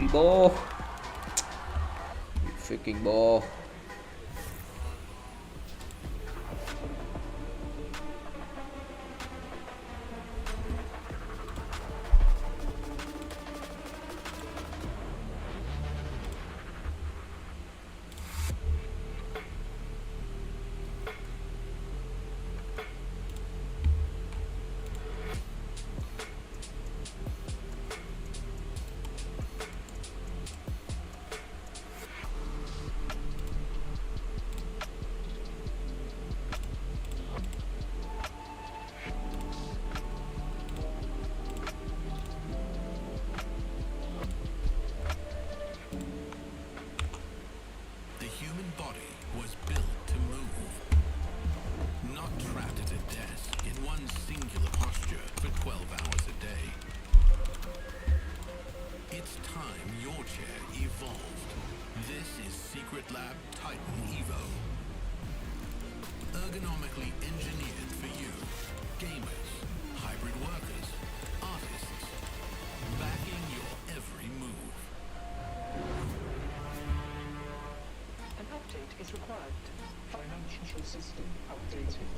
Bị bô. Bị freaking bô. Ergonomically engineered for you, gamers, hybrid workers, artists, backing your every move. An update is required. Financial system updated.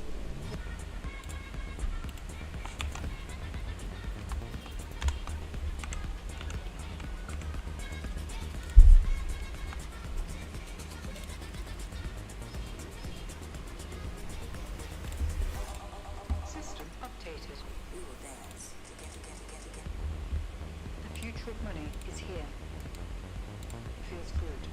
System updated. We will dance together. The future of money is here. Feels good.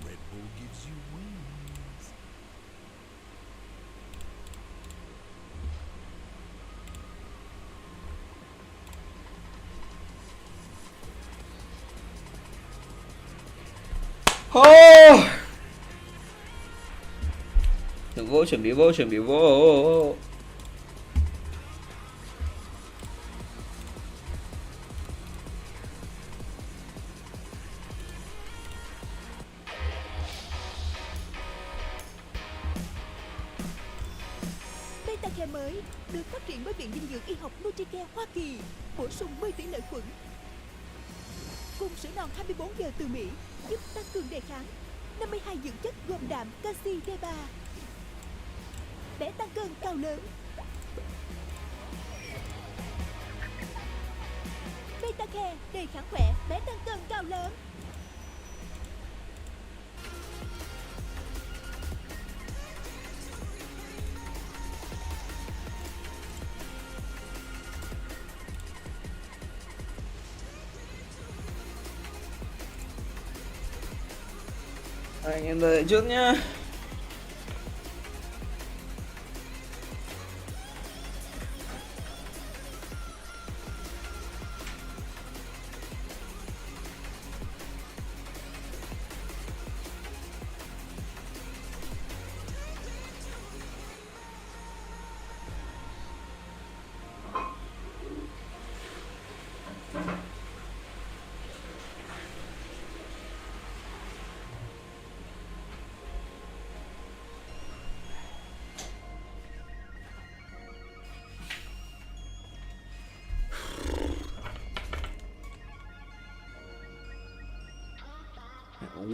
Red Bull gives you wings. Hô. Đừng vô, chuẩn bị vô, chuẩn bị vô. Beta Care mới được phát triển bởi Viện Dinh dưỡng Y học Nutricare Hoa Kỳ, bổ sung 10 tỷ lệ khuẩn. Cùng sữa non 24 giờ từ Mỹ giúp tăng cường đề kháng. 52 dưỡng chất gồm đạm, canxi, D3. Bé tăng cân cao lớn. Beta Care đề kháng khỏe, bé tăng cân cao lớn. Anh em đợi trước nhá.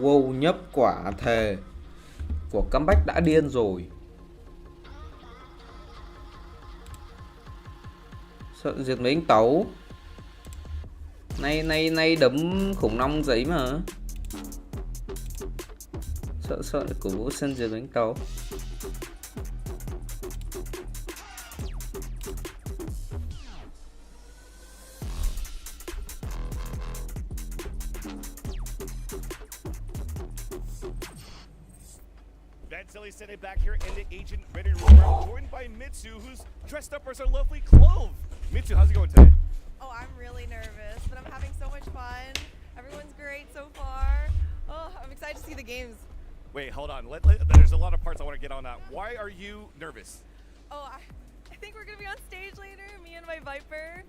Wow, nhấp quả thề của comeback đã điên rồi. Sợ diệt mấy anh tấu. Nay đấm khủng long giấy mà. Sợ của Vũ Sân diệt mấy anh tấu. Sent it back here, and the agent ready to roll, joined by Mitsu, who's dressed up as our lovely Clove. Mitsu, how's it going today? Oh, I'm really nervous, but I'm having so much fun. Everyone's great so far. Oh, I'm excited to see the games. Wait, hold on. There's a lot of parts I want to get on that. Why are you nervous? Oh, I think we're gonna be on stage later. Me and my Viper,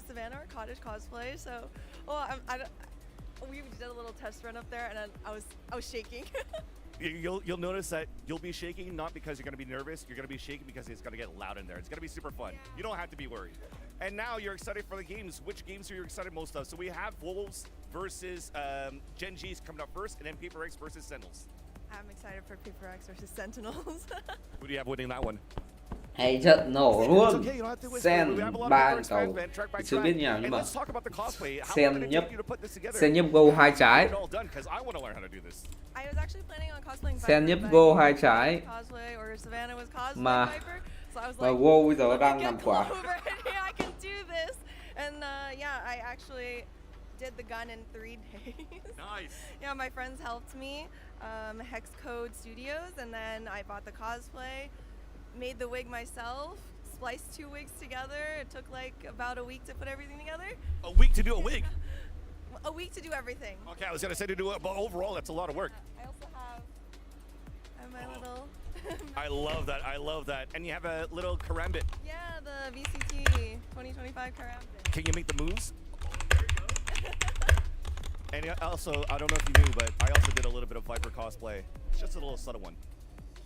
Savannah, our cottage cosplay. So, oh, we did a little test run up there, and I was shaking. You'll notice that you'll be shaking not because you're going to be nervous. You're going to be shaking because it's going to get loud in there. It's going to be super fun. You don't have to be worried. And now you're excited for the games. Which games are you excited most of? So we have Wolves versus Gen G's coming up first, and then PRX versus Sentinels. I'm excited for PRX versus Sentinels. Who do you have winning that one? Hay trận nổ It's luôn. okay, you don't have to whisper. Sen We have a lot of 3 people experience, cầu. man, track by Chưa track. biết nhờ nhưng And mà let's talk about the cosplay. How long Sen did it nhấp take you to put this together? Sen nhấp go 2 trái. Get it all done, 'cause I want to learn how to do this. I was actually planning on cosplaying Viper. Sen nhấp but go 2 trái. Cosplay or Savannah was cosplaying Mà- Viper. So I was Và like, Go bây giờ let me đang get làm quả. Clover in here, I can do this. And yeah, I actually did the gun in 3 days. Nice. Yeah, my friends helped me, Hex Code Studios, and then I bought the cosplay, made the wig myself, spliced 2 wigs together. It took like about a week to put everything together. A week to do a wig. A week to do everything. Okay, I was gonna say to do it, but overall, that's a lot of work. I also have my little, I love that. I love that. And you have a little karambit. yeah, the VCT 2025 Karambit. Can you make the moves? And also, I don't know if you knew, but I also did a little bit of Viper cosplay. It's just a little subtle one.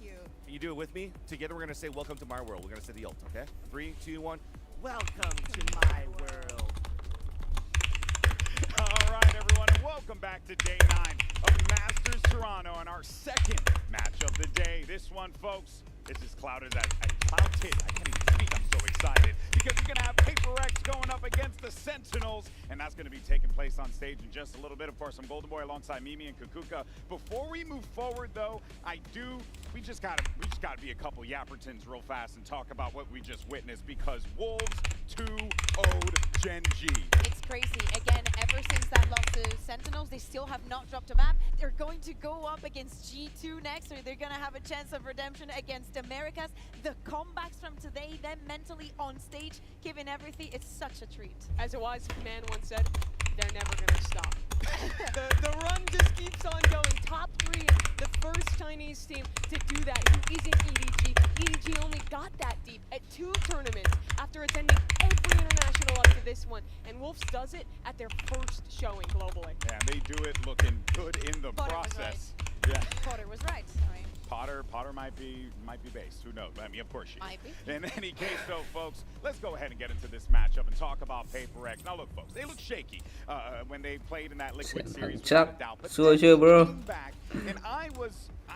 Cute. Can you do it with me? Together, we're gonna say, "Welcome to my world." We're gonna say the ult, okay? 3, 2, 1. Welcome to my world. All right, everyone, and welcome back to day 9 of Masters Toronto and our second match of the day. This one, folks, this is clouded as clouded. I can't even speak. I'm so excited because we're gonna have PRX going up against the Sentinels, and that's gonna be taking place on stage in just a little bit. Of course, I'm Golden Boy alongside Mimi and Kukuka. Before we move forward, though, we just gotta be a couple Yappertons real fast and talk about what we just witnessed because Wolves 2-0'd Gen G. It's crazy. Again, ever since that loss to Sentinels, they still have not dropped a map. They're going to go up against G2 next, so they're going to have a chance of redemption against Americas. The comebacks from today, them mentally on stage, giving everything, it's such a treat. As a wise man once said, they're never gonna stop. the run just keeps on going. Top 3 is the first Chinese team to do that who isn't EDG. EDG only got that deep at 2 tournaments after attending every international up to this one. And Wolves does it at their first showing globally. And they do it looking good in the Potter was process. Yeah. Potter was right. I mean, Potter might be based. Who knows? I mean, of course she is. Might be. In any case, though, folks, let's go ahead and get into this matchup and talk about PRX. Now, look, folks, they look shaky when they played in that Liquid Sen series. chắc. without a doubt, but Xưa then chưa, bro? came back, and I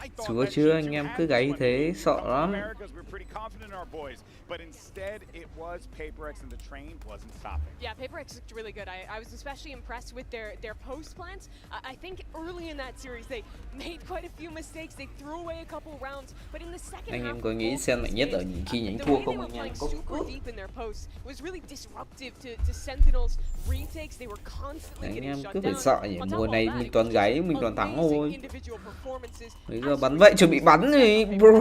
thought Xưa that chưa, G2 anh em had cứ this gáy one. thế, sợ From lắm. Americas, we're pretty confident in our boys, but instead it was PRX and the train wasn't stopping. Yeah, PRX looked really good. I was especially impressed with their post plans. I think early in that series they made quite a few mistakes. They threw away a couple rounds, but in the second Anh half, em có nghĩ both Sen these mạnh nhất ở games, khi nhánh the thua way không they were anh em? playing Có super deep in their posts was really disruptive to Sentinels retakes. They were constantly Anh getting em shut cứ phải down. sợ nhỉ, On top mùa of này that, mình it toàn was gáy, just mình toàn thắng amazing thôi. individual performances. Bây giờ bắn vậy chuẩn bị bắn thì bro,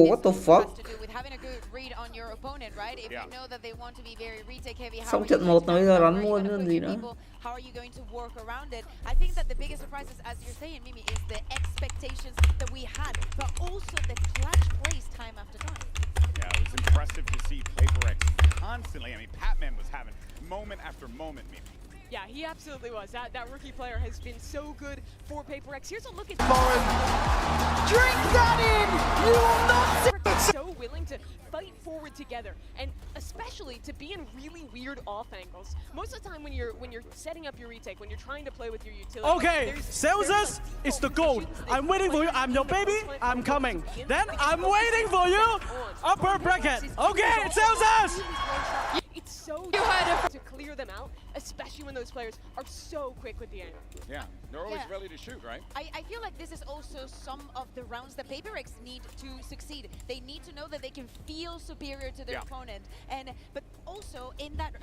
what the fuck? has to do with having a good read on your opponent, right? If you know that they want to be very retake heavy, how Xong are trận you 1 going to nó bây giờ counter? bắn How are you luôn gonna hơn put gì your nữa. people? How are you going to work around it? I think that the biggest surprises, as you're saying, Mimi, is the expectations that we had, but also the clutch plays time after time. Yeah, it was impressive to see PRX constantly. I mean, Patman was having moment after moment, Mimi. Yeah, he absolutely was. That rookie player has been so good for PRX. Here's a look at Drink that in! You will not PRX so willing to fight forward together, and especially to be in really weird off angles. Most of the time when you're setting up your retake, when you're trying to play with your utility. Okay, Celsius is the goal. I'm waiting for you. I'm your baby. I'm coming. Then I'm waiting for you. Upper bracket. Okay, Celsius! It's so to clear them out, especially when those players are so quick with the aim. Yeah, they're always Yeah. ready to shoot, right? I feel like this is also some of the rounds that PRX need to succeed. They need to know that they can feel superior to their Yeah. opponent, but also in that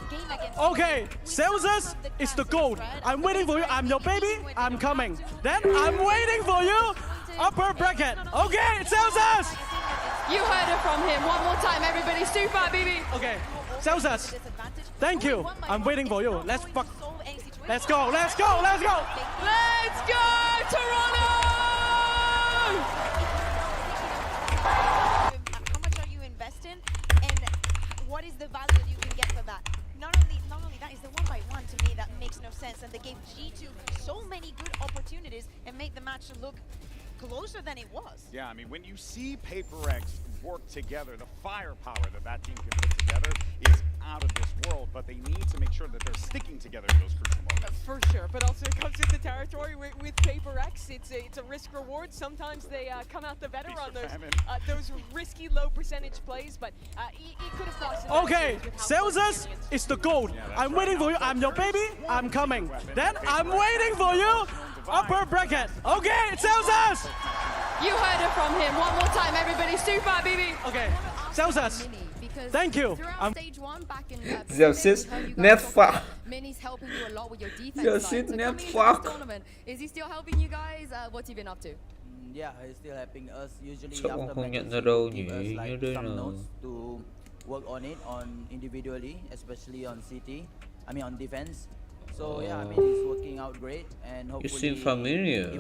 game against. Okay, we Celsius saw from the is the classics, goal. right? I'm waiting for you. I'm your baby. When they I'm don't coming. have to, Then they're I'm waiting for you. Upper bracket. Okay, Celsius! You heard it from him. One more time, everybody. Super, baby. Okay, Celsius. Thank you. I'm waiting for you. Let's fuck. Let's go. Let's go. Let's go. Let's go, Toronto! How much are you investing, and what is the value that you can get for that? Not only that, is the 1-by-1 to me that makes no sense, and they gave G2 so many good opportunities and made the match look closer than it was. Yeah, I mean, when you see PRX work together, the firepower that team can put together is out of this world, but they need to make sure that they're sticking together in those crucial moments. For sure, but also it comes with the territory with PRX. It's a risk reward. Sometimes they come out the better on those risky low percentage plays, but he could have lost. Okay, SENcha is the goal. I'm waiting for you. I'm your baby. I'm coming. Then I'm waiting for you. Upper bracket. Okay, SENcha. You heard it from him. One more time, everybody. Super, baby. Okay, SENcha. Thank you. I'm Stage 1 back in Giờ shit net fuck. Minnie's helping you a lot with your defense Giờ side. shit So net coming into fuck. this tournament, is he still helping you guys? What's he been up to? Yeah, he's still helping us. Usually Sao after con không nhận matches, ra đâu he give nhỉ? us Như like đây some là notes to work on it individually, especially on CT. I mean on defense. So yeah, I mean it's working out great, and You hopefully seem familiar.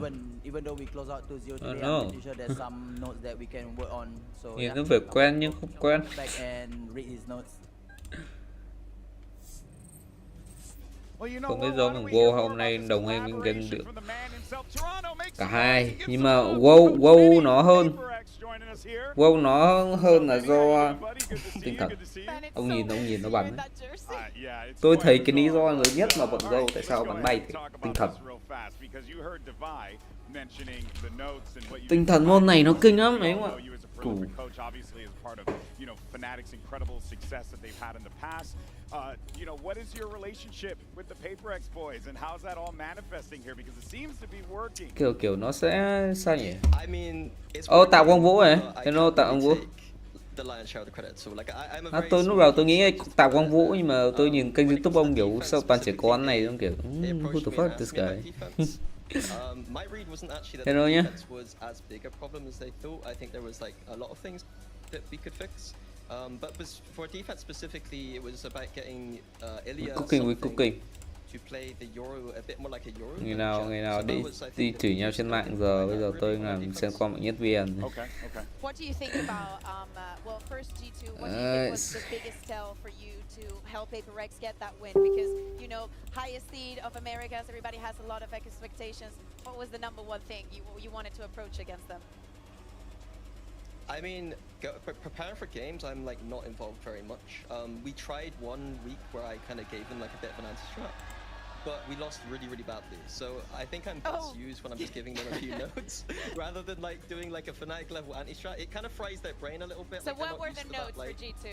even though we close out 2-0 today, know. I'm pretty sure there's some notes that we can work on. So Nhìn yeah, nó vẻ quen nhưng không quen. back and read his notes. Không biết do thằng Wo hôm nay đồng hay mình gần được cả hai, nhưng mà Wo nó hơn. Wow nó hơn là do tinh thần. Ông nhìn nó bắn. Tôi thấy cái lý do lớn nhất mà bọn Go tại sao bắn bay thì tinh thần. Tinh thần môn này nó kinh lắm đấy không ạ? You know, what is your relationship with the PRX boys and how's that all manifesting here, because it seems to be working. Kiểu nó sẽ sao nhỉ? Tạ Quang Vũ này. Hello Tạ Quang Vũ. Tôi lúc đầu tôi nghĩ Tạ Quang Vũ, nhưng mà tôi nhìn kênh YouTube ông kiểu sao toàn trẻ con này, ông kiểu who the fuck this guy. Hello nhá. But for defense specifically, it was about getting Ilya to play the Euro a bit more like a Euro. Ngày nào đi chửi nhau trên mạng, giờ bây giờ tôi làm SENcon mạnh nhất VN. What do you think about well, first G2, what do you think was the biggest tell for you to help PRX get that win? Because you know, highest seed of Americas, everybody has a lot of expectations. What was the number one thing you wanted to approach against them? I mean, preparing for games, I'm like not involved very much. We tried 1 week where I kind of gave them like a bit of an anti-strat, but we lost really, really badly. So I think I'm best used when I'm just giving them a few notes rather than like doing like a Fnatic level anti-strat. It kind of fries their brain a little bit. So like, what were the notes for G2?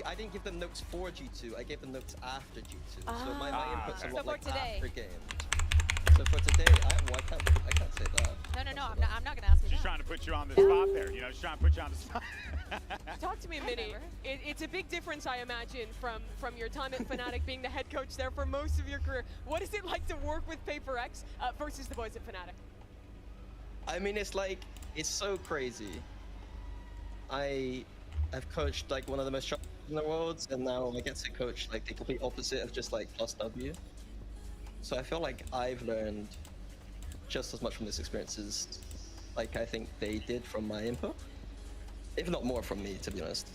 I didn't give them notes for G2. I gave them notes after G2. So my input's a lot like after game. So for today, I can't say that. No, I'm not gonna ask you. She's trying to put you on the spot there. You know, she's trying to put you on the spot. Talk to me, Minnie. It's a big difference, I imagine, from your time at Fnatic, being the head coach there for most of your career. What is it like to work with PRX versus the boys at Fnatic? I mean, it's so crazy. I have coached like one of the most strong in the world, and now I get to coach like the complete opposite of just like plus W. So I feel like I've learned just as much from this experience as like I think they did from my input, if not more from me, to be honest.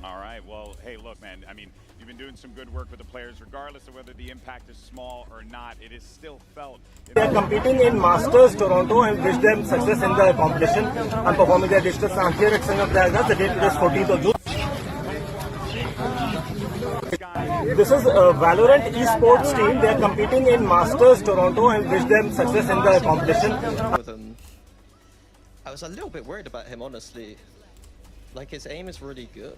All right, well, hey, look, man, I mean, you've been doing some good work with the players, regardless of whether the impact is small or not, it is still felt. They're competing in Masters Toronto, and wish them success in the competition and performing their digital sanctuary of the date is 14th of June. This is a VALORANT esports team. They're competing in Masters Toronto, and wish them success in the competition. I was a little bit worried about him, honestly. Like, his aim is really good,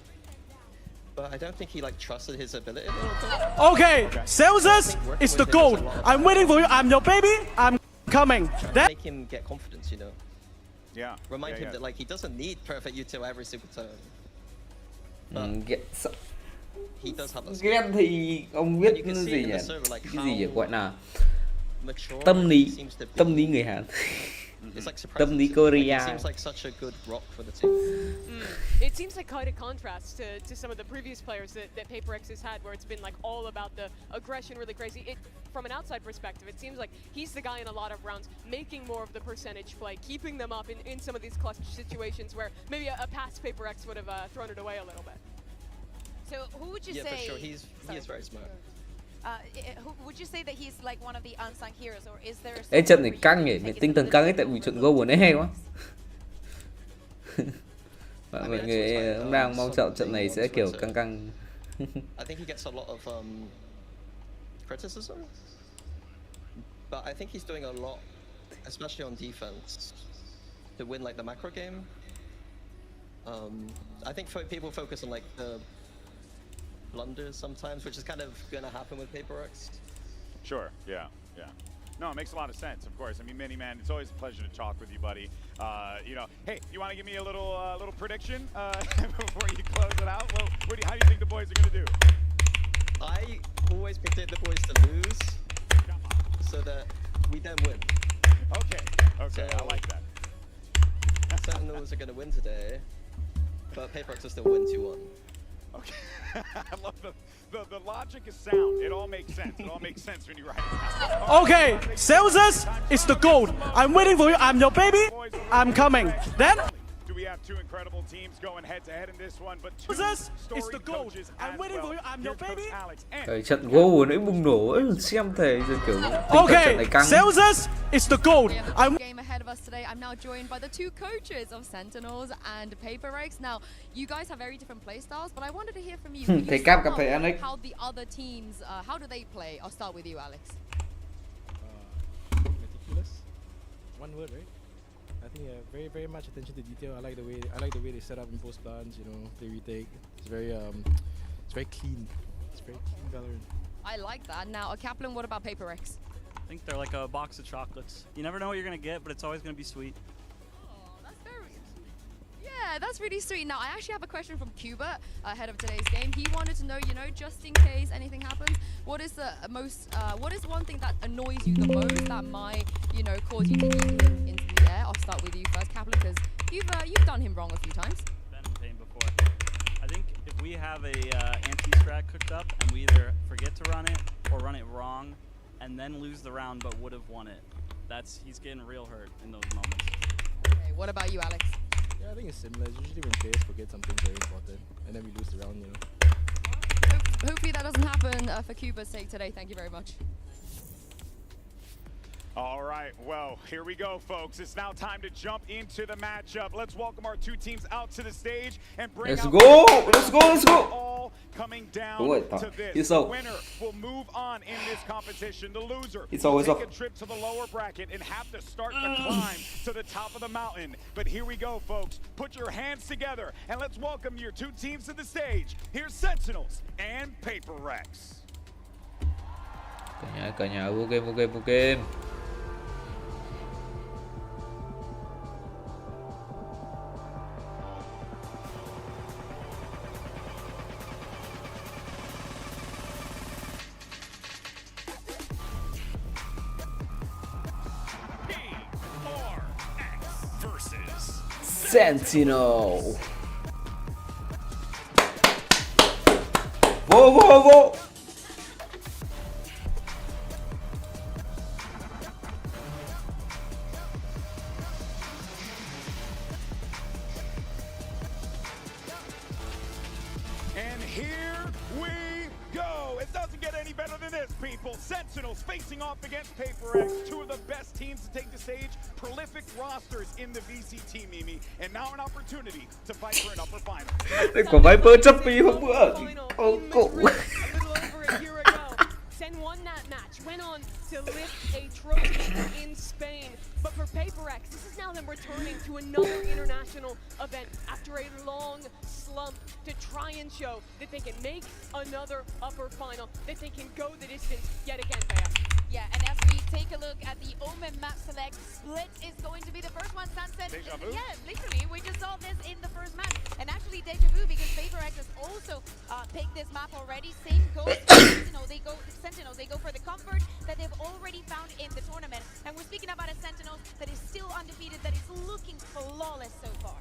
but I don't think he like trusted his ability a little bit. Okay, SENcha is the goal. I'm waiting for you. I'm your baby. I'm coming. Make him get confidence, you know. Yeah. Remind him that like he doesn't need perfect util every single turn. He does have that. Ghen thì ông biết cái gì nhỉ? Cái gì gọi là tâm lý người Hàn. Tâm lý Korea. It seems like such a good rock for the team. It seems like quite a contrast to some of the previous players that PRX has had, where it's been like all about the aggression, really crazy. From an outside perspective, it seems like he's the guy in a lot of rounds making more of the percentage play, keeping them up in some of these clutch situations where maybe a past PRX would have thrown it away a little bit. So who would you say? Yeah, for sure. He is very smart. would you say that he's like one of the unsung heroes, or is there? Ê, trận này căng nhỉ, này tinh thần căng ấy, tại vì trận Go của nó hay quá. Mọi người cũng đang mong chờ trận này sẽ kiểu căng căng. I think he gets a lot of criticism, but I think he's doing a lot, especially on defense, to win like the macro game. I think people focus on like the blunders sometimes, which is kind of going to happen with PRX. Sure, yeah. No, it makes a lot of sense, of course. I mean, Mini Man, it's always a pleasure to talk with you, buddy. You know, hey, you want to give me a little prediction before you close it out? Well, how do you think the boys are going to do? I always predict the boys to lose, so that we then win. Okay, so, I like that. Sentinels are going to win today, but PRX will still win 2-1. Okay, I love the logic is sound. It all makes sense. It all makes sense when you write it. Okay, Celsius is the gold. I'm waiting for you. I'm your baby. I'm coming. Then. Do we have two incredible teams going head to head in this one? But two is the gold. I'm waiting for you. I'm your baby. Cái trận Go của nó bùng nổ, xem thầy giờ kiểu trận Okay, này căng. Celsius is the gold. I'm game ahead of us today. I'm now joined by the two coaches of Sentinels and PRX. Now, you guys have very different play styles, but I wanted to hear from you. Thầy Cap gặp thầy Alex. How the other teams, how do they play? I'll start with you, Alex. Meticulous. One word, right? I think very much attention to detail. I like the way they set up in post plans. You know, they retake. It's very clean. It's very clean Valorant. I like that. Now, Kaplan, what about PRX? I think they're like a box of chocolates. You never know what you're gonna get, but it's always gonna be sweet. Oh, that's very. Yeah, that's really sweet. Now, I actually have a question from Cuba ahead of today's game. He wanted to know, you know, just in case anything happens, what is one thing that annoys you the most that might, you know, cause you to eat him into the air? I'll start with you first, Kaplan, because you've done him wrong a few times. Been in pain before. I think if we have a anti-strat cooked up and we either forget to run it or run it wrong and then lose the round but would have won it, he's getting real hurt in those moments. Okay, what about you, Alex? Yeah, I think it's similar. It's usually when players forget something very important and then we lose the round, you know. Hopefully that doesn't happen for Cuba's sake today. Thank you very much. All right, well, here we go, folks. It's now time to jump into the matchup. Let's welcome our two teams out to the stage and bring Let's go! All coming down to this. It's The over. winner will move on in this competition. The loser It's will always take over. a trip to the lower bracket and have to start the climb to the top of the mountain. But here we go, folks. Put your hands together and let's welcome your two teams to the stage. Here's Sentinels and PRX. Cả nhà vô game. PRX versus Sentinel. Vô. And here we go. It doesn't get any better than this, people. Sentinels facing off against PRX, two of the best teams to take the stage, prolific rosters in the VCT, Mimi, and now an opportunity to fight for an upper final. Đây của Viper chấp pi hôm bữa. Cụ. Sen won that match, went on to lift a trophy in Spain. But for PRX, this is now them returning to another international event after a long slump to try and show that they can make another upper final, that they can go the distance yet again, Bea. Yeah, and as we take a look at the Omen map select, Split is going to be the first one. Sunset, Deja vu? yeah, literally, we just saw this in the first match. And actually, Deja Vu, because PRX has also picked this map already. Same goes for Sentinels. They go for the comfort that they've already found in the tournament. And we're speaking about a Sentinels that is still undefeated, that is looking flawless so far.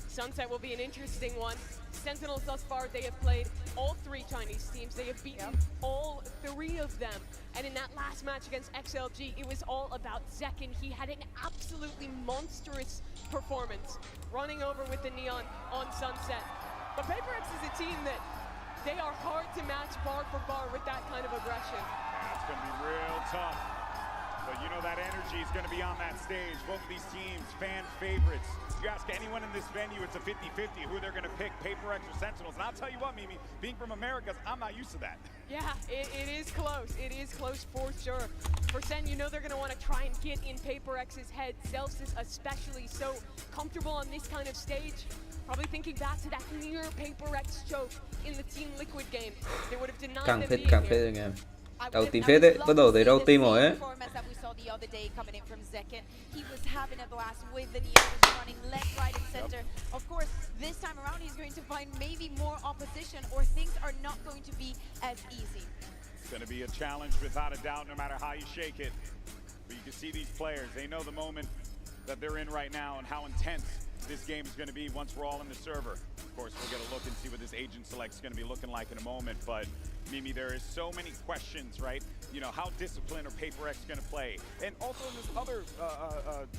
Sunset will be an interesting one. Sentinels thus far, they have played all three Chinese teams. They have beaten all three of them. And in that last match against XLG, it was all about Zekin. He had an absolutely monstrous performance, running over with the Neon on Sunset. But PRX is a team that They are hard to match bar for bar with that kind of aggression. Yeah, it's going to be real tough. But you know that energy is going to be on that stage. Both of these teams, fan favorites. If you ask anyone in this venue, it's a 50-50 who they're going to pick, PRX or Sentinels. And I'll tell you what, Mimi, being from Americas, I'm not used to that. Yeah, it is close. It is close for sure. For Sen, you know they're going to want to try and get in PRX's head. Celsius especially so comfortable on this kind of stage. Probably thinking back to that near PRX choke in the Team Liquid game. They would have denied them being here. Game. Đầu team phết đấy, bắt đầu từ đầu team rồi ấy. The other day coming in from Zekken, he was having a blast with the Neos running left, right, and center. Of course, this time around he's going to find maybe more opposition, or things are not going to be as easy. It's going to be a challenge without a doubt, no matter how you shake it. But you can see these players; they know the moment that they're in right now and how intense this game is going to be once we're all in the server. Of course, we'll get a look and see what this agent select is going to be looking like in a moment. But Mimi, there is so many questions, right? You know, how disciplined are PRX going to play? And also on this other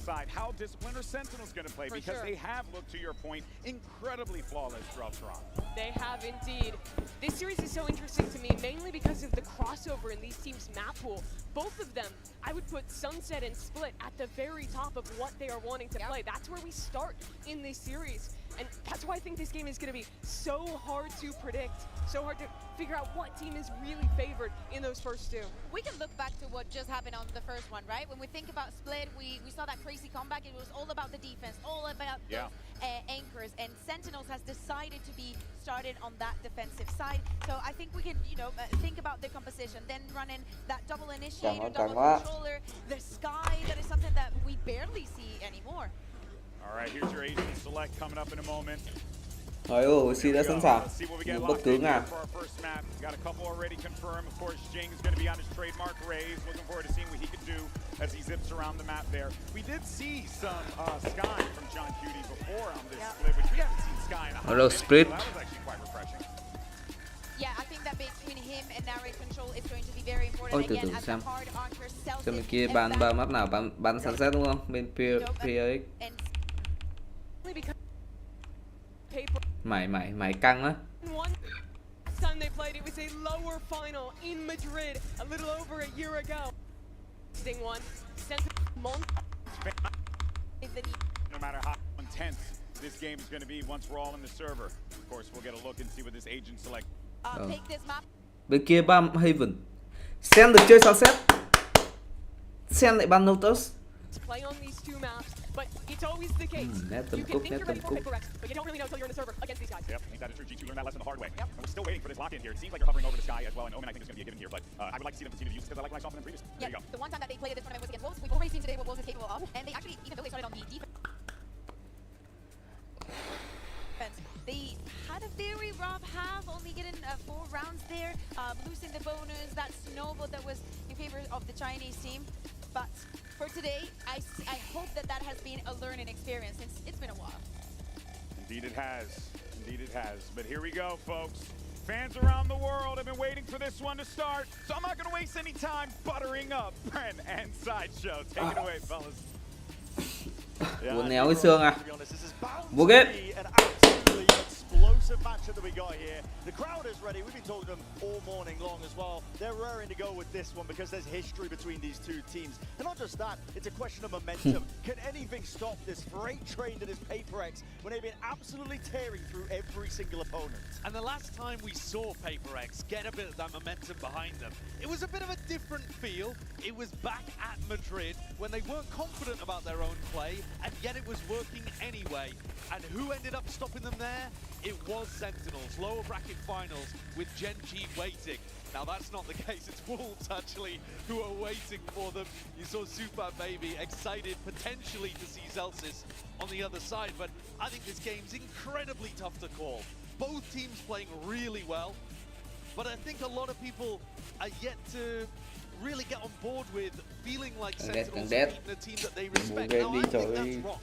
side, how disciplined are Sentinels going to play? Because they have looked, to your point, incredibly flawless throughout Toronto. They have indeed. This series is so interesting to me, mainly because of the crossover in these teams' map pool. Both of them, I would put Sunset and Split at the very top of what they are wanting to play. That's where we start in this series. And that's why I think this game is going to be so hard to predict, so hard to figure out what team is really favored in those first two. We can look back to what just happened on the first one, right? When we think about Split, we saw that crazy comeback. It was all about the defense, all about those anchors. And Sentinels has decided to be started on that defensive side. So I think we can, you know, think about the composition. Then running that double initiator, double controller, the sky. That is something that we barely see anymore. All right, here's your agent select coming up in a moment. Rồi oxy đã sẵn sàng. Bất cứ nào. Got a couple already confirmed. Of course, Jing is going to be on his trademark raise. Looking forward to seeing what he can do as he zips around the map there. We did see some Sky from John Cutie before on this split, which we haven't seen Sky in a hot minute. Split. So that was actually quite refreshing. Yeah, I think that between him and narrate control is going to be very important. Ôi, từ xem. Xem bên kia ban map nào ban Sunset đúng không? Bên PRX. Mày căng á. Time they played, it was a lower final in Madrid a little over a year ago. Sting one, no matter how intense this game is going to be once we're all in the server. Of course, we'll get a look and see what this agent select. Bên kia ban Haven. Sen được chơi Sunset. Sen lại ban Notus. Play on these two maps, but it's always the case. You can think you're ready for PRX, but you don't really know until you're in the server against these guys. Yep, I think that is true. G2 learned that lesson the hard way. Yep. And we're still waiting for this lock-in here. It seems like you're hovering over the sky as well, and Omen I think is going to be a given here, but I would like to see them continue to use it because I like what I saw from them previously. There you go. The one time that they played this tournament was against Wolves. We've already seen today what Wolves is capable of, and they actually, even though they started on the defense, they had a very rough half, only getting 4 rounds there, losing the bonus, that snowball that was in favor of the Chinese team. But for today, I hope that has been a learning experience since it's been a while. Indeed it has. Indeed it has. But here we go, folks. Fans around the world have been waiting for this one to start, so I'm not going to waste any time buttering up Bren and Sideshow. Take it away, fellas. Buồn néo cái xương à. Vô game. Explosive matchup that we got here. The crowd is ready. We've been talking to them all morning long as well. They're raring to go with this one because there's history between these two teams. And not just that, it's a question of momentum. Can anything stop this freight train that is PRX when they've been absolutely tearing through every single opponent? And the last time we saw PRX get a bit of that momentum behind them, it was a bit of a different feel. It was back at Madrid when they weren't confident about their own play, and yet it was working anyway. And who ended up stopping them there? It was Sentinels, lower bracket finals with Gen G waiting. Now that's not the case, it's Wolves actually who are waiting for them. You saw Super Baby excited potentially to see Celsius on the other side, but I think this game's incredibly tough to call. Both teams playing really well, but I think a lot of people are yet to really get on board with feeling like Sentinels are beating a team that they respect. Now I think that's wrong.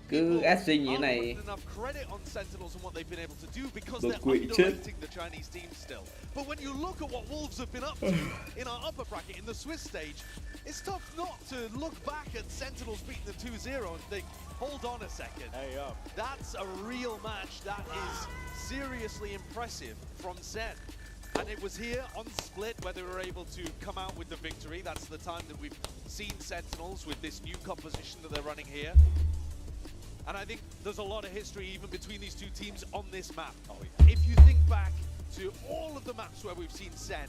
Cứ SG như thế này đột quỵ chết. But when you look at what Wolves have been up to in our upper bracket in the Swiss stage, it's tough not to look back at Sentinels beating them 2-0 and think, hold on a second. Hey, that's a real match. That is seriously impressive from SEN. And it was here on Split where they were able to come out with the victory. That's the time that we've seen Sentinels with this new composition that they're running here. And I think there's a lot of history even between these two teams on this map. If you think back to all of the maps where we've seen SEN,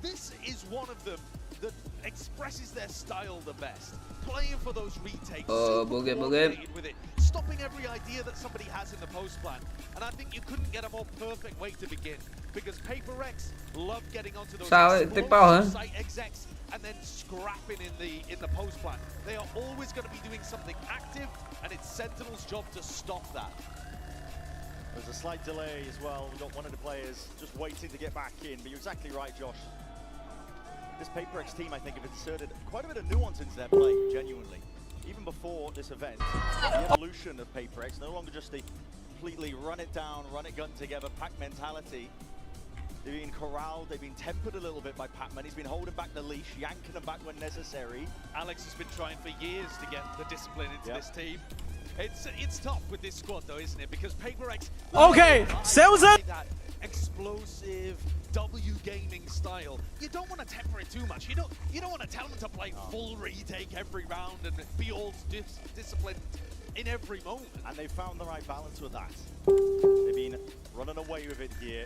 this is one of them that expresses their style the best. Playing for those retakes, coordinated with it, stopping every idea that somebody has in the post plan. And I think you couldn't get a more perfect way to begin, because PRX love getting onto those site execs and then scrapping in the post plan. They are always going to be doing something active, and it's Sentinel's job to stop that. There's a slight delay as well. We've got one of the players just waiting to get back in, but you're exactly right, Josh. This PRX team, I think, have inserted quite a bit of nuance into their play, genuinely. Even before this event, the evolution of PRX, no longer just the completely run it down, run it gun together pack mentality. They've been corralled, they've been tempered a little bit by Pac-Man. He's been holding back the leash, yanking them back when necessary. Alex has been trying for years to get the discipline into this team. It's tough with this squad though, isn't it? Because PRX that explosive W gaming style. You don't want to temper it too much. You don't want to tell them to play full retake every round and be all disciplined in every moment. And they found the right balance with that. They've been running away with it here.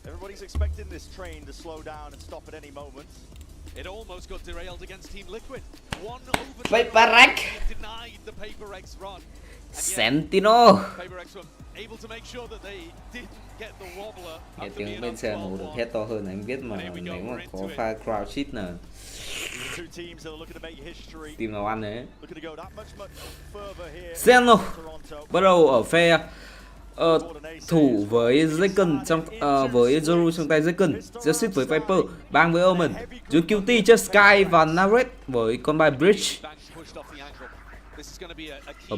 Everybody's expecting this train to slow down and stop at any moment. It almost got derailed against Team Liquid. One PRX denied the PRX run. Sentinel. PRX were able to make sure that they didn't get the wobbler. Nghe tiếng bên xe nổ được hết to hơn anh biết mà nếu mà có pha crowd sheet nè. Team nào ăn đấy. Sentinel bắt đầu ở phe thủ với SENcon trong với Zoru trong tay SENcon, Jessit với Viper, Bang với Omen, dưới QT cho Sky và Naret với con bài Bridge. Ở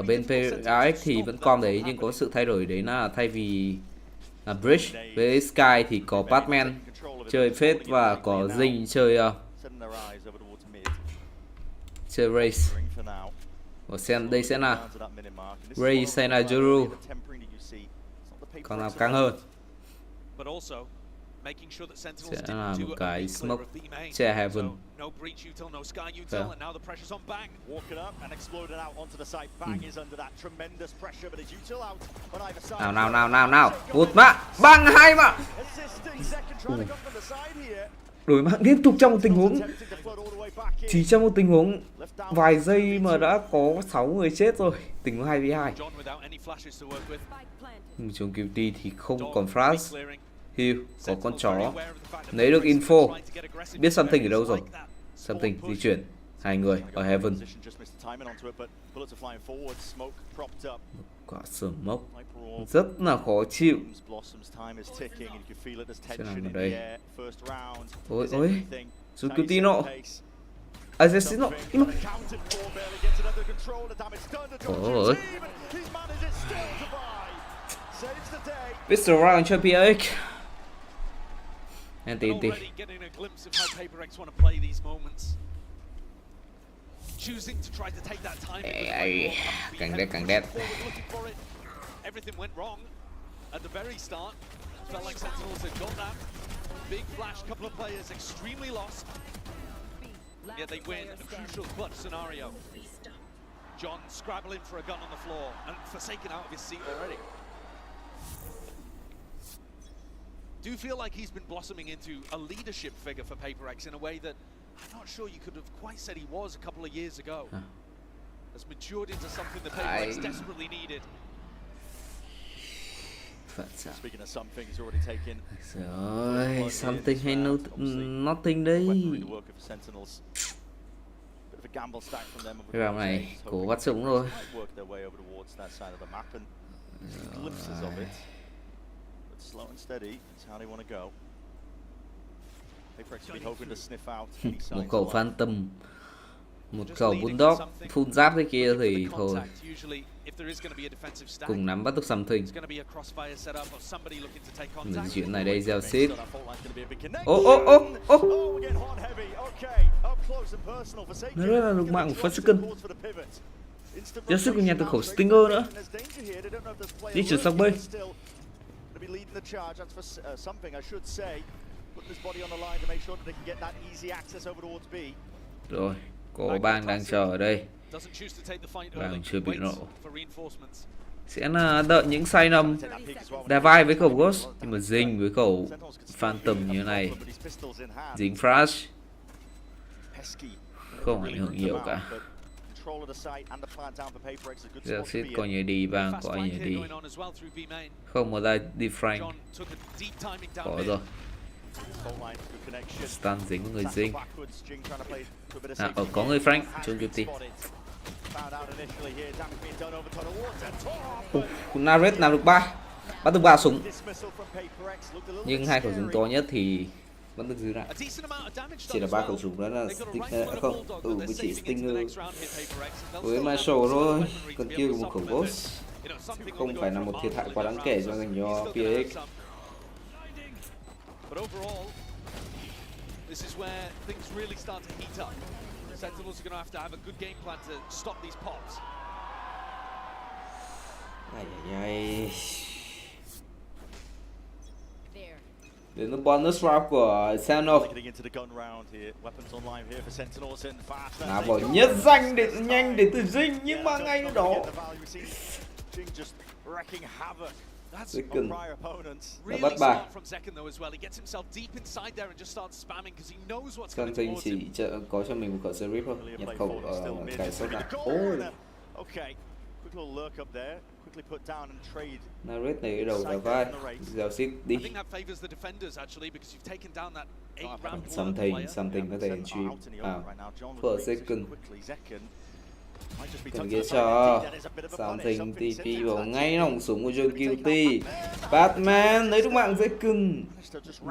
bên PRX thì vẫn còn đấy, nhưng có sự thay đổi đấy là thay vì Bridge với Sky thì có Batman chơi Fate và có Zing chơi Race. Và Sen đây sẽ là Ray sẽ là Juru, còn nào căng hơn sẽ là một cái smoke che Heaven. Nào một mã băng hai mã đổi mạng liên tục trong một tình huống, chỉ trong một tình huống vài giây mà đã có 6 người chết rồi, tình huống 2v2. Trong QT thì không còn flash, heal, có con chó lấy được info, biết something ở đâu rồi, something di chuyển, hai người ở Heaven. Quả smoke rất là khó chịu. Sẽ làm ở đây. Ôi rút QT nọ. Xin nọ. Ôi. Pistol round cho PRX. And TNT. Càng đẹp. Everything went wrong at the very start. Felt like Sentinels had got that. Big flash, couple of players extremely lost. Yet they win a crucial clutch scenario. John scrabbling for a gun on the floor and forsaken out of his seat already. Do feel like he's been blossoming into a leadership figure for PRX in a way that I'm not sure you could have quite said he was a couple of years ago. Has matured into something that PRX desperately needed. Speaking of something, he's already taken. Rồi, something hay nothing đấy. Cái round này cố bắt súng rồi. Một khẩu Phantom, một khẩu Bulldog, full giáp thế kia thì thôi. Cùng nắm bắt được something. Mình chuyện này đây gieo xít. Nó rất là lực mạng của SENcon. Gieo xít còn nhặt được khẩu Stinger nữa. Đi chuyển sang B. Rồi, có bang đang chờ ở đây. Bang chưa bị nổ. Sẽ là đợi những sai lầm đà vai với khẩu Ghost, nhưng mà dính với khẩu Phantom như thế này, dính Flash không ảnh hưởng nhiều cả. Exit coi như đi, bang coi như đi, không một ai đi Frank. Có rồi, stun dính với người dính. Có người Frank chung duty. Naret làm được 3, bắt được 3 súng, nhưng 2 khẩu súng to nhất thì vẫn được giữ lại. Chỉ là 3 khẩu súng đó là không, với chỉ Stinger với Marshall thôi, còn kia một khẩu Ghost, không phải là một thiệt hại quá đáng kể cho dành cho PRX. Sentinels are going to have a good game plan to stop these pops. Đến lúc bonus round của Sentinel. Nào bỏ nhất danh để nhanh để từ dinh, nhưng mà ngay đó SENcon đã bắt bài. Something chỉ có cho mình một khẩu Serif thôi, nhập khẩu cái sốt này. Naret này đầu vào vai, giao ship đi. Something có thể entry. For SENcon. Cần ghê cho something TP vào ngay nòng súng của John Guilty. Batman lấy đúng mạng SENcon.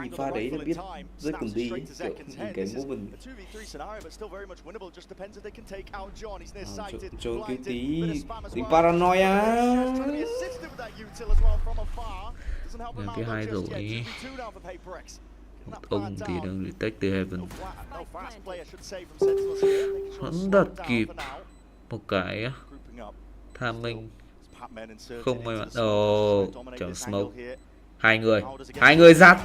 Nhìn pha đấy là biết SENcon đi, kiểu cái movement. John Guilty tính paranoia. Lần thứ 2 rồi. Một ông thì đang detect từ Heaven. Vẫn đặt kịp một cái timing không may mắn. Chẳng smoke. Hai người giặt.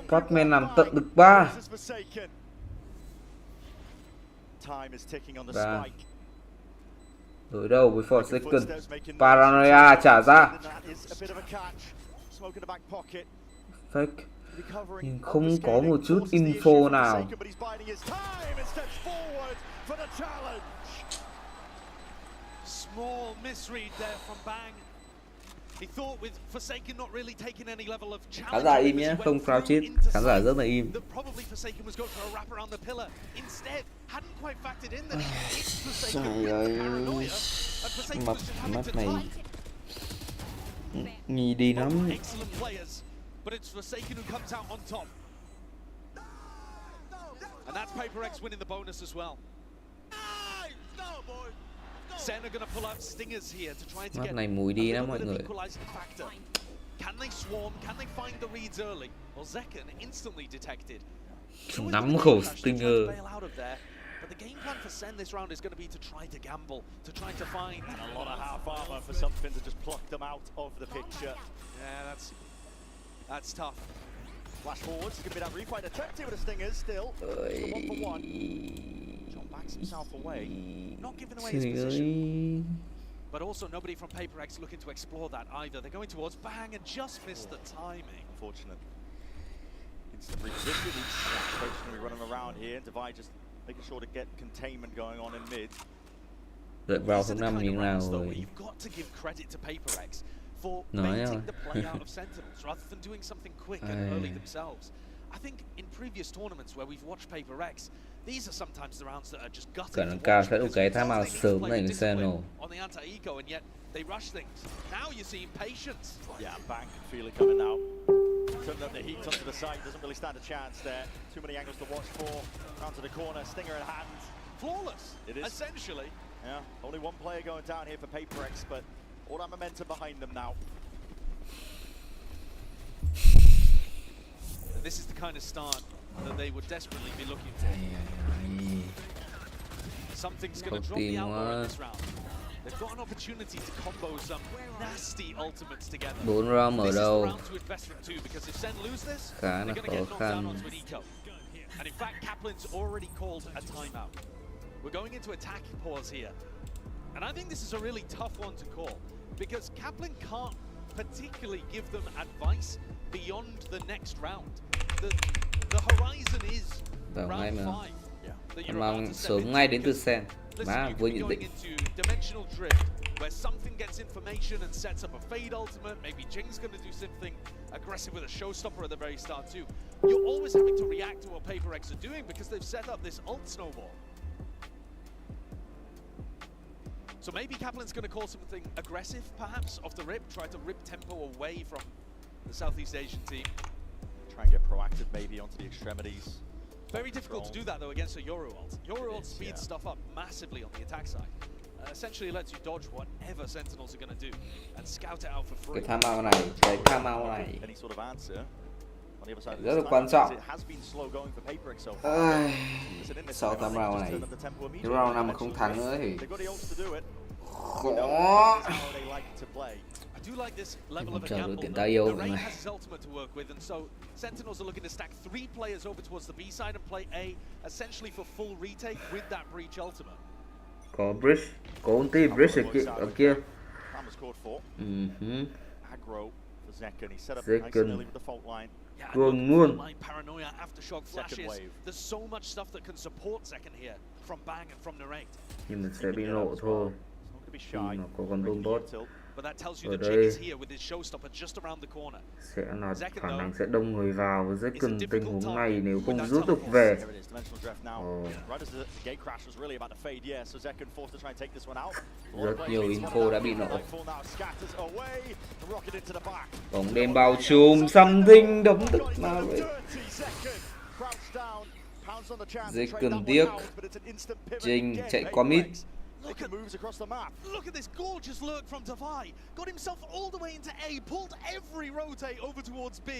Batman làm tận được 3. Đối đầu với For SENcon. Paranoia trả ra. Fake, nhưng không có một chút info nào. Khán giả im nhé, không crowd chết, khán giả rất là im. Trời ơi, mắt này nghi đi lắm. But it's Forsaken who comes out on top. And that's PRX winning the bonus as well. SEN are going to pull out stingers here to try to get này mùi đi lắm mọi người. Can they swarm? Can they find the reads early? Well, SENcon instantly detected. 5 khẩu stinger. But the game plan for SEN this round is going to be to try to gamble, to try to find a lot of half armor for something to just pluck them out of the picture. Yeah, that's tough. Flash forwards, it's going to be that refight attractive with the stingers still. It's a 1-for-1. John backs himself away, not giving away his position. But also nobody from PRX looking to explore that either. They're going towards bang and just missed the timing. Unfortunate. Instant reposition, each coach going to be running around here. Divide just making sure to get containment going on in mid. Đợi vào thứ 5 như nào rồi. You've got to give credit to PRX for baiting the play out of Sentinels rather than doing something quick and early themselves. I think in previous tournaments where we've watched PRX, these are sometimes the rounds that are just gutted. Khả năng cao sẽ được cái tham mạo sớm này của Sentinel. On the anti-eco and yet they rush things. Now you see patience. Yeah, Bang can feel it coming now. Turning up the heat onto the side, doesn't really stand a chance there. Too many angles to watch for. Down to the corner, stinger in hand. Flawless, It is. essentially. Yeah, only one player going down here for PRX, but all that momentum behind them now. And this is the kind of start that they would desperately be looking for. Something's going to drop the outlaw in this round. They've got an opportunity to combo some nasty ultimates together. 4 round mở This is the đầu round to invest from too, because if SEN lose this, khá they're là going to khó get knocked down khăn. onto an eco. And in fact, Kaplan's already called a timeout. We're going into attack pause here. And I think this is a really tough one to call, because Kaplan can't particularly give them advice beyond the next round. The horizon is Vào ngay round mà 5. that you're mà about to step sớm into. ngay đến từ SEN. Listen, Má you với could be nhận going định. into dimensional drift, where something gets information and sets up a fade ultimate. Maybe Jing's going to do something aggressive with a showstopper at the very start too. You're always having to react to what PRX are doing because they've set up this ult snowball. So maybe Kaplan's going to call something aggressive, perhaps, off the rip, try to rip tempo away from the Southeast Asian team. Try and get proactive maybe onto the extremities. Very difficult to do that though against a Yoru ult. Yoru ult speeds stuff up massively on the attack side. Essentially lets you dodge whatever Sentinels are going to do and scout it out for free. Cái tham ao này, cái tham ao này Any sort of answer on the other side of rất this là quan time, trọng. it has been slow going for PRX so far. Listen, in this Sau time, I tham think round just này, turn up the tempo cái immediately. round nào mà không thắng nữa thì They've got the ults to do it. khó. That is how they like to play. I do like this level Không of a chờ được gamble. tiện though. tay yêu The Rain này. has his ultimate to work with, and so Sentinels are looking to stack 3 players over towards the B side and play A, essentially for full retake with that breach ultimate. Có bridge, có ulti bridge ở kia. That was called for. Aggro for Zekken. He set up nice and early with the fault line. Cường luôn. Line paranoia, aftershock flashes. wave. There's so much stuff that can support Zekken here from Bang and from Narrate. Nhưng mình sẽ bị nổ thôi. Khi mà có con boom bot But that tells you ở that Jing is đây here with his showstopper just around the corner. sẽ là khả năng sẽ đông người vào và rất cần tình huống này nếu không rút được về. There it is, dimensional drift now. Right as the gate crash was really about to fade, yeah, so Zekken forced to try and take this one out. Rất nhiều info đã bị nổ. Scatters away, rocket into the back. Bóng đêm bao trùm, something đấm tức mà vậy. Rất cần tiếc. Jing chạy qua mid. Look at this gorgeous lurk from Davai. Got himself all the way into A, pulled every rotate over towards B.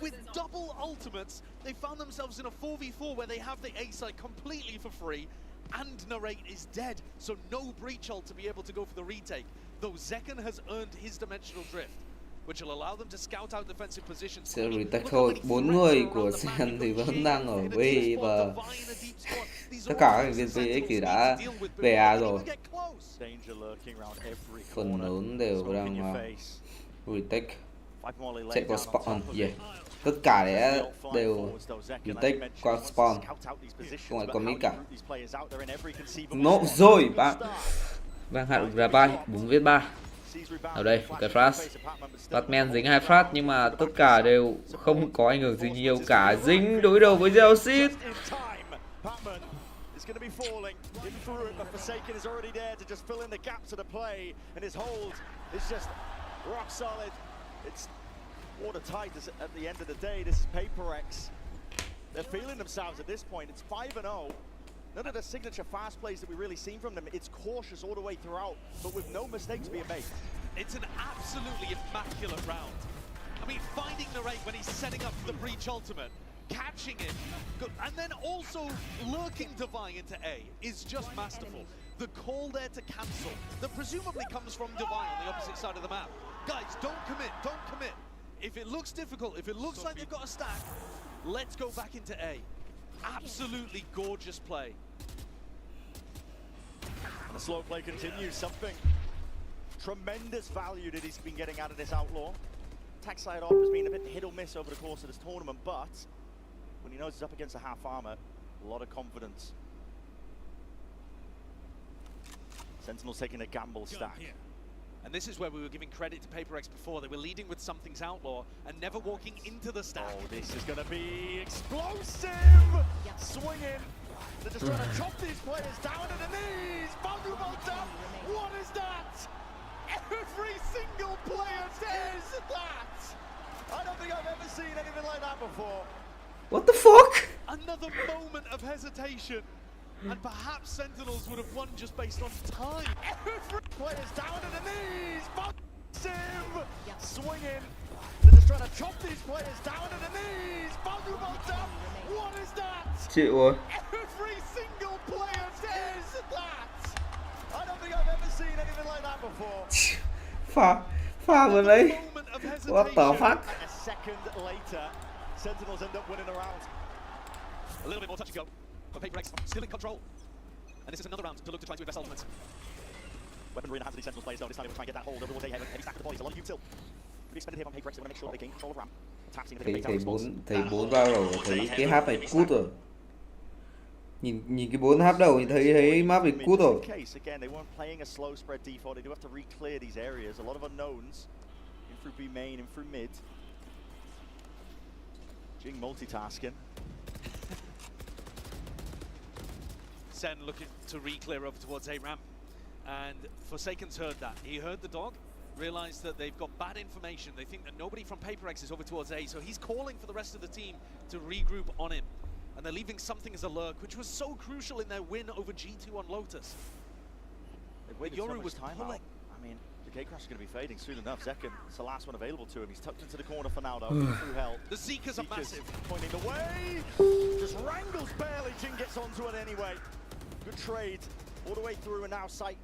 With double ultimates, they found themselves in a 4v4 where they have the A side completely for free. And Narrate is dead, so no breach ult to be able to go for the retake. Though Zekken has earned his dimensional drift, which will allow them to scout out defensive positions. Sẽ retake thôi, 4 người của SEN thì vẫn đang ở B và tất cả các thành viên PRX thì đã về A rồi. Phần lớn đều đang retake, chạy qua spawn, tất cả đều retake qua spawn, không phải qua mid cả. Nổ rồi bạn. Vâng, hạ được ra bay 4v3. Ở đây cái flash, Batman dính 2 flash nhưng mà tất cả đều không có ảnh hưởng gì nhiều cả. Dính đối đầu với Gelsit. It's going to be falling in through it, but Forsaken is already there to just fill in the gaps of the play, and his hold is just rock solid. It's watertight at the end of the day. This is PRX. They're feeling themselves at this point. It's 5-0. None of the signature fast plays that we've really seen from them. It's cautious all the way throughout, but with no mistakes being made. It's an absolutely immaculate round. I mean, finding Narrate when he's setting up the breach ultimate, catching him, and then also lurking Divine into A is just masterful. The call there to cancel that presumably comes from Divine on the opposite side of the map. Guys, don't commit. If it looks difficult, if it looks like they've got a stack, let's go back into A. Absolutely gorgeous play. And the slow play continues. Something tremendous value that he's been getting out of this Outlaw. Attack side off has been a bit hit or miss over the course of this tournament, but when he knows he's up against a half armor, a lot of confidence. Sentinel's taking a gamble stack. And this is where we were giving credit to PRX before. They were leading with Something's Outlaw and never walking into the stack. Oh, this is going to be explosive! Swinging. They're just trying to chop these players down to the knees. Vulnerable up. What is that? Every single player says that. I don't think I've ever seen anything like that before. What the fuck? Another moment of hesitation. And perhaps Sentinels would have won just based on time. Players down to the knees. Sim swinging. They're just trying to chop these players down to the knees. What is that? Chịu rồi. Every single player says that. I don't think I've ever seen anything like that before. Pha vừa lấy. What the fuck? A second later, Sentinels end up winning a round. A little bit more touch and go, but PRX still in control. And this is another round to look to try to invest ultimates. Weaponry in the hands of these Sentinels players though. This time they will try and get that hold. They'll take heavy stack the bodies. A lot of util. Pretty expended here on PRX. They want to make sure they gain control of ramp. Thấy 4 vào đầu, thấy cái hap này cút rồi. Nhìn cái 4 hap đầu, thấy map này cút rồi. Again, they weren't playing a slow spread default. They do have to re-clear these areas. A lot of unknowns. In through B main, in through mid. Jing multitasking. Sen looking to re-clear over towards A ramp. And Forsaken's heard that. He heard the dog, realized that they've got bad information. They think that nobody from PRX is over towards A, so he's calling for the rest of the team to regroup on him. And they're leaving something as a lurk, which was so crucial in their win over G2 on Lotus. Yoru was pulling. I mean, the gate crash is going to be fading soon enough. Zekken, it's the last one available to him. He's tucked into the corner for now, though. Through hell. The Zekas are massive. Pointing the way. Just wrangles barely. Jing gets onto it anyway. Good trade all the way through, and now sight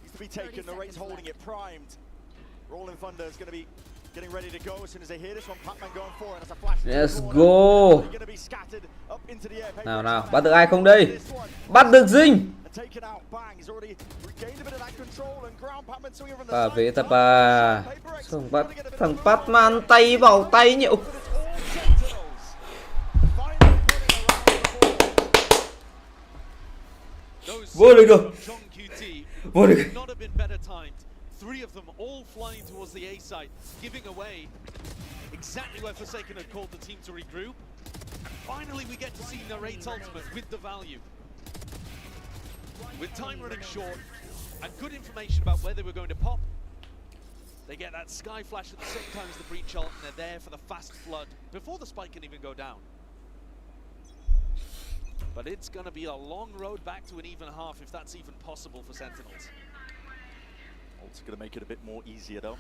needs to be taken. The rate's holding it primed. Rolling Thunder is going to be getting ready to go as soon as they hear this one. Pac-Man going for it as a flash. Let's go. Nào, bắt được ai không đây? Bắt được Dinh. Và về tập xong bắt thằng Batman tay vào tay nhậu. Vô địch rồi. Vô địch. 3 of them all flying towards the A site, giving away exactly where Forsaken had called the team to regroup. Finally, we get to see Narrate's ultimate with the value. With time running short and good information about where they were going to pop, they get that sky flash at the same time as the breach ult, and they're there for the fast flood before the spike can even go down. But it's going to be a long road back to an even half, if that's even possible for Sentinels. It's going to make it a bit more easier though.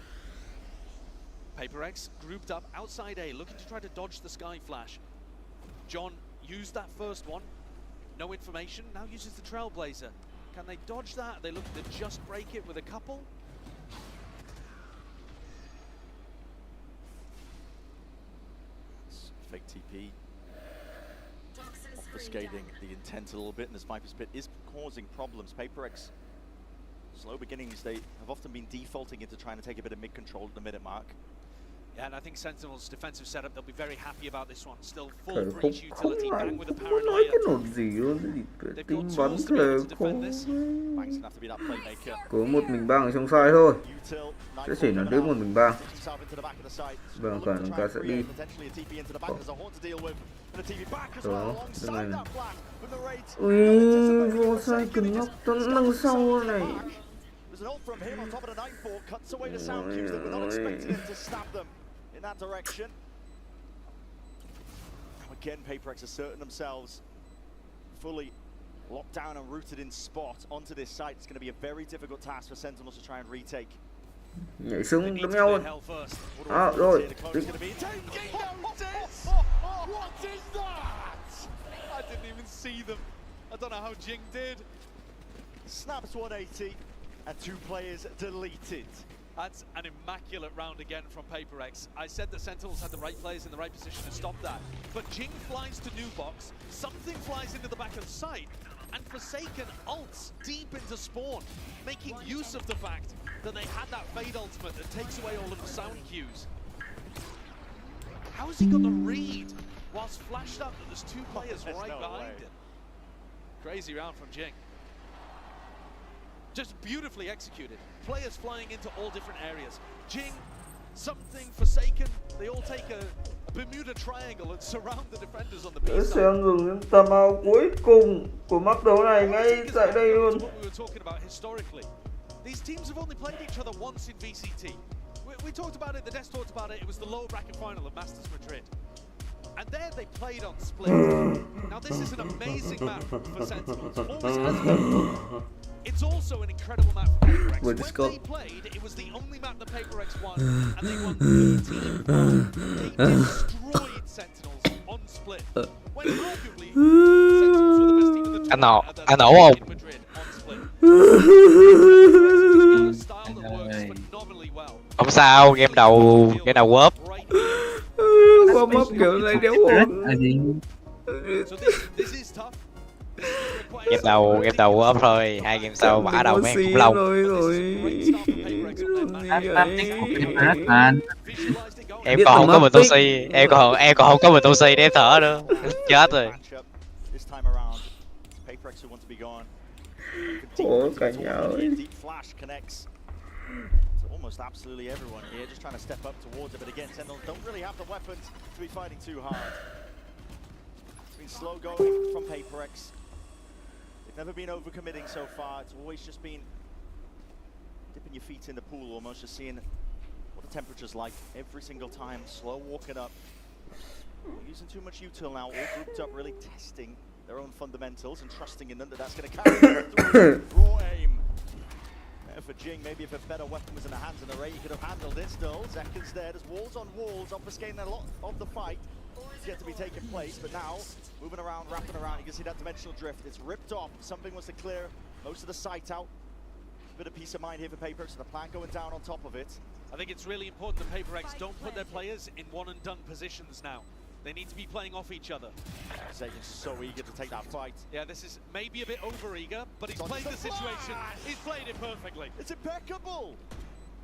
PRX grouped up outside A, looking to try to dodge the sky flash. John used that first one. No information, now uses the Trailblazer. Can they dodge that? Are they looking to just break it with a couple? Fake TP. Obfuscating the intent a little bit, and this Viper's Pit is causing problems. PRX, slow beginnings, they have often been defaulting into trying to take a bit of mid-control at the minute mark. Yeah, and I think Sentinel's defensive setup, they'll be very happy about this one. Still full breach utility, bang with a paranoia. They've got tools to be able to defend this. Bang's gonna have to be that playmaker. Có một mình bang ở trong side thôi. Sẽ chỉ là đứa một mình bang. Vâng, còn chúng ta sẽ đi. Đó, cái này. Ui, vô sai cần nhóc tấn đằng sau này. There's an ult from him on top of the 9-4, cuts away the sound cues that were not expecting him to stab them in that direction. Now again, PRX asserting themselves fully locked down and rooted in spot onto this site. It's going to be a very difficult task for Sentinels to try and retake. Nhảy xuống đấm nhau rồi. À, rồi. What is that? I didn't even see them. I don't know how Jing did. Snaps 180. And 2 players deleted. That's an immaculate round again from PRX. I said the Sentinels had the right players in the right position to stop that. But Jing flies to new box, something flies into the back of sight, and Forsaken ults deep into spawn, making use of the fact that they had that Fade ultimate that takes away all of the sound cues. How has he got the read whilst flashed up that there's 2 players right behind him? Crazy round from Jing. Just beautifully executed. Players flying into all different areas. Jing, something, Forsaken, they all take a Bermuda triangle and surround the defenders on the B side. Xem dùng đến tầm ao cuối cùng của map đấu này ngay tại đây luôn. What we were talking about historically. These teams have only played each other once in VCT. we talked about it, the desk talked about it, it was the lower bracket final of Masters Madrid. And there they played on split. Now this is an amazing map for Sentinels. Always has been. It's also an incredible map for PRX. When they played, it was the only map that PRX won, and they won 13-1. They destroyed Sentinels on split. When arguably, Sentinels were the best team in the tournament Anh ổn không? in Madrid on split. Style that works phenomenally well. Không sao, game đầu quớp. Qua mấp kiểu này đéo ổn. Game đầu quớp thôi, 2 game sau bả đầu mấy khủng long. Em còn không có mình Toshi, em còn không có mình Toshi để thở nữa. Chết rồi. Ủa cả nhau ấy. Almost absolutely everyone here just trying to step up towards it, but again, Sentinels don't really have the weapons to be fighting too hard. It's been slow going from PRX. They've never been overcommitting so far. It's always just been dipping your feet in the pool, almost just seeing what the temperature's like every single time. Slow walking up. Not using too much util now, all grouped up, really testing their own fundamentals and trusting in them that that's going to carry them through. Raw aim. For Jing, maybe if a better weapon was in the hands of the Ray, he could have handled this still. Zekon's there, there's walls on walls, obfuscating a lot of the fight. It's yet to be taking place, but now, moving around, wrapping around, you can see that dimensional drift. It's ripped off. Something was to clear most of the sight out. Bit of peace of mind here for PRX, and the plan going down on top of it. I think it's really important that PRX don't put their players in one and done positions now. They need to be playing off each other. Zekon's so eager to take that fight. Yeah, this is maybe a bit over eager, but he's played the situation. He's played it perfectly. It's impeccable.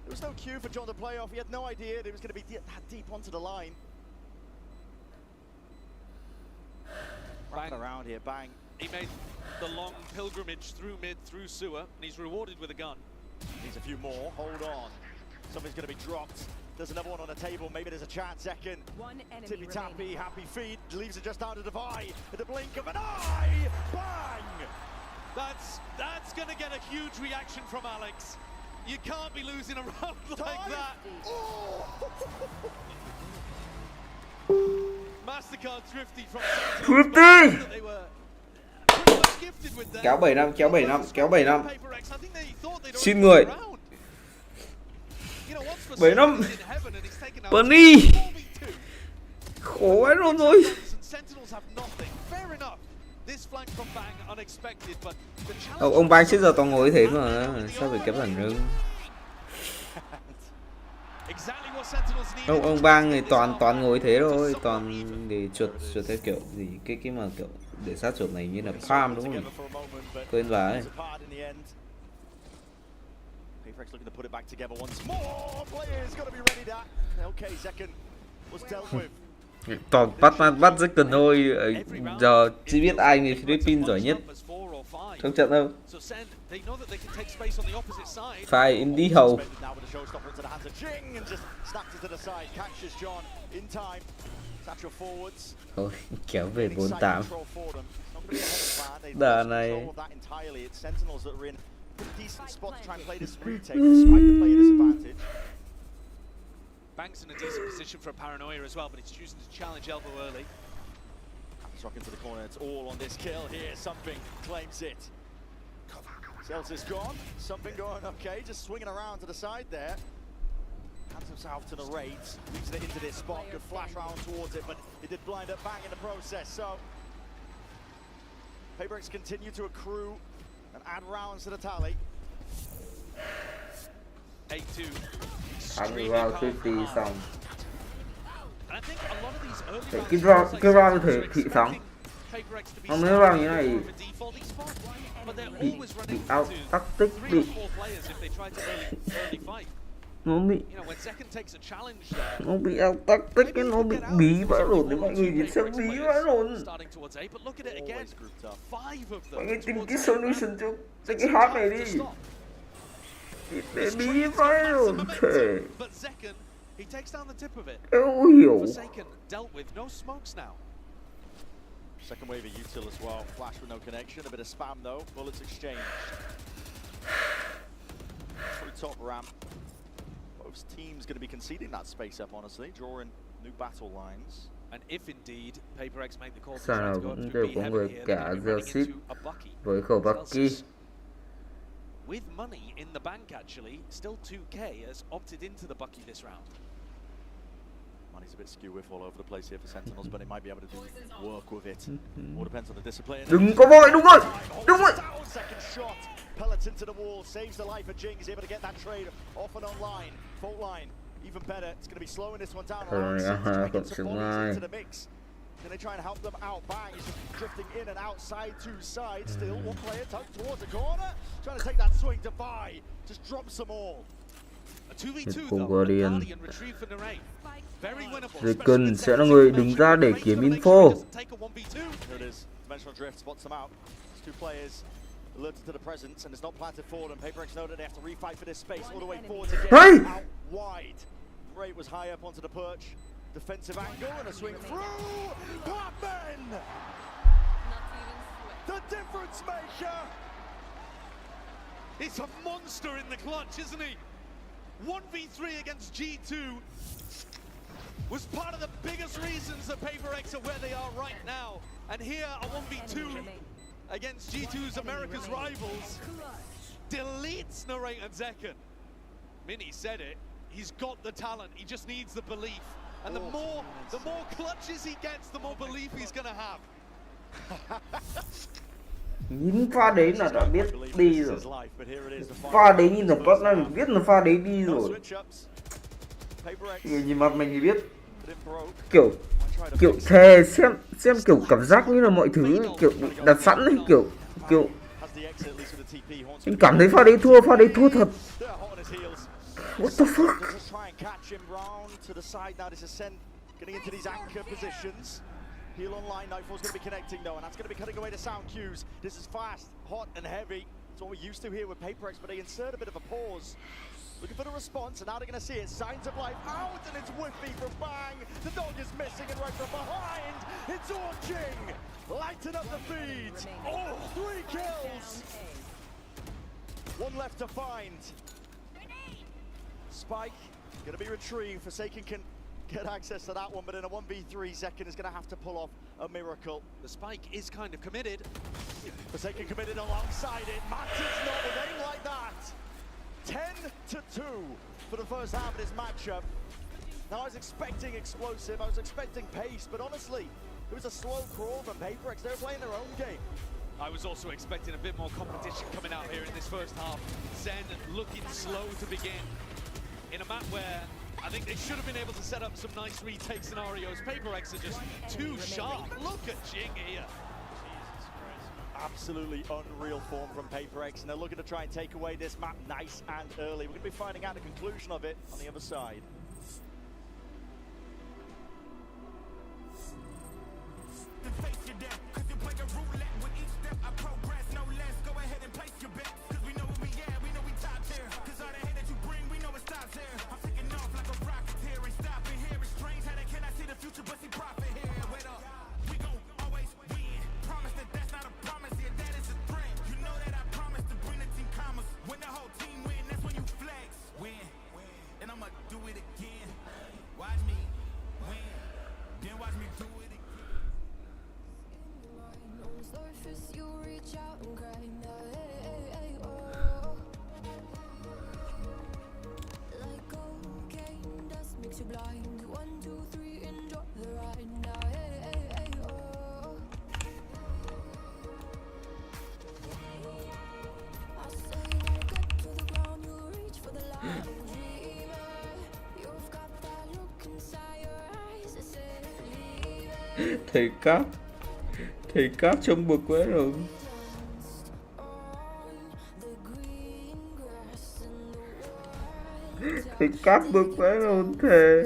There was no cue for John to play off. He had no idea that it was going to be that deep onto the line. Wrapping around here, bang. He made the long pilgrimage through mid, through sewer, and he's rewarded with a gun. Needs a few more. Hold on. Something's going to be dropped. There's another one on the table. Maybe there's a chance. Second. Tippy tappy, happy feet. Leaves it just down to the Divide. At the blink of an eye. Bang! That's going to get a huge reaction from Alex. You can't be losing a round like that. Oh. Mastercard Thrifty from Thrifty! they were pretty much gifted with that. Kéo 7 năm, kéo 7 năm, kéo 7 năm. Xin người. 7 năm. Bunny. Khổ quá luôn rồi. Ông Bang trước giờ toàn ngồi thế mà sao phải kéo thẳng rừng. Ông Bang thì toàn ngồi thế thôi, toàn để chuột theo kiểu gì cái mà kiểu để sát chuột này như là farm đúng không? Quên vào ấy. PRX looking to put it back together once more. Players got to be ready that. Okay, Zekon was dealt with. Toàn bắt Zekon thôi. Giờ chỉ biết ai người Philippines giỏi nhất trong trận đâu. Phải Indy hầu. Thôi kéo về 48. Đà này. Decent spot to try and play this retake despite the player disadvantage. Banks in a decent position for a paranoia as well, but he's choosing to challenge elbow early. Struck into the corner, it's all on this kill here. Something claims it. Cells is gone. Something going okay, just swinging around to the side there. Hands himself to the raids, leaves it into this spot, good flash round towards it, but it did blind up bang in the process. So, PRX continue to accrue and add rounds to the tally. 8-2. Ăn round 50 xong. And I think a lot of these early Cái round thị xong. Không mấy round như này bị out tactic bị nó bị out tactic cái nó bị bí vãi rồi đấy mọi người nhìn xem bí vãi rồi. Mọi người tìm cái solution cho cái hard này đi. Để bí vãi rồi thể. Em hiểu. Second wave of util as well. Flash with no connection. A bit of spam though. Bullets exchanged. Through top ramp. Both teams going to be conceding that space up, honestly, drawing new battle lines. And if indeed PaperX make the call to Sao try nào to go cũng up đều through có B người heavy here, cả they're gonna be gieo running ship into a Bucky. với khẩu Bucky. With money in the bank, actually, still 2K has opted into the Bucky this round. Money's a bit skew with all over the place here for Sentinels, but they might be able to do work with it. All depends on the discipline. Đừng có vội, đúng rồi, đúng rồi. Second shot, pellets into the wall, saves the life of Jing. He's able to get that trade off and online. Fault line, even better. It's going to be slowing this one down. Cộng chứng mai. Can they try and help them out? Bang, he's just drifting in and outside, two sides. Still one player tucked towards the corner. Trying to take that swing to buy. Just drops them all. A 2v2 Của though. Guardian. Retrieve for Narain. Very winnable. Reckon sẽ là người đứng ra để kiếm info. Here it is. Dimensional drift spots them out. It's two players alerted to the presence, and it's not planted for them. PaperX know that they have to refight for this space all the way forward to get out wide. Ray was high up onto the perch. Defensive angle and a swing through. Batman! The difference maker! It's a monster in the clutch, isn't he? 1v3 against G2 was part of the biggest reasons that PaperX are where they are right now. And here, a 1v2 against G2's America's rivals deletes Narain and Zekken. Mini said it. He's got the talent. He just needs the belief. And the more clutches he gets, the more belief he's gonna have. Nhìn pha đấy là đã biết đi rồi. Pha đấy nhìn là bắt ra mình biết là pha đấy đi rồi. Người nhìn mặt mình thì biết. Kiểu thề xem kiểu cảm giác như là mọi thứ kiểu đặt sẵn ấy, kiểu mình cảm thấy pha đấy thua thật. What the fuck? Getting into these anchor positions. Heal online, Nightfall's going to be connecting though, and that's going to be cutting away the sound cues. This is fast, hot and heavy. It's what we're used to here with PaperX, but they insert a bit of a pause. Looking for the response, and now they're going to see it. Signs of life out, and it's whiffy from Bang. The dog is missing, and right from behind, it's Orching. Lighten up the feed. Oh, 3 kills. One left to find. Spike, going to be retrieved. Forsaken can get access to that one, but in a 1v3, Zekken is going to have to pull off a miracle. The Spike is kind of committed. Forsaken committed alongside it. Matters not with aim like that. 10-2 for the first half of this matchup. Now I was expecting explosive, I was expecting pace, but honestly, it was a slow crawl from PaperX. They were playing their own game. I was also expecting a bit more competition coming out here in this first half. Sen looking slow to begin. In a map where I think they should have been able to set up some nice retake scenarios. PaperX are just too sharp. Look at Jing here. Absolutely unreal form from PaperX, and they're looking to try and take away this map nice and early. We're going to be finding out the conclusion of it on the other side. Thầy cáp trông bực quá rồi. Thầy cáp bực quá rồi thề.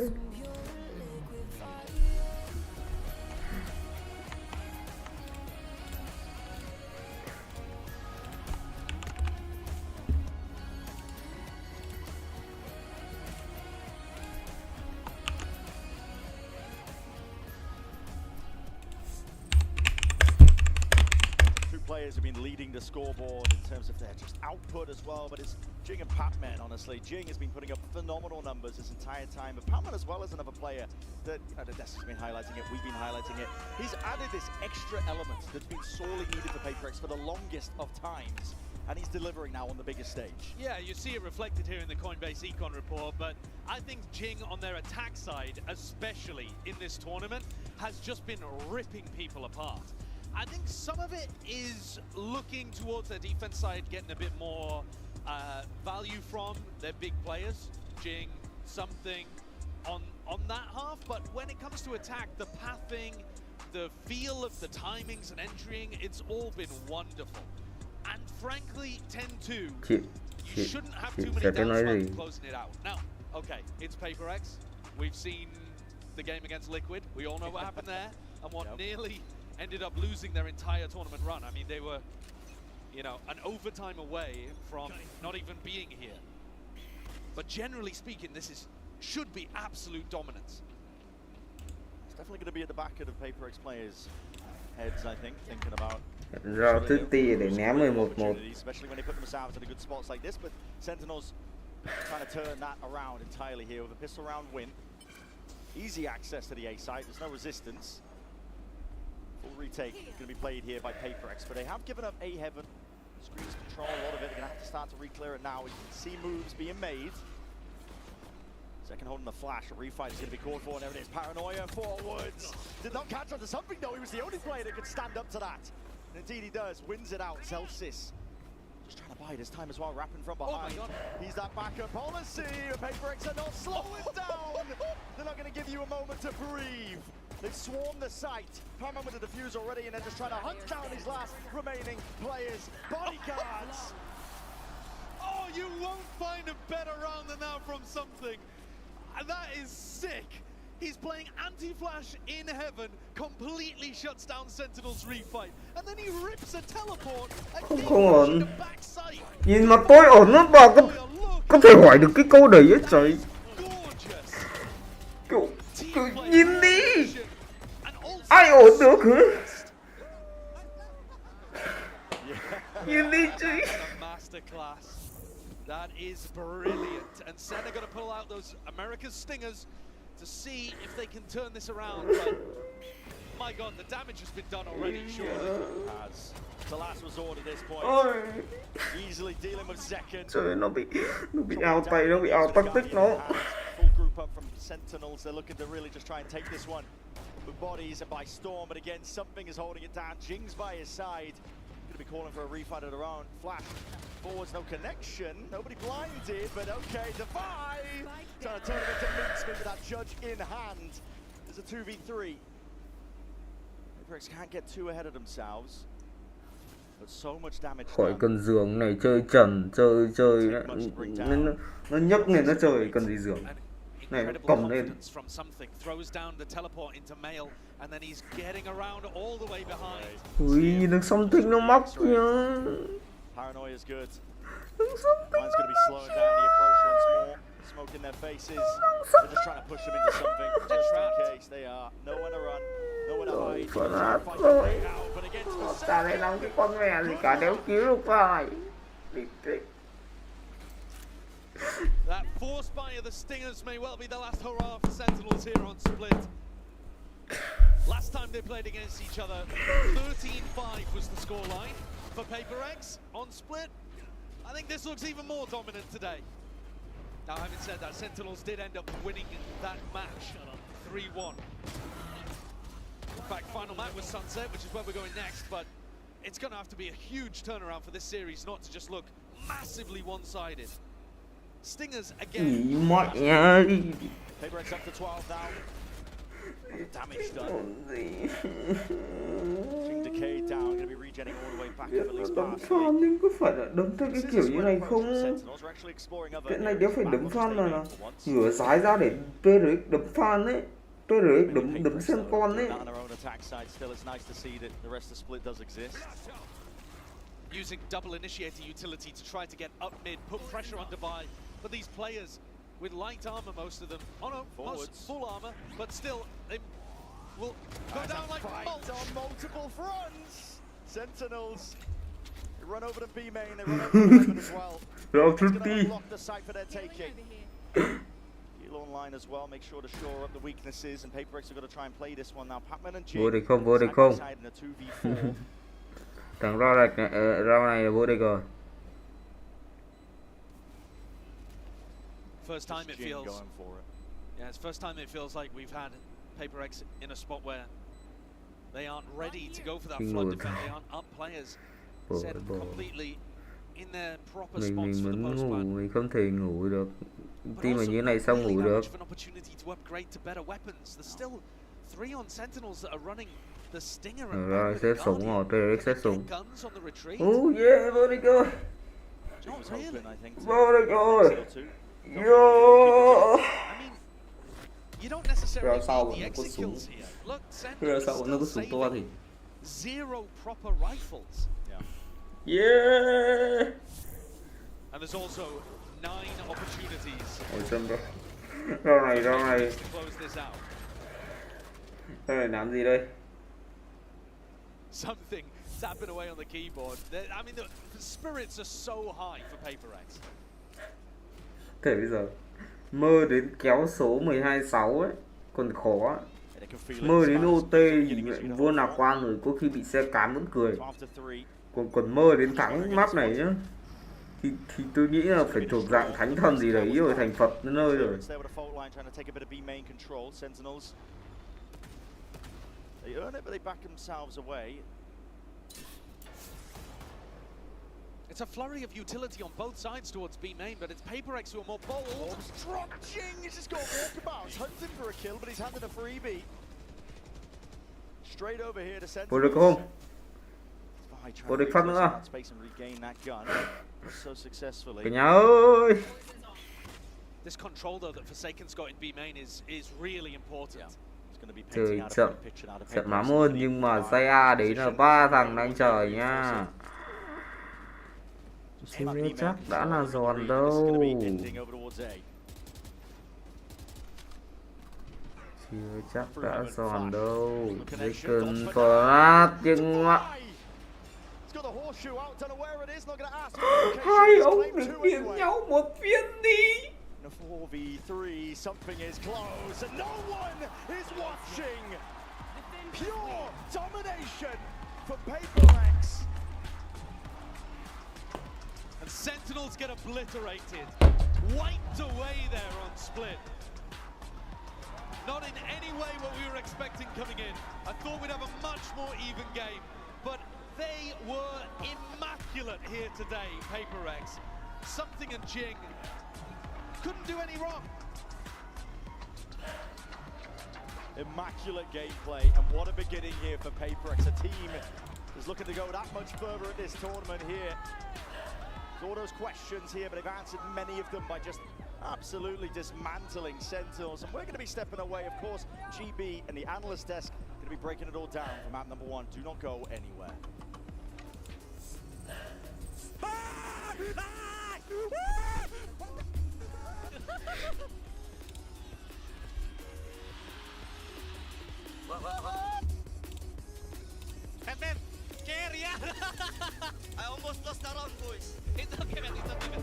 players who've been leading the scoreboard in terms of their just output as well, but it's Jing and Patman, honestly. Jing has been putting up phenomenal numbers this entire time, but Patman as well as another player that, the desk has been highlighting it, we've been highlighting it. He's added this extra element that's been sorely needed for PaperX for the longest of times, and he's delivering now on the biggest stage. Yeah, you see it reflected here in the Coinbase Econ report, but I think Jing on their attack side, especially in this tournament, has just been ripping people apart. I think some of it is looking towards their defense side, getting a bit more value from their big players. Jing, something on that half, but when it comes to attack, the pathing, the feel of the timings and entering, it's all been wonderful. And frankly, 10-2, you shouldn't have too many doubts closing it out. Now, okay, it's PaperX. We've seen the game against Liquid. We all know what happened there, and what nearly ended up losing their entire tournament run. I mean, they were, you know, an overtime away from not even being here. But generally speaking, this should be absolute dominance. It's definitely going to be at the back of the PaperX players' heads, I think, thinking about Ra thứ ti để ném 11-1. especially when they put themselves in a good spots like this, but Sentinels trying to turn that around entirely here with a pistol round win. Easy access to the A site, there's no resistance. Full retake going to be played here by PaperX, but they have given up A heaven. Screens control a lot of it, they're going to have to start to re-clear it now. We can see moves being made. Second holding the flash, a refight is going to be called for, and there it is. Paranoia forwards. Did not catch onto something though, he was the only player that could stand up to that. And indeed he does, wins it out. Celsius just trying to bide his time as well, wrapping from behind. He's that backup policy. PaperX are not slowing down. They're not going to give you a moment to breathe. They've swarmed the site. Parman with the defuse already, and they're just trying to hunt down his last remaining players. Bodyguards. Oh, you won't find a better round than that from something. That is sick. He's playing anti-flash in heaven, completely shuts down Sentinel's refight, and then he rips a teleport and Không ổn. Nhìn mà tôi ổn lắm bà, có thể hỏi được cái câu đấy ấy trời. Kiểu nhìn đi. Ai ổn được hả? Nhìn đi chứ. That is brilliant, and SEN are going to pull out those America's Stingers to see if they can turn this around, but my god, the damage has been done already, surely. As the last resort at this point. Easily dealing with second. Trời, nó bị ao tay, nó bị ao tactic nó. Full group up from Sentinels, they're looking to really just try and take this one with bodies and by storm, but again, something is holding it down. Jing's by his side. Going to be calling for a refight of their own. Flash forwards, no connection. Nobody blinded, but okay, Defy trying to turn it into mincemeat with that judge in hand. There's a 2v3. PRX can't get too ahead of themselves. But so much damage Khỏi cần giường này, chơi trần, chơi nó nhấc lên nó chơi, cần gì giường. Này cầm lên. Ui, nhìn được something nó móc nhá. Paranoia is good. Mine's going to be slowing down the approach once more. Smoke in their faces. They're just trying to push them into something. Just in case they are. Nowhere to run. Nowhere to hide. Phần át rồi. Ta đây làm cái con mẹ gì cả, đéo cứu được phải. That force buy of the Stingers may well be the last hurrah for Sentinels here on Split. Last time they played against each other, 13-5 was the scoreline for PaperX on Split. I think this looks even more dominant today. Now, having said that, Sentinels did end up winning that match 3-1. In fact, final match was Sunset, which is where we're going next, but it's going to have to be a huge turnaround for this series not to just look massively one-sided. Stingers again. PaperX up to 12 now. Damage done. Decay down, going to be regenerating all the way back up at least Đấm fan nhưng có phải là đấm theo cái kiểu như này không? Cái này đéo phải đấm fan mà ngửa sái ra để PRX đấm fan ấy. PRX đấm SENcon ấy. Using double initiator utility to try to get up mid, put pressure on Dubai. But these players with light armor, most of them, most full armor, but still they will go down like mulch. On multiple fronts. Sentinels. They run over to B main. They run over to Heaven as well. Round It's gonna 50. unlock the site for their taking. Heal online as well. Make sure to shore up the weaknesses. And PRX are going to try and play this one now. Pacman and Vô địch Jing. không, vô địch Side by không. side in a 2v4. Thằng round này là vô địch rồi. First time it Jing feels. going for it. Yeah, it's first time it feels like we've had PRX in a spot where they aren't ready to go for that flood defense. They aren't up players. Set completely in their proper spots Mình for the muốn post ngủ, plan. mình không thể ngủ được. Team mà như thế này sao Really ngủ that được? much of an opportunity to upgrade to better weapons. There's still 3 on Sentinels that are running the Stinger and Rồi xếp súng rồi, PRX xếp súng. guns on the retreat. Oh yeah, vô địch rồi. Not really. Vô địch rồi. Yo. You don't necessarily Rồi sau need the nó có exit súng. kills here. Look, Rồi Sentinels sau nó có still súng to thì. zero proper rifles. Yeah. And there's also 9 opportunities Ôi chân đó. Round này. to close this out. Round này làm gì đây? Something tapping away on the keyboard. I mean, the spirits are so high for PRX. Thế bây giờ mơ đến kéo số 12-6 ấy còn khó. Mơ đến OT vô lạc quan rồi có khi bị xe cán vẫn cười. Còn mơ đến thắng map này nhá. Thì tôi nghĩ là phải thuộc dạng thánh thần gì đấy rồi, thành Phật đến nơi rồi. They earn it, but they back themselves away. It's a flurry of utility on both sides towards B main, but it's PRX who are more bold. Drop Jing! He's just got walkabouts, hunting for a kill, but he's handed a freebie. Straight over here to Sentinels. Vô địch không? Vô địch phát nữa. Cả nhà ơi! This control though that Forsaken's got in B main is really important. Trời chậm lắm hơn, nhưng mà say A đấy là 3 thằng đang chờ nhá. Chưa chắc đã là giòn đâu. Chưa chắc đã giòn đâu. Chỉ cần flash nhưng mà hai ông đừng biến nhau một viên đi. In a 4v3, something is close, and no one is watching. Pure domination for PRX. And Sentinels get obliterated, wiped away there on split. Not in any way what we were expecting coming in. I thought we'd have a much more even game, but they were immaculate here today, PRX. Something and Jing couldn't do any wrong. Immaculate gameplay, and what a beginning here for PRX. A team is looking to go that much further in this tournament here. There's all those questions here, but they've answered many of them by just absolutely dismantling Sentinels. And we're going to be stepping away, of course. GB and the analyst desk going to be breaking it all down for map number 1. Do not go anywhere. Man, carry I almost lost the round, boys. It's okay, man. It's okay, man.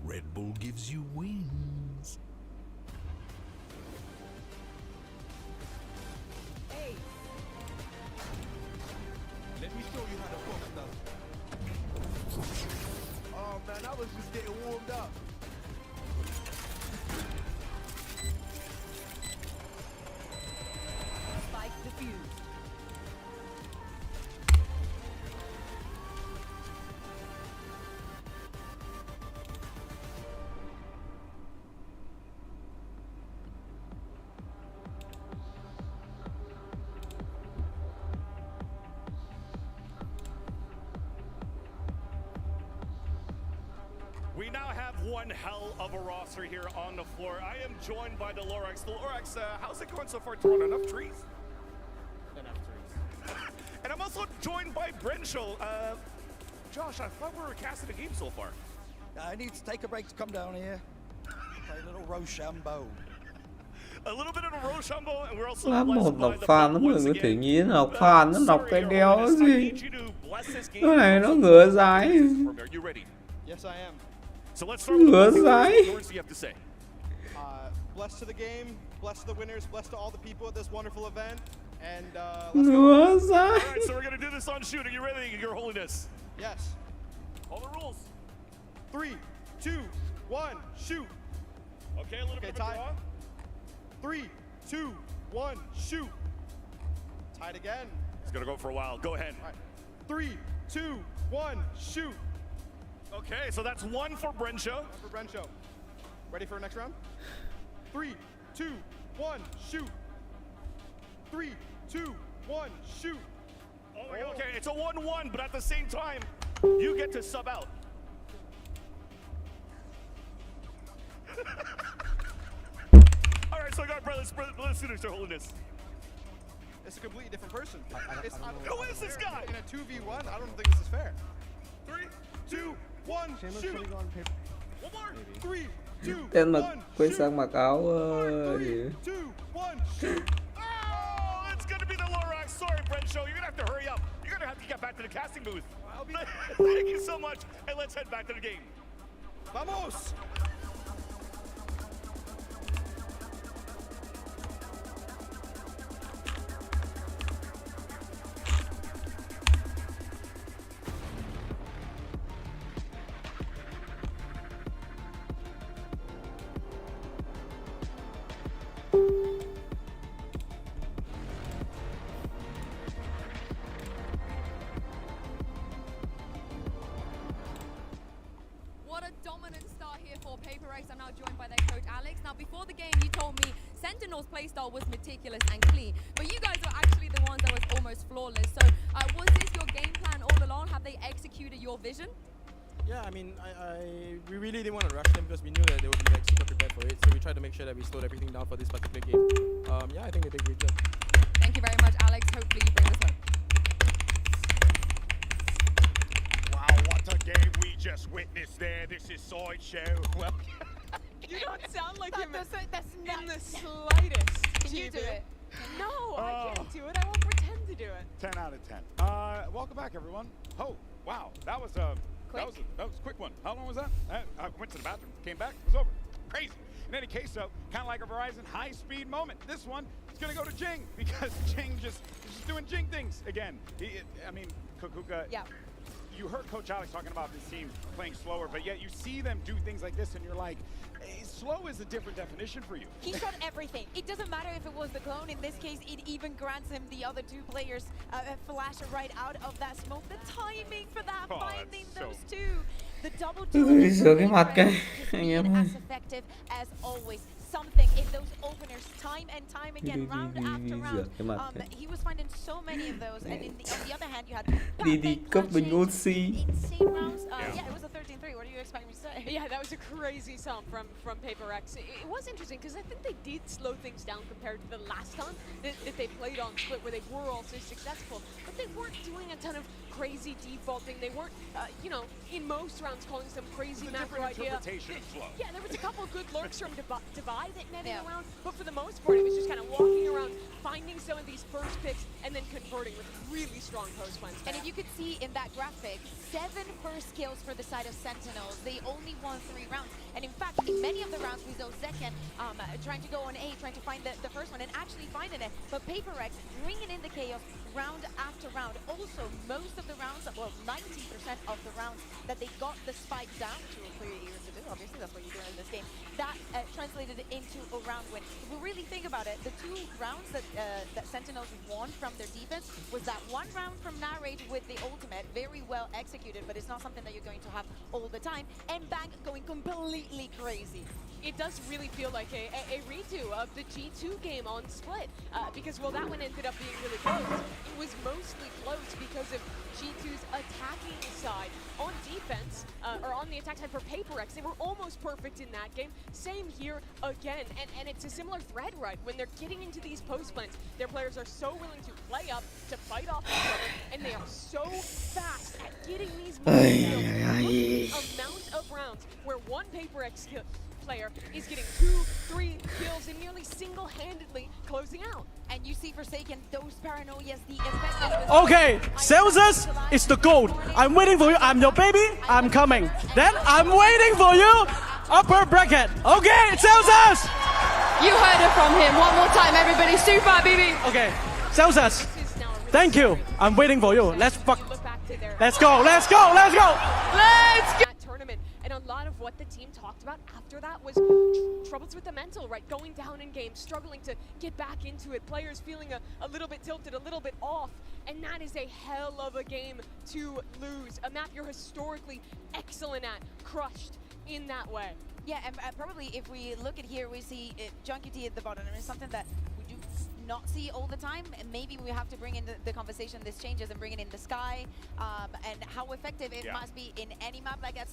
Red Bull gives you wings. Hey. Let me show you how to box stuff. Oh man, I was just getting warmed up. Spike defused. We now have one hell of a roster here on the floor. I am joined by the Lorax. The Lorax, how's it going so far, Toronto? Enough trees? Enough trees. And I'm also joined by Brencho. Josh, I thought we were casting a game so far. I need to take a break to come down here. Play a little Rochambeau. A little bit of a Rochambeau, and we're also Là một blessed đọc by the fan nó once người again. tự nhiên đọc fan nó đọc cái đéo Sorry, gì. I need you to bless this game. Cái này nó ngửa dài. Are you ready? Yes, I am. So let's start with Ngửa the dài. words do you have to say? Blessed to the game, blessed to the winners, blessed to all the people at this wonderful event, and Ngửa dài. All right, so we're gonna do this on shoot. Are you ready, Your Holiness? Yes. All the rules. 3, 2, 1, shoot. Okay, a little bit of a draw. 3, 2, 1, shoot. Tied again. It's gonna go for a while. Go ahead. All right. 3, 2, 1, shoot. Okay, so that's one for Brencho. For Brencho. Ready for our next round? 3, 2, 1, shoot. 3, 2, 1, shoot. Oh, okay, it's a 1-1, but at the same time, you get to sub out. All right, so I got let's finish, Your Holiness. It's a completely different person. Who is this guy? In a 2v1, I don't think this is fair. 3, 2, 1, shoot. One more. 3, 2, Tên mà 1, quay shoot. sang mặc áo gì. 2, 1, shoot. Oh, it's gonna be the Lorax. Sorry, Brencho, you're gonna have to hurry up. You're gonna have to get back to the casting booth. Thank you so much, and let's head back to the game. Vamos! What a dominant start here for PRX. I'm now joined by their coach Alex. Now before the game you told me Sentinel's playstyle was meticulous and clean, but you guys were actually the ones that was almost flawless. So was this your game plan all along? Have they executed your vision? Yeah, I mean, we really didn't want to rush them because we knew that they would be like super prepared for it. So we tried to make sure that we slowed everything down for this particular game. Yeah, I think they did a great job. Thank you very much, Alex. Hopefully you bring this home. Wow, what a game we just witnessed there. This is SENcha. Well, You don't sound like him That's in the slightest. Can you do it? No, I can't do it. I won't pretend to do it. 10 out of 10. Welcome back, everyone. Oh, wow, that was a quick one. How long was that? I went to the bathroom, came back, it was over. Crazy. In any case, though, kind of like a Verizon high-speed moment. This one is going to go to Jing because Jing is just doing Jing things again. I mean, Kukuka. Yeah. You heard Coach Alex talking about this team playing slower, but yet you see them do things like this, and you're like, slow is a different definition for you. He shot everything. It doesn't matter if it was the clone. In this case, it even grants him the other two players flash right out of that smoke. The timing for that, finding those two. The double Tôi sửa cái mặt cái anh em ơi. as effective as always. Something in those openers, time and time again, round after round. He was finding so many of those, and on the other hand, you had Đi cấp bình oxy. insane rounds. Yeah, it was a 13-3. What do you expect me to say? Yeah, that was a crazy song from PRX. It was interesting because I think they did slow things down compared to the last time that they played on Split, where they were also successful. But they weren't doing a ton of crazy defaulting. They weren't, in most rounds calling some crazy macro idea. Interpretation of flow. Yeah, there was a couple of good lurks from Divide that netted around, but for the most part, it was just kind of walking around, finding some of these first picks, and then converting with really strong post plans. And if you could see in that graphic, 7 first kills for the side of Sentinels. They only won 3 rounds. And in fact, in many of the rounds, we saw SENcha trying to go on A, trying to find the first one, and actually finding it. But PRX bringing in the chaos round after round. Also, most of the rounds, well, 90% of the rounds that they got the spike down to a clear ear to do. Obviously, that's what you do in this game. That translated into a round win. If we really think about it, the 2 rounds that Sentinels won from their defense was that one round from Narrate with the ultimate, very well executed, but it's not something that you're going to have all the time. And Bang going completely crazy. it does really feel like a redo of the G2 game on Split, because, well, that one ended up being really close. It was mostly close because of G2's attacking side. On defense, or on the attack side for PRX, they were almost perfect in that game. Same here again, and it's a similar thread, right? When they're getting into these post plans, their players are so willing to play up, to fight off each other, and they are so fast at getting these amount of rounds where one PRX player is getting 2-3 kills and nearly single-handedly closing out. And you see Forsaken, those paranoias, the effect. Okay, Celsius is the gold. I'm waiting for you. I'm your baby. I'm coming. Then I'm waiting for you. Upper bracket. Okay, Celsius. You heard it from him. One more time, everybody. Super, baby. Okay, Celsius. Thank you. I'm waiting for you. Let's go. Let's go. Let's go. Tournament, and a lot of what the team talked about after that was troubles with the mental, right? Going down in games, struggling to get back into it, players feeling a little bit tilted, a little bit off, and that is a hell of a game to lose. A map you're historically excellent at, crushed in that way. Yeah, and probably if we look at here, we see JohnQT at the bottom, and it's something that we do not see all the time, and maybe we have to bring in the conversation, this changes, and bring it in the sky, and how effective it must be in any map. Like in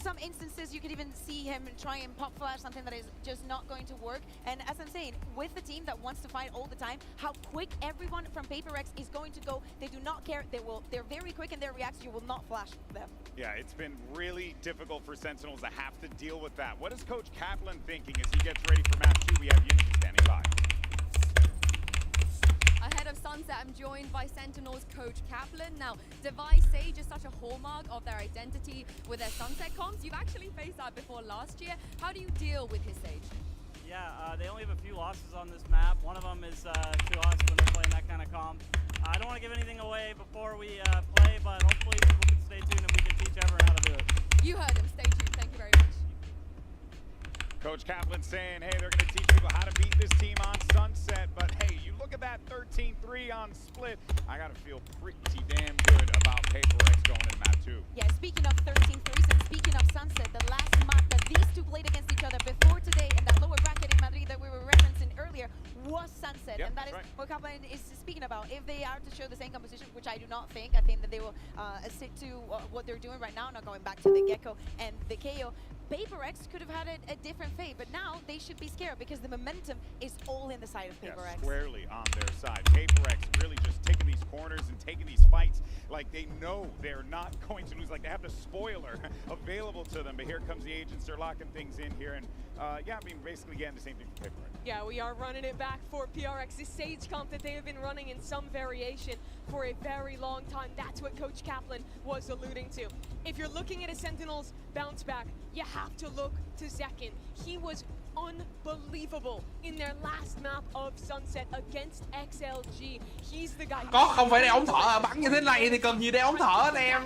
some instances, you could even see him try and pop flash something that is just not going to work. And as I'm saying, with the team that wants to fight all the time, how quick everyone from PRX is going to go. They do not care. They're very quick in their reacts. You will not flash them. Yeah, it's been really difficult for Sentinels to have to deal with that. What is Coach Kaplan thinking as he gets ready for match 2? We have Yunji standing by. Ahead of Sunset, I'm joined by Sentinels coach Kaplan. Now, Device Sage is such a hallmark of their identity with their Sunset comps. You've actually faced that before last year. How do you deal with his Sage? Yeah, they only have a few losses on this map. One of them is to us when they're playing that kind of comp. I don't want to give anything away before we play, but hopefully people can stay tuned and we can teach everyone how to do it. You heard him. Stay tuned. Thank you very much. Coach Kaplan saying, hey, they're going to teach people how to beat this team on Sunset, but hey, you look at that 13-3 on Split, I got to feel pretty damn good about PRX going in map 2. Yeah, speaking of 13-3s and speaking of Sunset, the last map that these two played against each other before today in that lower bracket in Madrid that we were referencing earlier was Sunset. Yep, and that is right. what Kaplan is speaking about. If they are to show the same composition, which I do not think, I think that they will stick to what they're doing right now, not going back to the Gecko and the KO. PRX could have had a different fate, but now they should be scared because the momentum is all in the side of PRX. Yeah, squarely on their side. PRX really just taking these corners and taking these fights like they know they're not going to lose, like they have the spoiler available to them. But here comes the agents, they're locking things in here, and yeah, I mean, basically getting the same thing for PRX. Yeah, we are running it back for PRX. This Sage comp that they have been running in some variation for a very long time. That's what Coach Kaplan was alluding to. If you're looking at a Sentinels bounce back, you have to look to Zekin. He was unbelievable in their last map of Sunset against XLG. He's the guy. Không phải đeo ống thở à, bắn như thế này thì cần gì đeo ống thở anh em.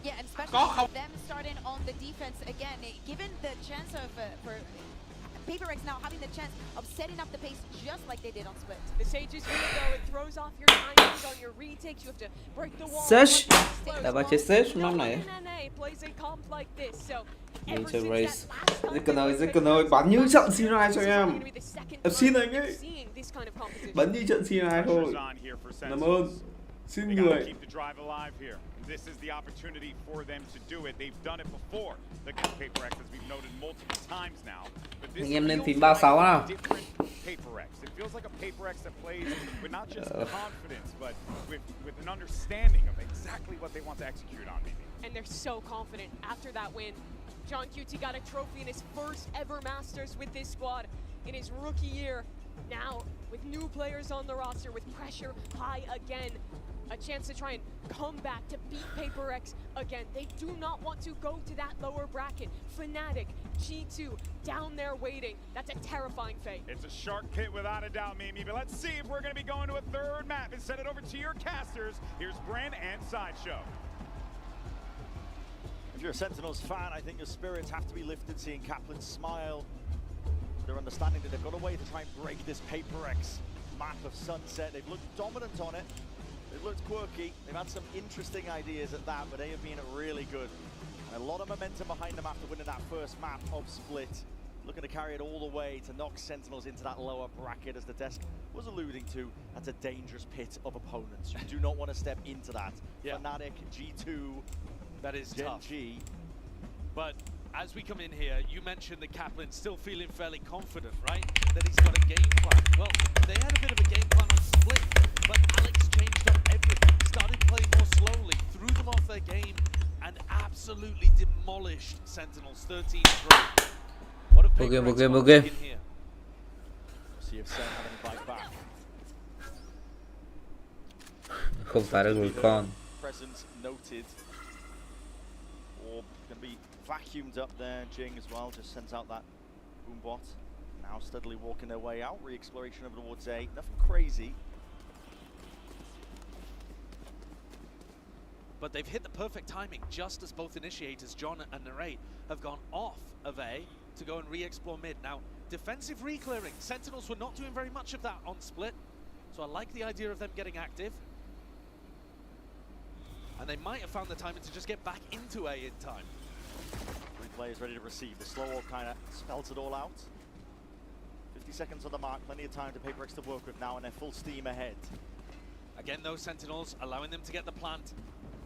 Yeah, and especially them starting on the defense again, given the chance of for PRX now having the chance of setting up the pace just like they did on Split. The Sage is really though, it throws off your timings on your retakes. You have to break the wall. Search. Đã vào chơi search năm này. Plays a comp like this, so Mình chơi race. Zeken ơi, bắn như trận C9 cho em. Xin anh ấy. Bắn như trận C9 thôi. Cảm ơn. Xin người. This is the opportunity for them to do it. They've done it before against PRX, as we've noted multiple times now. But this Anh em lên feels phím like 36 a nào. different PRX. It feels like a PRX that plays with not just confidence, but with an understanding of exactly what they want to execute on. And they're so confident after that win. JohnQT got a trophy in his first ever Masters with this squad in his rookie year. Now, with new players on the roster, with pressure high again, a chance to try and come back to beat PRX again. They do not want to go to that lower bracket. Fnatic, G2, down there waiting. That's a terrifying fate. It's a shark pit without a doubt, Mimi, but let's see if we're going to be going to a third map and send it over to your casters. Here's Bren and Sideshow. If you're a Sentinels fan, I think your spirits have to be lifted seeing Kaplan smile. They're understanding that they've got a way to try and break this PRX map of Sunset. They've looked dominant on it. They've looked quirky. They've had some interesting ideas at that, but they have been really good. And a lot of momentum behind them after winning that first map of Split. looking to carry it all the way to knock Sentinels into that lower bracket, as the desk was alluding to. That's a dangerous pit of opponents. You do not want to step into that. Yeah. Fnatic, G2, that is Gen tough. G. But as we come in here, you mentioned that Kaplan's still feeling fairly confident, right? That he's got a game plan. Well, they had a bit of a game plan on Split, but Alex changed up everything. Started playing more slowly, threw them off their game, and absolutely demolished Sentinels 13-3. What if Okay. See if Sen have any bite back. Không phá được rồi con. Presence noted. Orb going to be vacuumed up there. Jing as well just sends out that boom bot. Now steadily walking their way out. Re-exploration over towards A. Nothing crazy. But they've hit the perfect timing just as both initiators, John and Narrate, have gone off of A to go and re-explore mid. Now, defensive re-clearing. Sentinels were not doing very much of that on Split, so I like the idea of them getting active. And they might have found the timing to just get back into A in time. 3 players ready to receive. The slow orb kind of spells it all out. 50 seconds on the mark, plenty of time to PRX to work with now, and they're full steam ahead. Again, those Sentinels allowing them to get the plant.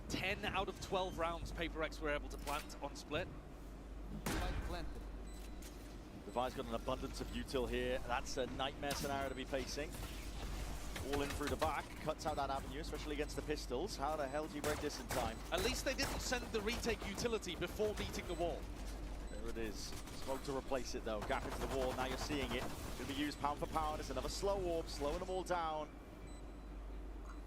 10 out of 12 rounds PRX were able to plant on Split. Devi's got an abundance of util here. That's a nightmare scenario to be facing. All in through the back, cuts out that avenue, especially against the pistols. How the hell do you break this in time? At least they didn't send the retake utility before meeting the wall. There it is. Smoke to replace it though. Gap into the wall, now you're seeing it. Gonna be used pound for pound. It's another slow orb, slowing them all down.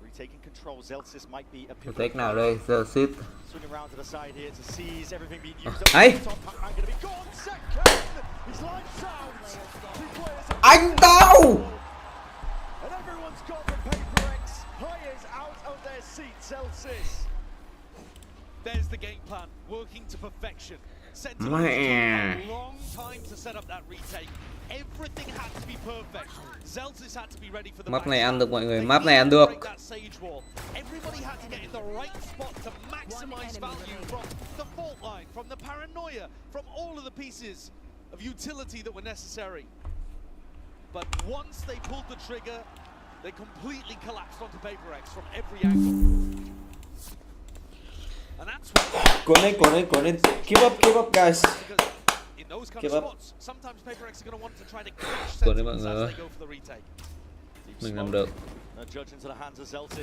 Retaking control. Zelsis might be a pivot. Take nào đây? Zelsis. Swinging around to the side here to seize everything being used. Ấy. Gonna be gone. Second. His lights out. Anh tao. And everyone's got the PRX. Players out of their seats. Zelsis. There's the game plan, working to perfection. Sentinels took a long time to set up that retake. Everything had to be perfect. Zelsis had to be ready for the Map này ăn được mọi người, map này ăn được. Everybody had to get in the right spot to maximize value from the fault line, from the paranoia, from all of the pieces of utility that were necessary. But once they pulled the trigger, they completely collapsed onto PRX from every angle. And that's why Go in. Keep up, guys. in those kind Keep of up. spots, sometimes PRX are going to want to try to crash Go đi mọi Sentinels người as ơi. they go for the retake. Mình làm được.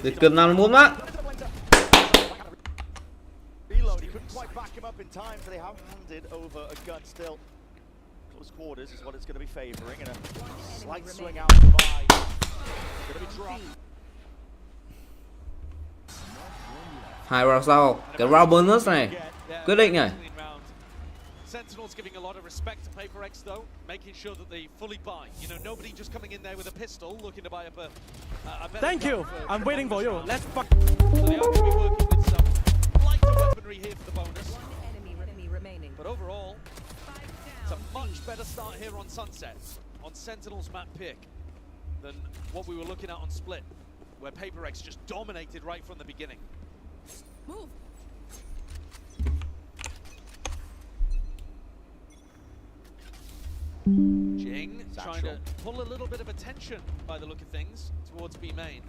Thịt cần nào muốn á. Reload, he couldn't quite back him up in time, so they have handed over a gun still. Close quarters is what it's going to be favouring, and a slight swing out to buy. Going to be dropped. 2 round sau, cái round bonus này quyết định này. Sentinels giving a lot of respect to PRX though, making sure that they fully buy. You know, nobody just coming in there with a pistol looking to buy up a better Thank you. gun for I'm waiting for you. Let's fuck. So they are going to be working with some lighter weaponry here for the bonus. Enemy remaining. But overall, it's a much better start here on Sunset, on Sentinel's map pick, than what we were looking at on Split, where PRX just dominated right from the beginning. Move. Jing trying to pull a little bit of attention by the look of things towards B main.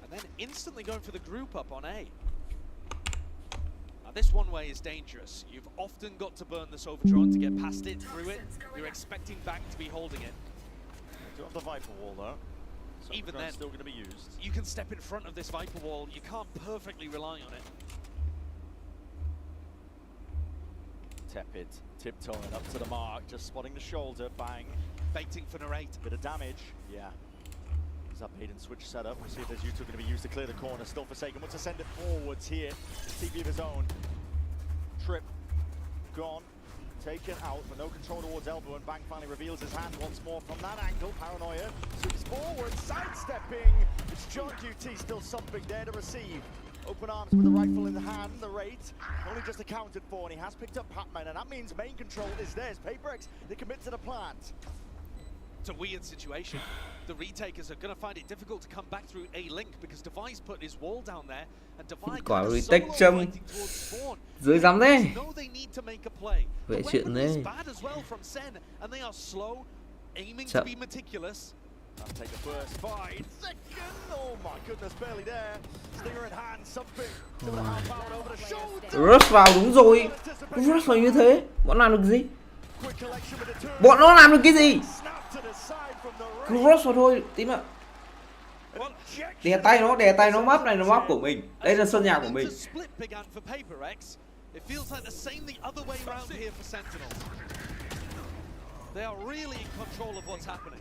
And then instantly going for the group up on A. Now this one way is dangerous. You've often got to burn this Overdrone to get past it, through it. You're expecting Bang to be holding it. Do have the Viper wall though. So Even then, still going to be used. You can step in front of this Viper wall. You can't perfectly rely on it. Tepid, tiptoeing up to the mark, just spotting the shoulder, bang. Baiting for Narrate. Bit of damage, yeah. Is that bait and switch setup? We'll see if there's U2 going to be used to clear the corner. Still Forsaken, wants to send it forwards here. TV of his own. Trip, gone. Taken out, but no control towards elbow, and Bang finally reveals his hand once more from that angle. Paranoia swings forward, sidestepping. It's John QT, still something there to receive. Open arms with the rifle in the hand, the rate only just accounted for, and he has picked up Patman, and that means main control is theirs. PRX, they commit to the plant. It's a weird situation. The retakers are going to find it difficult to come back through A link because Device put his wall down there and Device Quả kind of retake solo châm fighting towards spawn. dưới rắm thế. Know they need to make a play. Vậy The chuyện weapon đấy. is bad as well from Sen, and they are slow, aiming to Chậm. be meticulous. I'll take the first fight. Second, oh my goodness, barely there. Stinger in hand, something to the half out over the shoulder. Rush vào đúng rồi. Rush vào như thế, bọn làm được gì? Bọn nó làm được cái gì? Cứ rush vào thôi, tí nữa. Đè tay nó map này là map của mình. Đây là sân nhà của mình. Split began for PRX. It feels like the same the other way around here for Sentinels. They are really in control of what's happening.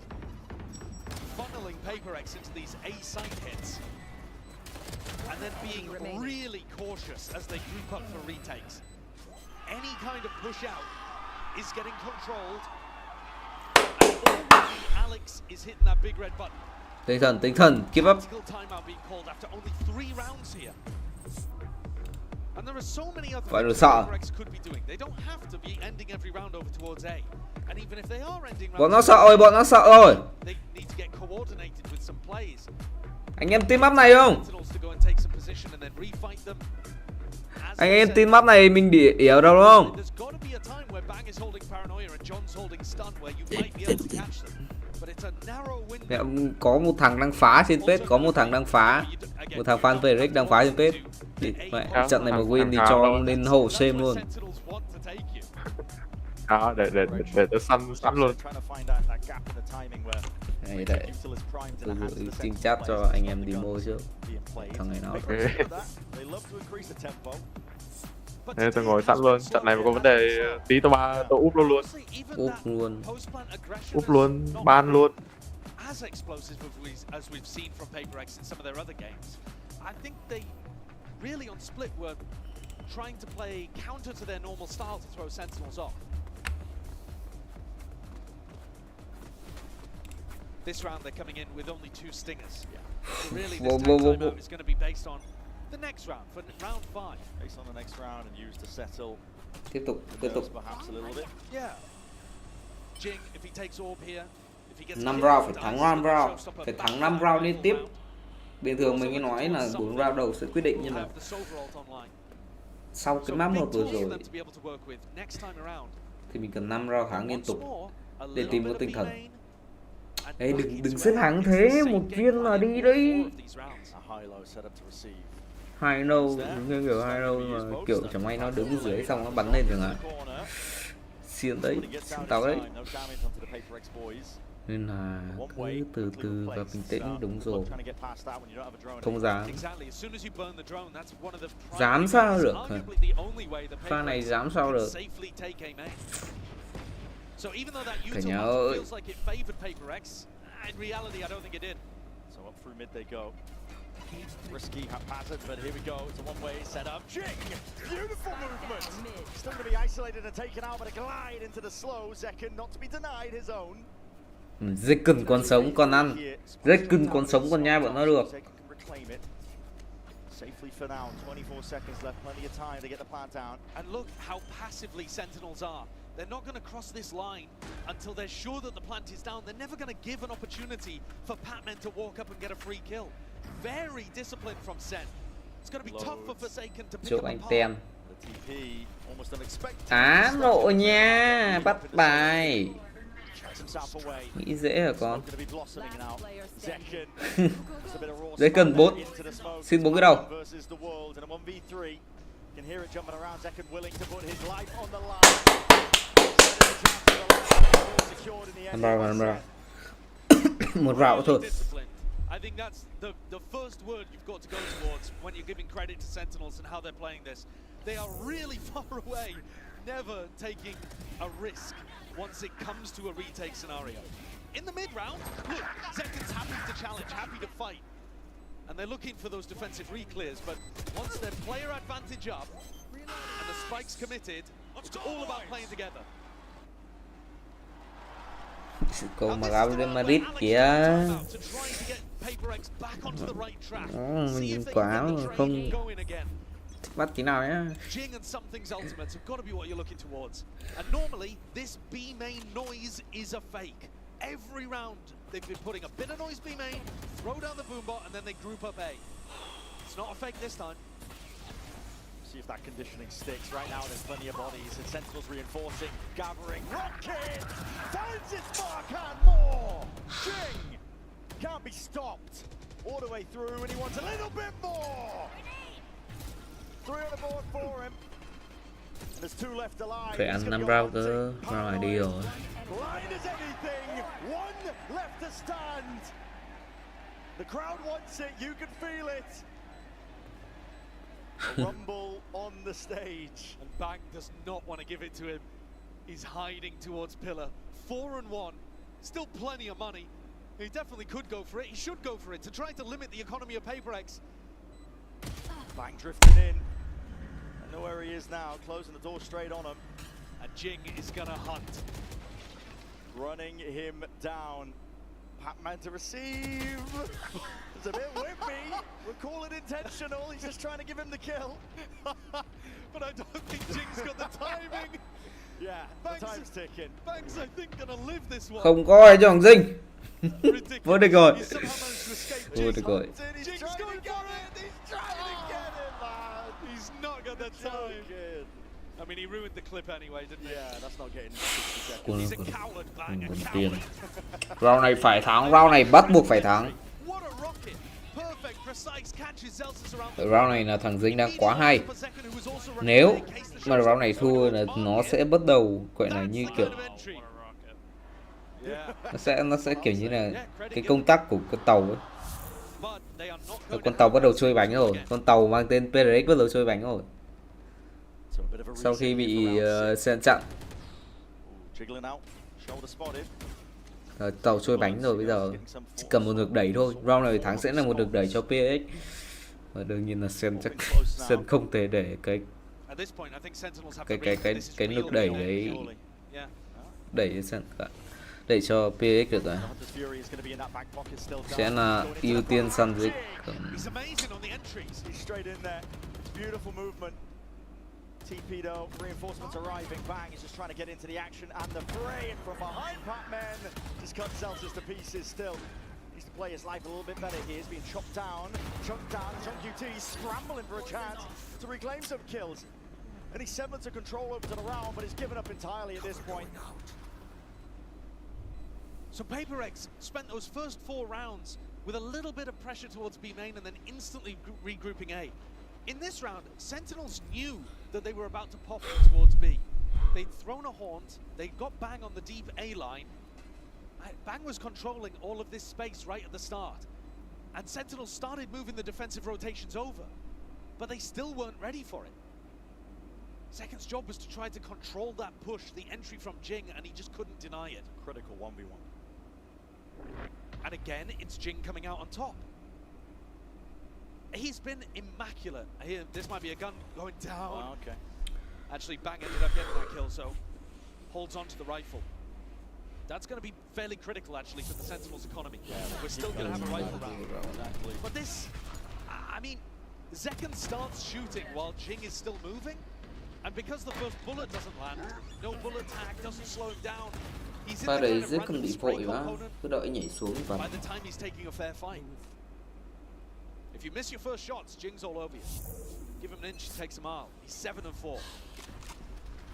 Funneling PRX into these A site hits. And then being really cautious as they group up for retakes. Any kind of push out is getting controlled. And already Alex is hitting that big red button. Tinh thần, keep up. Timeout being called after only 3 rounds here. And there are so many other Phải things sợ. PRX could be doing. They don't have to be ending every round over towards A. And even if they are ending Bọn nó sợ rồi, bọn nó sợ rồi. they need to get coordinated with some plays. Anh em team up này không? Sentinels to go and take some position and then refight them. Anh em team up này mình để ở đâu đúng không? There's got to be a time where Bang is holding paranoia and John's holding stun where you might be able to catch them. But it's a narrow window. Có một thằng đang phá trên page, có một thằng đang phá. Một thằng fan PRX đang phá trên page. Vậy, trận này mà win thì cho lên hổ xem luôn. Đó, để tôi săn luôn. Này đấy, tôi gửi tin chat cho anh em demo trước. Thằng này nó. Thế tôi ngồi sẵn luôn, trận này mà có vấn đề tí tôi úp luôn. Úp luôn, ban luôn. As explosive as we've seen from PRX in some of their other games, I think they really on split were trying to play counter to their normal style to throw Sentinels off. This round they're coming in with only 2 stingers. So really this timeout is going to be based on the next round, for round 5. Based on the next round and used to settle. Tiếp tục. Perhaps a little bit. Yeah. Jing, if he takes orb here, if he gets 5 round phải thắng 5 round, phải thắng 5 round liên tiếp. Bình thường mình nói là 4 round đầu sẽ quyết định, nhưng mà sau cái map 1 vừa rồi thì mình cần 5 round thắng liên tục để tìm có tinh thần. Ê, đừng xếp hàng thế, một viên là đi đấy. Hai nâu, đúng kiểu hai nâu mà kiểu chẳng may nó đứng dưới xong nó bắn lên chẳng hạn. Xiên đấy, xiên tao đấy. Nên là cứ từ từ và bình tĩnh, đúng rồi. Không dám. Dám sao được? Pha này dám sao được? Cả nhà ơi. So up through mid they go. Risky, haphazard, but here we go. It's a one-way setup. Jing! Beautiful movement! Still going to be isolated and taken out, but a glide into the slow. Second, not to be denied his own. Zekken còn sống còn ăn. Zekken còn sống còn nhai bọn nó được. Safely for now. 24 seconds left. Plenty of time to get the plant down. And look how passively Sentinels are. They're not going to cross this line until they're sure that the plant is down. They're never going to give an opportunity for Patman to walk up and get a free kill. Very disciplined from Sen. It's going to be tough for Forsaken to pick up a Ten. The TP almost unexpected. Á lộ nha, bắt bài. Nghĩ dễ hả con? Zekken 4. Xin 4 cái đầu. Một rào thôi. I think that's the first word you've got to go towards when you're giving credit to Sentinels and how they're playing this. They are really far away, never taking a risk once it comes to a retake scenario. In the mid-round, look, Zekken's happy to challenge, happy to fight. And they're looking for those defensive re-clears, but once their player advantage up and the spike's committed, it's all about playing together. Câu mà gặp Real Madrid kìa. Mình quá mà không thích bắt tí nào nhá. Jing and something's ultimates have got to be what you're looking towards. And normally this B main noise is a fake. Every round, they've been putting a bit of noise B main, throw down the boombot, and then they group up A. It's not a fake this time. See if that conditioning sticks. Right now, there's plenty of bodies, and Sentinel's reinforcing, gathering. Rocket finds its mark and more. Jing can't be stopped. All the way through, and he wants a little bit more. 3 on the board for him. And there's 2 left alive. Phải ăn 5 round cơ, round này đi rồi. Blind as anything. 1 left to stand. The crowd wants it. You can feel it. A rumble on the stage. And Bang does not want to give it to him. He's hiding towards Pillar. 4 and 1. Still plenty of money. He definitely could go for it. He should go for it to try to limit the economy of PRX. Bang drifting in. I know where he is now, closing the door straight on him. And Jing is gonna hunt. Running him down. Pac-Man to receive. It's a bit whippy. We'll call it intentional. He's just trying to give him the kill. But I don't think Jing's got the timing. Yeah, the time's ticking. Bang's, I think, gonna live this one. Không có ai cho thằng Dinh. Vô địch rồi. Vô địch rồi. Jing's going for it. He's trying to get it, man. He's not got the time. I mean, he ruined the clip anyway, didn't he? Yeah, that's not getting 60 seconds. He's a coward, Bang, a Tiền. coward. Round này phải thắng, round này bắt buộc phải thắng. What a rocket. Perfect, precise catches Zelsus around the Round này là thằng Dinh đang quá hay. Nếu mà round này thua là nó sẽ bắt đầu gọi là như kiểu nó sẽ kiểu như là cái công tắc của con tàu ấy. Con tàu bắt đầu trôi bánh rồi, con tàu mang tên PRX bắt đầu trôi bánh rồi. Sau khi bị SEN chặn. Tàu trôi bánh rồi, bây giờ chỉ cần một lực đẩy thôi. Round này thắng sẽ là một lực đẩy cho PRX. Và đương nhiên là SEN chắc SEN không thể để cái lực đẩy đấy đẩy SEN cả. Đẩy cho PRX được rồi. Sẽ là ưu tiên săn dịch. TP'do, reinforcements arriving. Bang is just trying to get into the action, and the fray from behind Pac-Man just cuts Zelsus to pieces still. Needs to play his life a little bit better here. He's being chopped down. Chunk UT scrambling for a chance to reclaim some kills. Any semblance of control over to the round, but he's given up entirely at this point. So PRX spent those first 4 rounds with a little bit of pressure towards B main and then instantly regrouping A. In this round, Sentinels knew that they were about to pop towards B. They'd thrown a haunt, they got Bang on the deep A line. Bang was controlling all of this space right at the start. And Sentinels started moving the defensive rotations over, but they still weren't ready for it. Second's job was to try to control that push, the entry from Jing, and he just couldn't deny it. Critical 1v1. And again, it's Jing coming out on top. He's been immaculate. Here, this might be a gun going down. Oh, okay. Actually, Bang ended up getting that kill, so holds on to the rifle. That's going to be fairly critical, actually, for the Sentinel's economy. Yeah, we're still going to have a rifle round. Exactly. But this, I mean, Zekan starts shooting while Jing is still moving, and because the first bullet doesn't land, no bullet tag doesn't slow him down. He's in the kind of random spray component by the time he's taking a fair fight. If you miss your first shots, Jing's all over you. Give him an inch, he takes a mile. He's 7 and 4.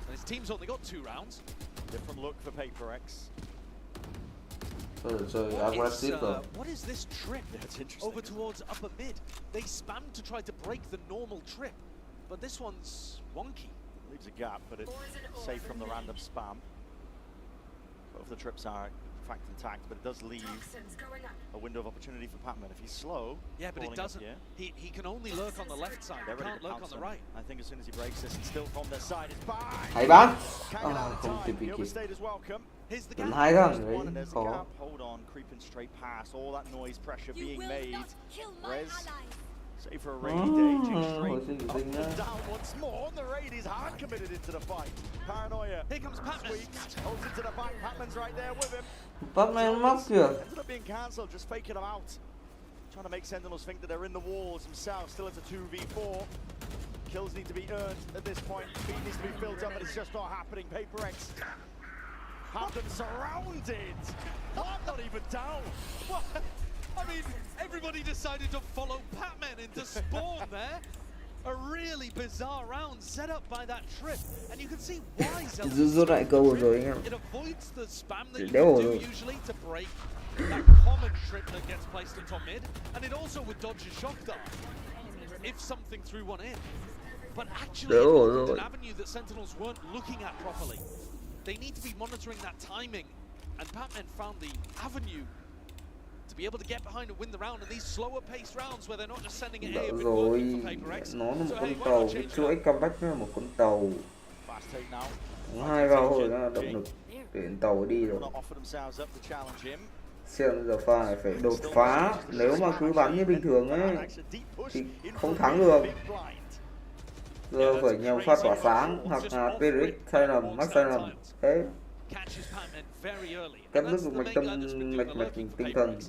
And his team's only got 2 rounds. Different look for PRX. What is this trip over towards upper mid? They spammed to try to break the normal trip, but this one's wonky. Leaves a gap, but it's safe from the random spam. Both the trips are in fact intact, but it does leave a window of opportunity for Pac-Man. If he's slow, yeah, but it doesn't. He can only lurk on the left side. He can't lurk on the right. I think as soon as he breaks this, and still from their side, it's Bang. Hay bắn. Không tìm bị kịp. Lần 2 rồi đấy, khó. Hold on, creeping straight past all that noise pressure being made. Rez, save for a rainy day. Straight up and down once more. The raid is hard committed into the fight. Paranoia. Here comes Pac-Man. Holds into the back. Pac-Man's right there with him. Pac-Man móc kìa. Ended up being cancelled, just faking them out. Trying to make Sentinels think that they're in the walls himself. Still it's a 2v4. Kills need to be earned at this point. Speed needs to be built up, but it's just not happening. PRX Have them surrounded. Oh, I'm not even down. What? I mean, everybody decided to follow Pac-Man into spawn there. A really bizarre round set up by that trip, and you can see why Rút lại câu rồi anh em. it avoids the spam that you Đéo would do rồi. usually to break that common trip that gets placed on top mid, and it also would dodge a shock dart if something threw one in. But actually, it opened an avenue that Sentinels weren't looking at properly. They need to be monitoring that timing, and Pac-Man found the avenue to be able to get behind and win the round in these slower paced rounds where they're not just sending it A but working for PRX. Nó là một con tàu, cái chuỗi comeback nó là một con tàu. Hai vào hồi nó động lực để tàu đi rồi. Xem giờ pha này phải đột phá, nếu mà cứ bắn như bình thường ấy thì không thắng được. Giờ phải nhiều phát tỏa sáng hoặc là PRX sai lầm, mắc sai lầm. Thế cắt đứt được mạch tinh thần.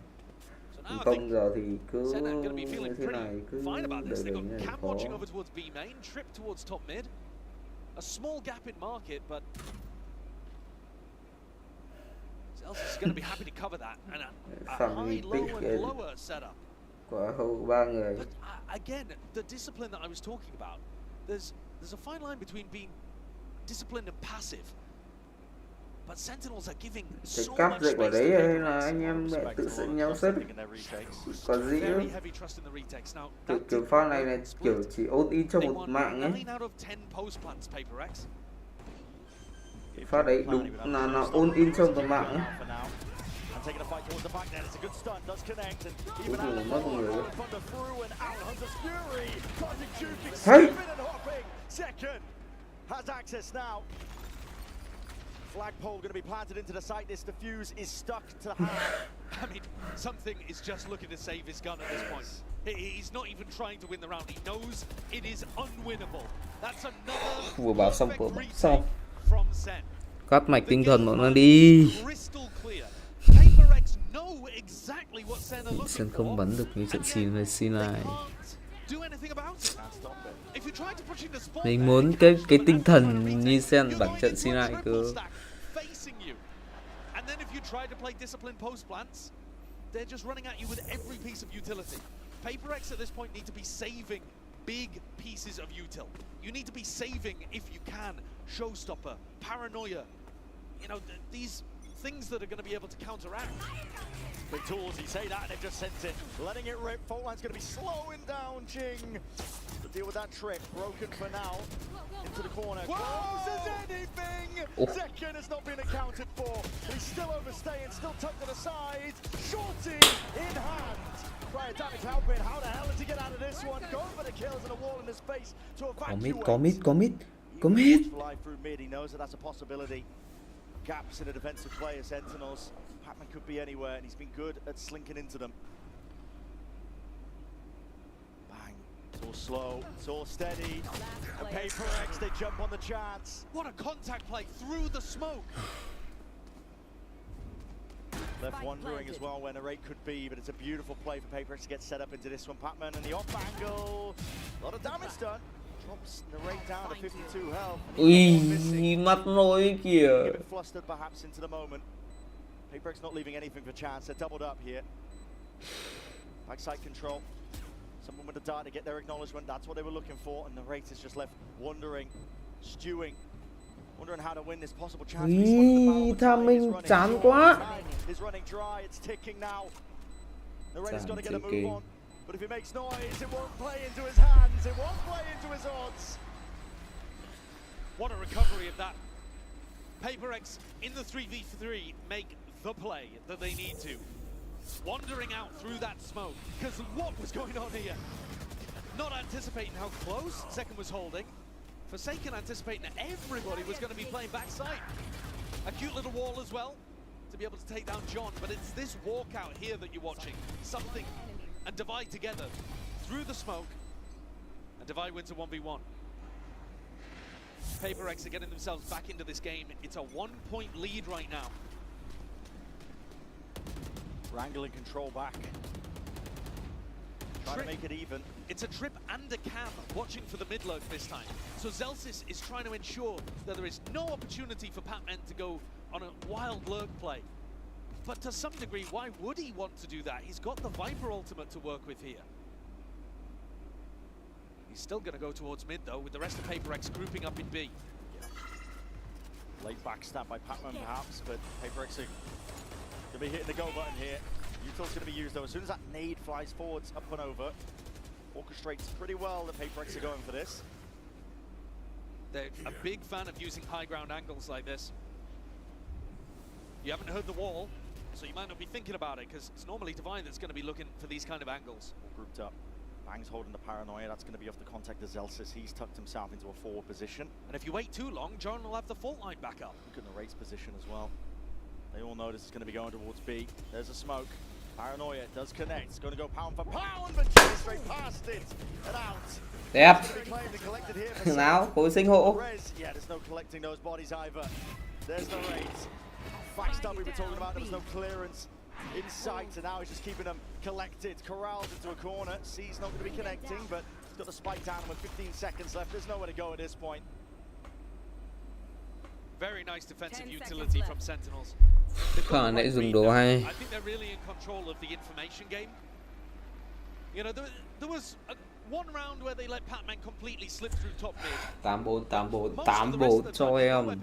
Công giờ thì cứ như thế này, cứ đợi như này khó. A small gap in market, but Zelsis is going to be happy to cover that, and a high, low, and lower setup. Quả hậu 3 người. But again, the discipline that I was talking about, there's a fine line between being disciplined and passive. But Sentinels are giving so much space. Cái cắp đấy hay là anh em lại tự sự nhau xếp. Còn gì nữa? Kiểu pha này là kiểu chỉ ôn in cho một mạng ấy. Pha đấy đúng là ôn in cho một mạng ấy. Cuối cùng mất một người. Hey! Flagpole going to be planted into the site. This defuse is stuck to the hand. I mean, something is just looking to save his gun at this point. He's not even trying to win the round. He knows it is unwinnable. That's another Vừa bảo xong vừa bảo xong. from SEN. Cắt mạch tinh thần bọn nó đi. SEN không bắn được như trận SEN hay SEN này. Mình muốn cái tinh thần như SEN bản trận SEN này cơ. And then if you try to play disciplined post plants, they're just running at you with every piece of utility. PRX at this point need to be saving big pieces of util. You need to be saving, if you can, showstopper, paranoia. You know, these things that are going to be able to counteract. Big tools, you say that, and they've just sent it. Letting it rip. Fault line's going to be slowing down Jing to deal with that trip. Broken for now. Into the corner. Close as anything! SENcon has not been accounted for. But he's still overstaying, still tucked to the side. Shorty in hand. By a damage helping. How the hell did he get out of this one? Going for the kills and a wall in the space to evacuate. Có mid. Fly through mid. He knows that that's a possibility. Gaps in the defensive play of Sentinels. Pac-Man could be anywhere, and he's been good at slinking into them. Bang. It's all slow, it's all steady. And PRX, they jump on the chance. What a contact play through the smoke. Left wondering as well where Narrate could be, but it's a beautiful play for PRX to get set up into this one. Pac-Man and the off angle. A lot of damage done. Drops Narrate down to 52 health. Ui, mắt nối kìa. A bit flustered perhaps into the moment. PRX not leaving anything for chance. They're doubled up here. Backside control. Someone with a dart to get their acknowledgement. That's what they were looking for. And Narrate is just left wondering, stewing, wondering how to win this possible chance. Tham Minh chán quá. He's running dry. It's ticking now. Narrate's got to get a move on. But if he makes noise, it won't play into his hands. It won't play into his odds. What a recovery of that. PRX in the 3v3 make the play that they need to. Wandering out through that smoke, because what was going on here? Not anticipating how close SENcon was holding. Forsaken anticipating that everybody was going to be playing backside. A cute little wall as well to be able to take down John, but it's this walkout here that you're watching. Something and Divide together through the smoke, and Divide wins a 1v1. PRX are getting themselves back into this game. It's a 1-point lead right now. Wrangling control back. Trying to make it even. It's a trip and a cam watching for the mid-lurk this time. So Zelsis is trying to ensure that there is no opportunity for Pac-Man to go on a wild lurk play. But to some degree, why would he want to do that? He's got the Viper ultimate to work with here. He's still going to go towards mid, though, with the rest of PRX grouping up in B. Late backstab by Pac-Man perhaps, but PRX are going to be hitting the go button here. Util's going to be used, though. As soon as that nade flies forwards, up and over, orchestrates pretty well that PRX are going for this. They're a big fan of using high ground angles like this. You haven't heard the wall, so you might not be thinking about it, because it's normally Divine that's going to be looking for these kind of angles. All grouped up. Bang's holding the paranoia. That's going to be off the contact of Zelsis. He's tucked himself into a forward position. And if you wait too long, John will have the fault line back up. Look at the race position as well. They all know this is going to be going towards B. There's a smoke. Paranoia does connect. It's going to go pound for pound, but just straight past it and out. Đẹp. Nào, hồi sinh hộ. Yeah, there's no collecting those bodies either. There's the race. Fast up we were talking about. There was no clearance in sight, and now he's just keeping them collected, corralled into a corner. C's not going to be connecting, but he's got the spike down with 15 seconds left. There's nowhere to go at this point. Very nice defensive utility from Sentinels. Khả nãy dùng đồ hay. I think they're really in control of the information game. You know, there was one round where they let Pac-Man completely slip through top mid. 8-4 cho em.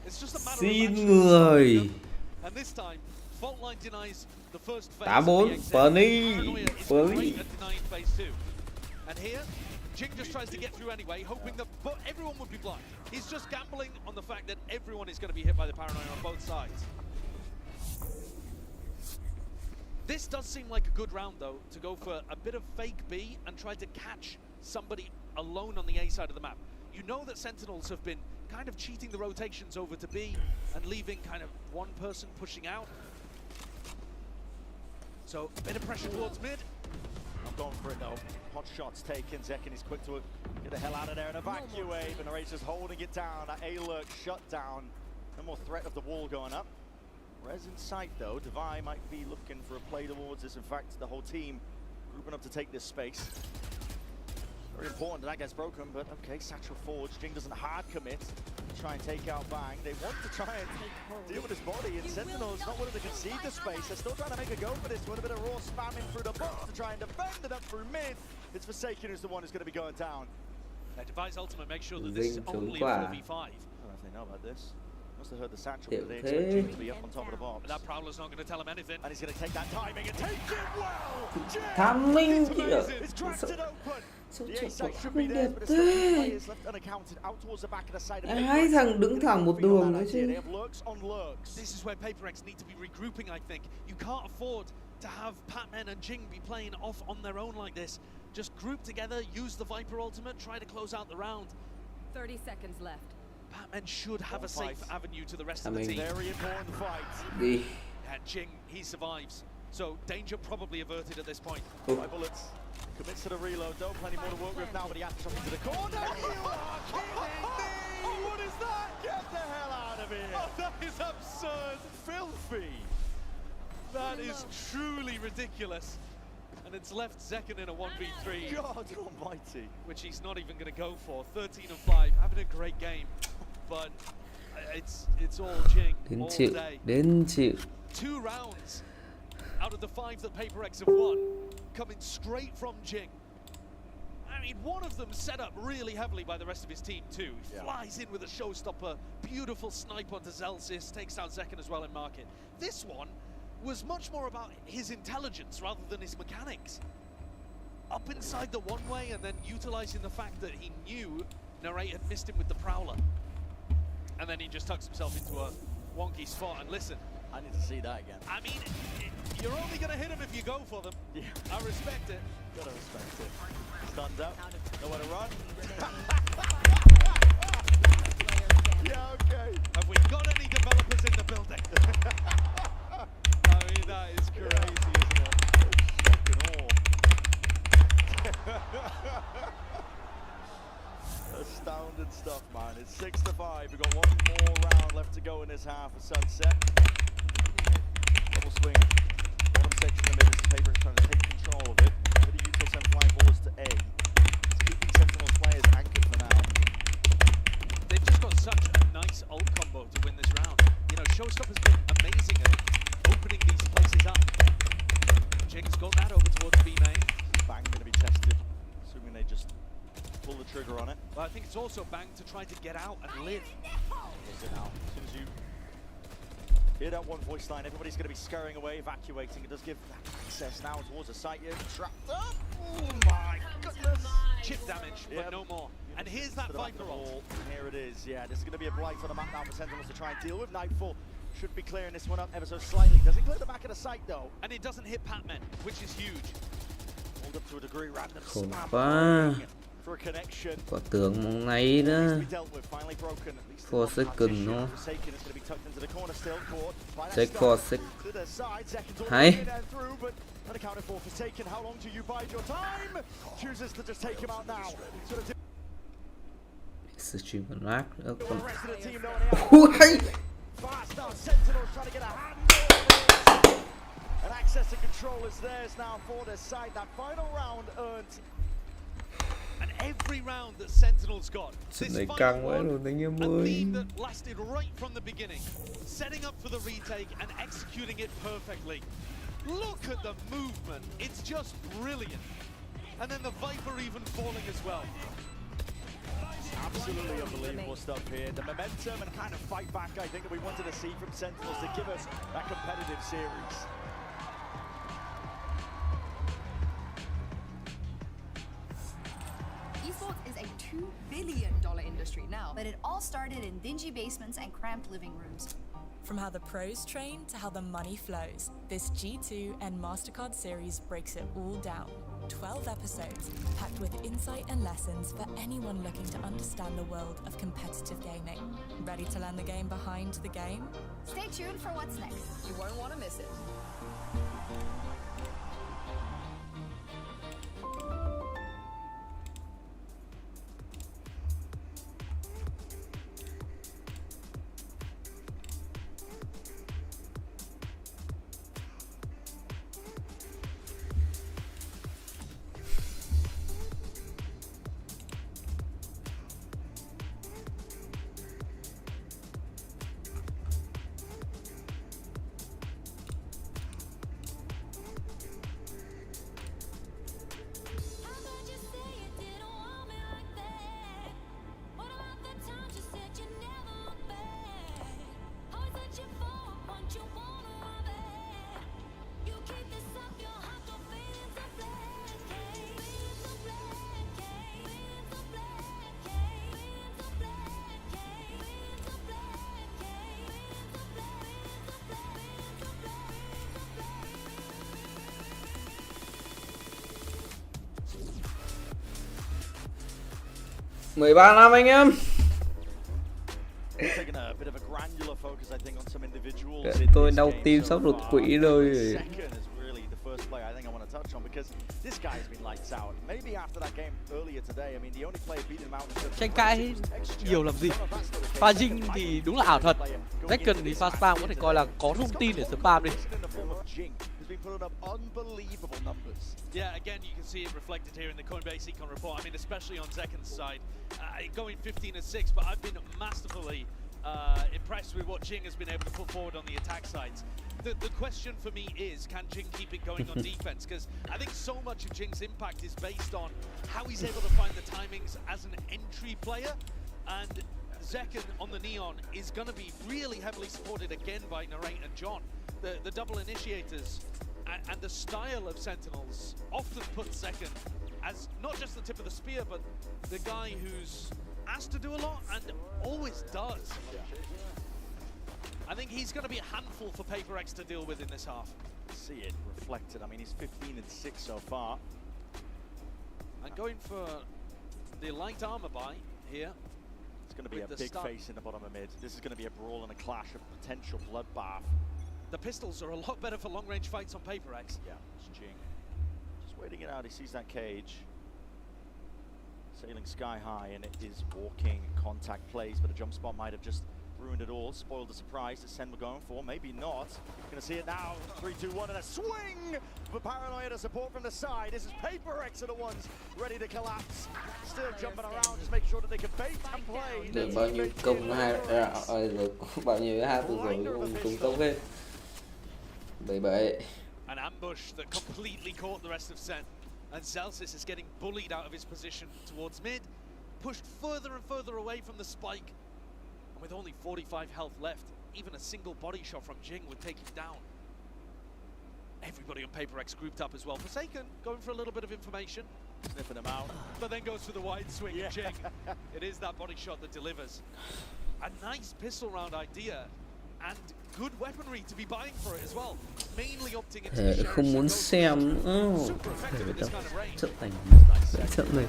Xin người. người. And this time, fault line denies the first phase. 8-4 Funny. And here, Jing just tries to get through anyway, hoping that everyone would be blind. He's just gambling on the fact that everyone is going to be hit by the paranoia on both sides. This does seem like a good round, though, to go for a bit of fake B and try to catch somebody alone on the A side of the map. You know that Sentinels have been kind of cheating the rotations over to B and leaving kind of one person pushing out. So, a bit of pressure towards mid. Not going for it, though. Hot shots taken. Zekin is quick to get the hell out of there and evacuate. And Narrate's just holding it down. That A-lurk shut down. No more threat of the wall going up. Res in sight, though. Divine might be looking for a play towards this. In fact, the whole team grouping up to take this space. Very important that gets broken, but okay, Satchel forwards. Jing doesn't hard commit to try and take out Bang. They want to try and deal with his body, and Sentinel is not willing to concede the space. They're still trying to make a go for this one. A bit of raw spamming through the box to try and defend it up through mid. It's Forsaken who's the one who's going to be going down. Device ultimate makes sure that this is only a 4v5. I don't know if they know about this. Must have heard the Satchel, but they expect Jing to be up on top of the box. But that Prowler's not going to tell him anything. And he's going to take that timing and take it well! Timing kìa. It's cracked it open! The A side should be there, but there's still players left unaccounted out towards the back of the side of Hai thằng đứng thẳng một đường đấy chứ. They have lurks on lurks. This is where PRX need to be regrouping, I think. You can't afford to have Pac-Man and Jing be playing off on their own like this. Just group together, use the Viper ultimate, try to close out the round. 30 seconds left. Pac-Man should have a safe avenue to the rest of the team. Very important fight. Đi. And Jing, he survives. So danger probably averted at this point. Five bullets. Commits to the reload. Don't plenty more to work with now, but he has to drop into the corner. You are kidding me! Oh, what is that? Get the hell out of here! Oh, that is absurd. Filthy. That is truly ridiculous. And it's left Zekin in a 1v3. God almighty. Which he's not even going to go for. 13-5, having a great game. But it's all Jing all day. Đến chịu. 2 rounds out of the 5 that PRX have won, coming straight from Jing. I mean, one of them set up really heavily by the rest of his team too. He flies in with a showstopper, beautiful snipe onto Zelsis, takes down Zekin as well in market. This one was much more about his intelligence rather than his mechanics. Up inside the one-way and then utilizing the fact that he knew Narrate had missed him with the Prowler. And then he just tucks himself into a wonky spot. And listen, I need to see that again. I mean, you're only going to hit him if you go for them. Yeah. I respect it. Gotta respect it. Stands up, nowhere to run. Yeah, okay. Have we got any developers in the building? I mean, that is crazy, isn't it? Astounding stuff, man. It's 6-5. We've got one more round left to go in this half of Sunset. Double swing. Bottom section of the mid is PRX trying to take control of it. Bit of Util send flying forwards to A. It's keeping Sentinel's players anchored for now. They've just got such a nice ult combo to win this round. You trigger on it. But I think it's also bang to try to get out and live. As soon as you hear that one voice line, everybody's going to be scurrying away, evacuating. It does give that access now towards the site here. Trapped up. Oh my goodness. Chip damage, but no more. And here's that Viper ult. Here it is. Yeah, this is going to be a blight on the map now for Sentinels to try and deal with. Nightfall should be clearing this one up ever so slightly. Does it clear the back of the site though? And it doesn't hit Patman, which is huge. Hold up to a degree, random Khủng spam quá. for a connection. Quả tường món này đó. Finally broken. 4 second thôi. Forsaken is going to be tucked into the corner still, caught by that Take stun. 4 sec. To the side, seconds all Hay. in and through, but unaccounted for. Forsaken, how long do you bide your time? Chooses to just take him out now. Sort of Stream còn lag nữa the còn. rest of the team knowing Ui. fast now. Sentinels trying to get a hand on this. And access and control is theirs now for this side. That final round earned. And every round that Sentinels got, Trận this này final căng quá one, luôn anh em a ơi. theme that lasted right from the beginning, setting up for the retake and executing it perfectly. Look at the movement, it's just brilliant. And then the Viper even falling as well. Absolutely unbelievable stuff here. The momentum and kind of fight back, I think, that we wanted to see from Sentinels to give us that competitive series. Esports is a $2 billion industry now, but it all started in dingy basements and cramped living rooms. From how the pros train to how the money flows, this G2 and MasterCard series breaks it all down. 12 episodes, packed with insight and lessons for anyone looking to understand the world of competitive gaming. Ready to learn the game behind the game? Stay tuned for what's next. You won't want to miss it. $13 năm anh em. Taking a bit of a granular focus, I think, on some individuals. Tôi đau tim sắp đột quỵ rồi. Second is really the first play I think I want to touch on because this guy has been lights out. Maybe after that game earlier today, I mean, the only player beating him out in Tranh cãi nhiều làm gì? Pha dinh thì đúng là ảo thuật. Second thì pha spam có thể coi là có thông tin để spam đi. unbelievable numbers. Yeah, again, you can see it reflected here in the Coinbase SENcon report. I mean, especially on Zekon's side, going 15-6, but I've been masterfully impressed with what Jing has been able to put forward on the attack sides. The question for me is, can Jing keep it going on defense? Because I think so much of Jing's impact is based on how he's able to find the timings as an entry player. And Zekon on the Neon is going to be really heavily supported again by Narrate and John. The double initiators and the style of Sentinels often put Zekon as not just the tip of the spear, but the guy who's asked to do a lot and always does. I think he's going to be a handful for PRX to deal with in this half. See it reflected. I mean, he's 15-6 so far. And going for the light armor buy here. It's going to be a big face in the bottom of mid. This is going to be a brawl and a clash of potential bloodbath. The pistols are a lot better for long-range fights on PRX. Yeah, it's Jing. Just waiting it out. He sees that cage. Sailing sky high, and it is walking contact plays, but a jump spot might have just ruined it all, spoiled the surprise that SEN were going for. Maybe not. Gonna see it now. 3-2-1 and a swing for Paranoia to support from the side. This is PRX are the ones ready to collapse. Still jumping around, just making sure that they can bait and play. Được bao nhiêu công hai được bao nhiêu hai vừa rồi cũng trúng công hết. 7-7. An ambush that completely caught the rest of SEN. And Celsius is getting bullied out of his position towards mid. pushed further and further away from the spike. And with only 45 health left, even a single body shot from Jing would take him down. Everybody on PRX grouped up as well. SENcon going for a little bit of information. Sniffing him out. But then goes for the wide swing of Jing. It is that body shot that delivers. A nice pistol round idea. And good weaponry to be buying for it as well. Mainly opting into the Không muốn xem trận này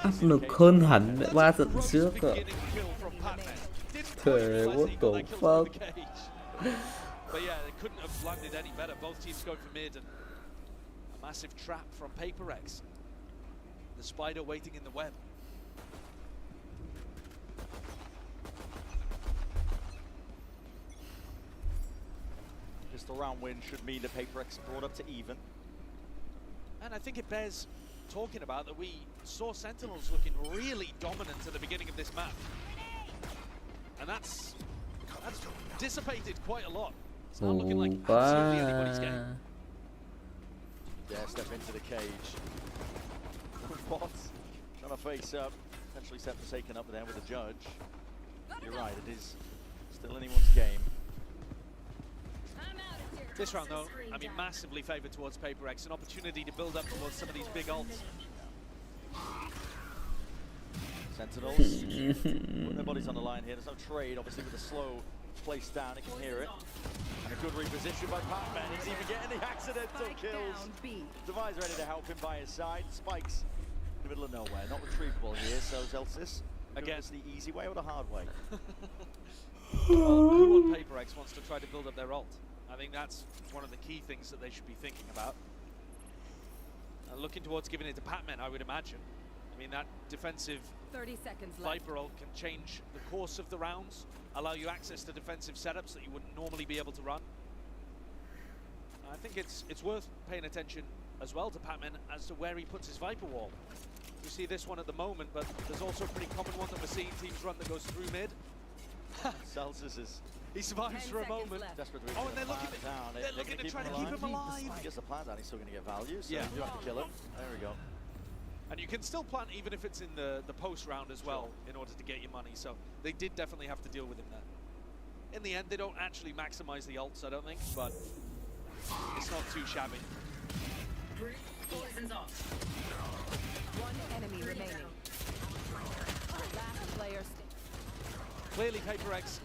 áp lực hơn hẳn 3 trận trước ạ. Trời, what the fuck. But yeah, they couldn't have landed any better. Both teams go for mid and a massive trap from PRX. The spider waiting in the web. Pistol round win should mean that PRX brought up to even. And I think it bears talking about that we saw Sentinels looking really dominant at the beginning of this map. And that's dissipated quite a lot. It's not looking like absolutely anybody's game. Yeah, step into the cage. What? Trying to face up. Potentially set SENcon up there with the judge. You're right, it is still anyone's game. This round, though, I mean, massively favoured towards PRX. An opportunity to build up towards some of these big ults. Sentinels putting their bodies on the line here. There's no trade, obviously, with the slow place down. You can hear it. And a good reposition by Pac-Man. He's even getting the accidental kills. Devi's ready to help him by his side. Spikes in the middle of nowhere. Not retrievable here, so Zelsis. Again, it's the easy way or the hard way? Well, who on PRX wants to try to build up their ult? I think that's one of the key things that they should be thinking about. Looking towards giving it to Pac-Man, I would imagine. I mean, that defensive 30 seconds left. Viper ult can change the course of the rounds, allow you access to defensive setups that you wouldn't normally be able to run. I think it's worth paying attention as well to Pac-Man as to where he puts his Viper wall. We see this one at the moment, but there's also a pretty common one that we're seeing teams run that goes through mid. Celsius is... He survives for a moment. Desperate to Oh, and they're looking to try to keep him alive. He gets the plant down, he's still going to get value, so yeah. you have to kill him. There we go. And you can still plant even if it's in the post round as well, in order to get your money, so they did definitely have to deal with him there. In the end, they don't actually maximize the ults, I don't think, but it's not too shabby. Poison's off. One enemy remaining. Last player standing. Clearly, PRX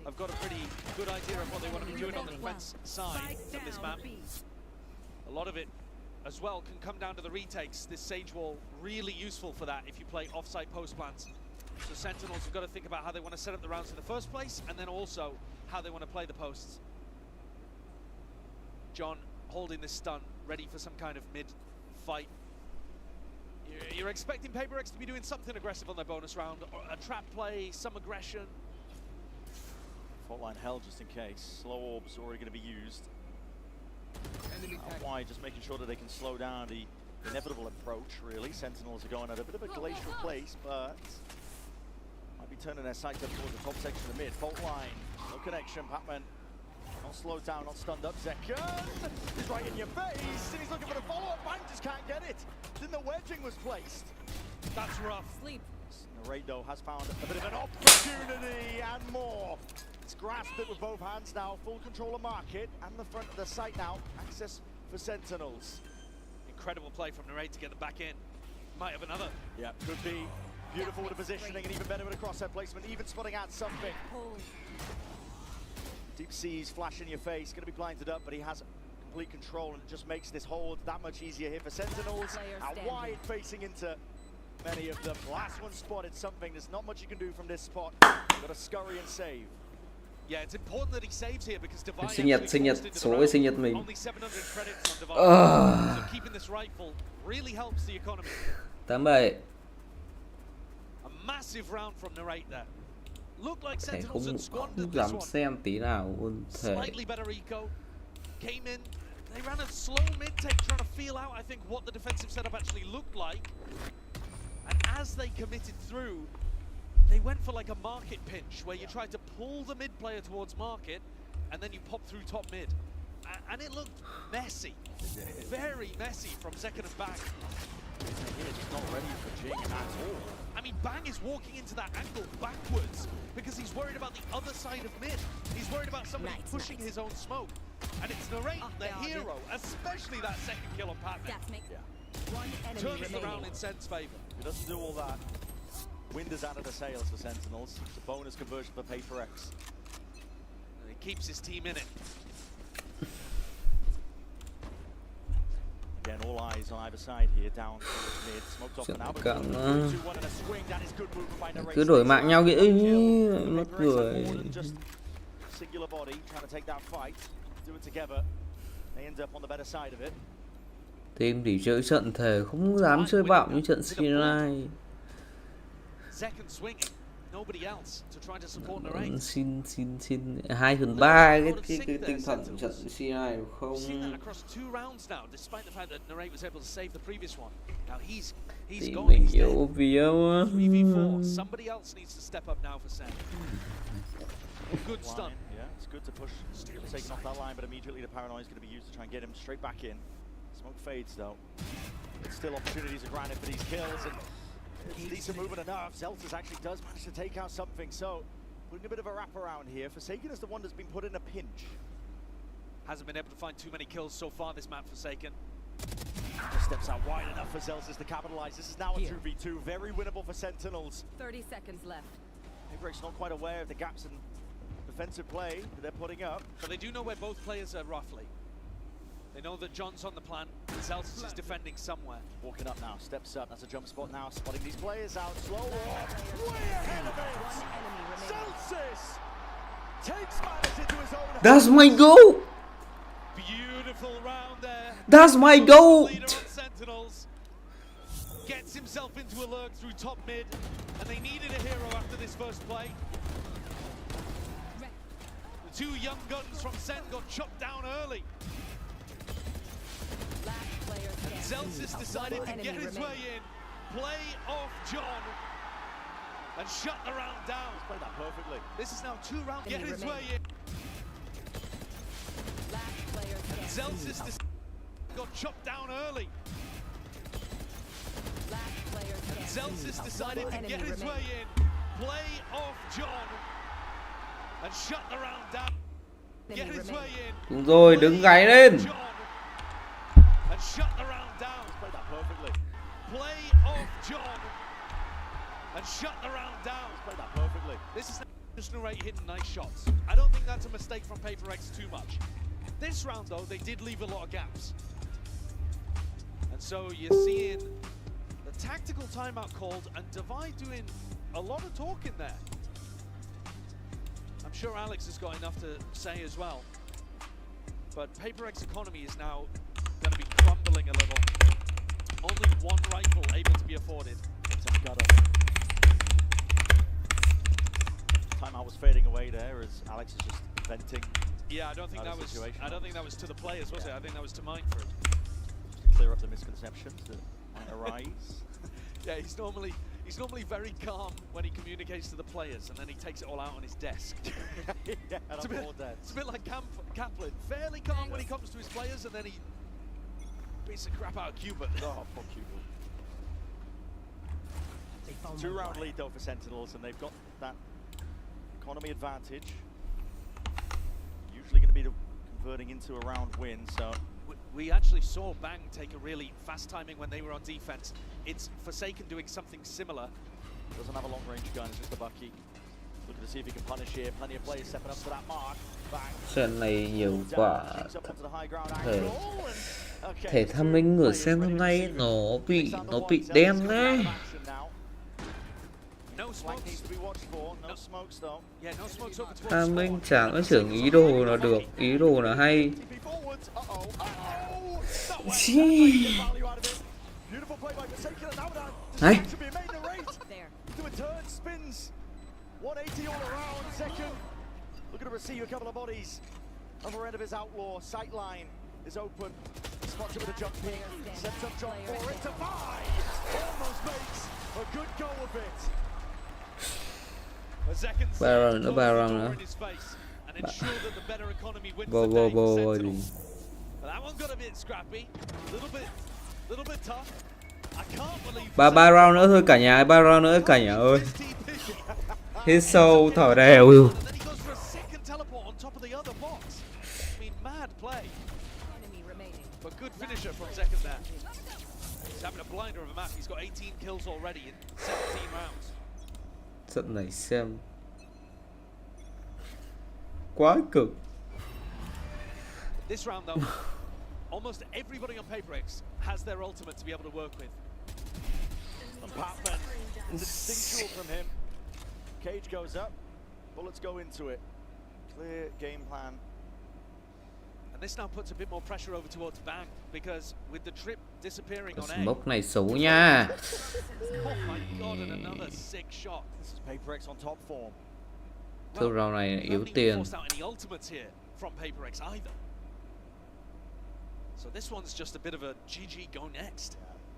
have got a pretty good idea of what they want to be doing on the defense side of this map. A lot of it, as well, can come down to the retakes. This Sage Wall, really useful for that if you play off-site post plants. So Sentinels have got to think about how they want to set up the rounds in the first place, and then also how they want to play the posts. John holding this stun, ready for some kind of mid-fight. You're expecting PRX to be doing something aggressive on their bonus round, or a trap play, some aggression. Fault line held just in case. Slow orbs already going to be used. Why? Just making sure that they can slow down the inevitable approach, really. Sentinels are going at a bit of a glacial place, but might be turning their sights up towards the top section of the mid. Fault line, no connection. Pac-Man not slowed down, not stunned up. SENcon is right in your face, and he's looking for the follow-up. Bang, just can't get it. Then the wedging was placed. That's rough. Sleep. Narrate, though, has found a bit of an opportunity and more. It's grasped it with both hands now. Full control of market and the front of the site now. Access for Sentinels. Incredible play from Narrate to get them back in. Might have another. Yeah, could be. Beautiful with the positioning and even better with a crosshair placement. Even spotting out something. Deep Seas flash in your face. Going to be blinded up, but he has complete control, and it just makes this hold that much easier here for Sentinels. Out wide, facing into many of them. Last one spotted something. There's not much you can do from this spot. Got to scurry and save. Yeah, it's important that he saves here because Devi sinh nhật số với sinh nhật mình. Only 700 credits on Devi. So keeping this rifle really helps the economy. 87. A massive round from Narrate there. Looked like Sentinels had squandered Không this dám one. xem tí nào luôn. Slightly better eco. Came in. They ran a slow mid take, trying to feel out, I think, what the defensive setup actually looked like. And as they committed through, they went for like a market pinch, where you try to pull the mid player towards market, and then you pop through top mid. And it looked messy. Very messy from second and back. Isn't here just not ready for Jing at all? I mean, Bang is walking into that angle backwards because he's worried about the other side of mid. He's worried about somebody pushing his own smoke. And it's Narrate, the hero, especially that second kill on Patman. Turns the round in Sen's favor. He doesn't do all that. Wind is out of the sails for Sentinels. It's a bonus conversion for PRX. And he keeps his team in it. Again, all eyes on either side here, down mid, smoked off an Albert. 2-1 and a swing, that is good movement by Narrate. Cứ đổi mạng nhau kìa, mất cười. Just singular body trying to take that fight, do it together. They end up on the better side of it. Team chỉ chơi trận thể, không dám chơi bạo như trận C9. Second swinging, nobody else to try to support Narrate. Xin 2/3 cái tinh thần của trận C9 được không? Seen that across 2 rounds now, despite the fact that Narrate was able to save the previous one. Now he's Team gone. mình yếu vía quá. 3v4. Somebody else needs to step up now for Sen. Good stun. Yeah, it's good to push. Taking off that line, but immediately the paranoia is going to be used to try and get him straight back in. Smoke fades though. It's still opportunities are granted for these kills, and it's decent movement enough. Zeltas actually does manage to take out something, so putting a bit of a wraparound here. Forsaken is the one that's been put in a pinch. Hasn't been able to find too many kills so far this map, Forsaken. Just steps out wide enough for Zeltas to capitalize. This is now a 2v2, very winnable for Sentinels. 30 seconds left. PRX not quite aware of the gaps in defensive play that they're putting up. But they do know where both players are roughly. They know that John's on the plan, Zeltas is defending somewhere. Walking up now, steps up, that's a jump spot now, spotting these players out, slow walk, way ahead of it! Zeltas takes matters into his own hands. That's my goal! Beautiful round there. That's my goal! Leader on Sentinels gets himself into a lurk through top mid, and they needed a hero after this first play. The 2 young guns from Sen got chopped down early. And Zeltas decided to get his way in, play off John, and shut the round down. He's played that perfectly. This is now 2 rounds. Get his way in. And Zeltas got chopped down early. And Zeltas decided to get his way in, play off John, and shut the round down. Get his way in. Đúng rồi, đứng gáy lên. And shut the round down. He's played that perfectly. Play off John, and shut the round down. He's played that perfectly. This is just Narrate hitting nice shots. I don't think that's a mistake from PRX too much. This round though, they did leave a lot of gaps. And so you're seeing the tactical timeout called and Divide doing a lot of talking there. I'm sure Alex has got enough to say as well. But PRX economy is now going to be crumbling a little. Only 1 rifle able to be afforded. Timeout was fading away there as Alex is just venting. Yeah, I don't think that was to the players, was it? I think that was to Mindford. Just to clear up the misconceptions that might arise. Yeah, he's normally very calm when he communicates to the players, and then he takes it all out on his desk. Yeah, it's a bit like Kaplan. Fairly calm when he comes to his players, and then he beats the crap out of Cuba. Oh, poor Cuba. 2-round lead though for Sentinels, and they've got that economy advantage. Usually going to be converting into a round win, so... We actually saw Bang take a really fast timing when they were on defense. It's Forsaken doing something similar. Doesn't have a long-range gun, it's just a Bucky. Looking to see if he can punish here. Plenty of players stepping up to that mark. Bang. Trận này nhiều quả thể tham minh ở Sen hôm nay nó bị đen đấy. Tham minh chẳng có trưởng ý đồ là được, ý đồ là hay. Đấy. 180 all around, second. Looking to receive a couple of bodies. Other end of his outlaw, sight line is open. Spots it with a jump ping. Sets up John for it to 5. Almost makes a good go of it. A second Baron nữa. That one got a bit scrappy, little bit tough. Ba round nữa thôi cả nhà, 3 round nữa cả nhà ơi. Hít sâu thở đều. But good finisher from second there. He's having a blinder of a map. He's got 18 kills already in 17 rounds. Trận này xem quá cực. This round though, almost everybody on PRX has their ultimate to be able to work with. And Patman, instinctual from him. Cage goes up, bullets go into it. Clear game plan. And this now puts a bit more pressure over towards Bang because with the trip disappearing on A. Smoke này xấu nha. Oh my god, and another sick shot. This is PRX on top form. Thương round này yếu tiền. Any ultimates here from PRX either. So this one's just a bit of a GG go next.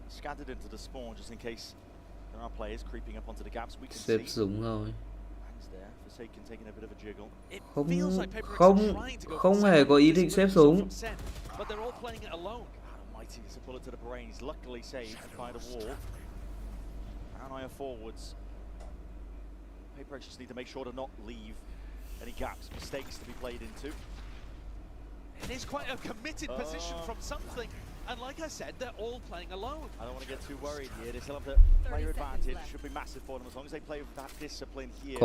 Scattered into the spawn just in case there are players creeping up onto the gaps. We can Xếp see. súng rồi. Hands there. Forsaken taking a bit of a jiggle. Không hề có ý định xếp súng. But they're all playing it alone. Almighty, it's a bullet to the brains. Luckily saved by the wall. Paranoia forwards. PRX just need to make sure to not leave any gaps, mistakes to be played into. It is quite a committed position from something. And like I said, they're all playing alone. I don't want to get too worried here. They still have the player advantage. Should be massive for them as long as they play with that discipline here.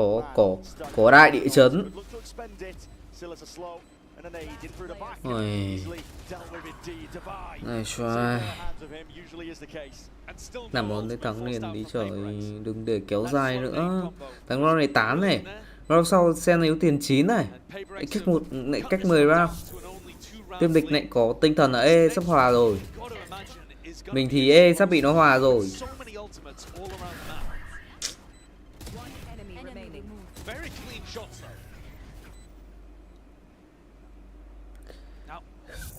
Có đại địa chấn. Look to expend it. Still as a slow and an aid in through the back. Easily dealt with indeed to buy. Này xoay. Usually is the case. Làm món tới thắng liền đi trời, đừng để kéo dài nữa. Thắng round này 8 này. Round sau Sen yếu tiền 9 này. Cách 10 round. Team địch lại có tinh thần là E sắp hòa rồi. Mình thì E sắp bị nó hòa rồi. Very clean shots though. Now,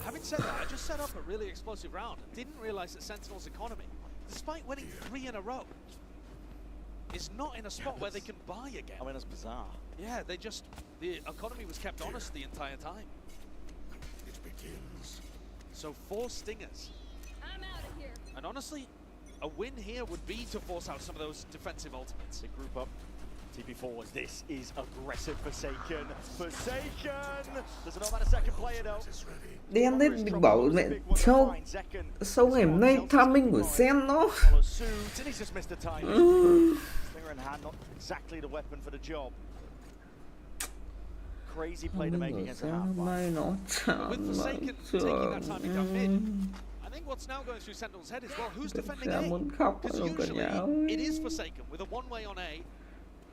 having said that, I just set up a really explosive round. Didn't realize that Sentinel's economy, despite winning 3 in a row, is not in a spot where they can buy again. I mean, that's bizarre. Yeah, the economy was kept honest the entire time. So 4 stingers. I'm out of here. And honestly, a win here would be to force out some of those defensive ultimates. They group up. TP forwards. This is aggressive Forsaken. Forsaken! There's another second player though. Đen đấy, mình bảo mẹ sau ngày hôm nay timing của Sen nó. Stinger in hand, not exactly the weapon for the job. Crazy play to make against a half-back. With Forsaken taking that timing down mid, I think what's now going through Sentinel's head is, well, who's defending A? Because usually it is Forsaken with a one-way on A,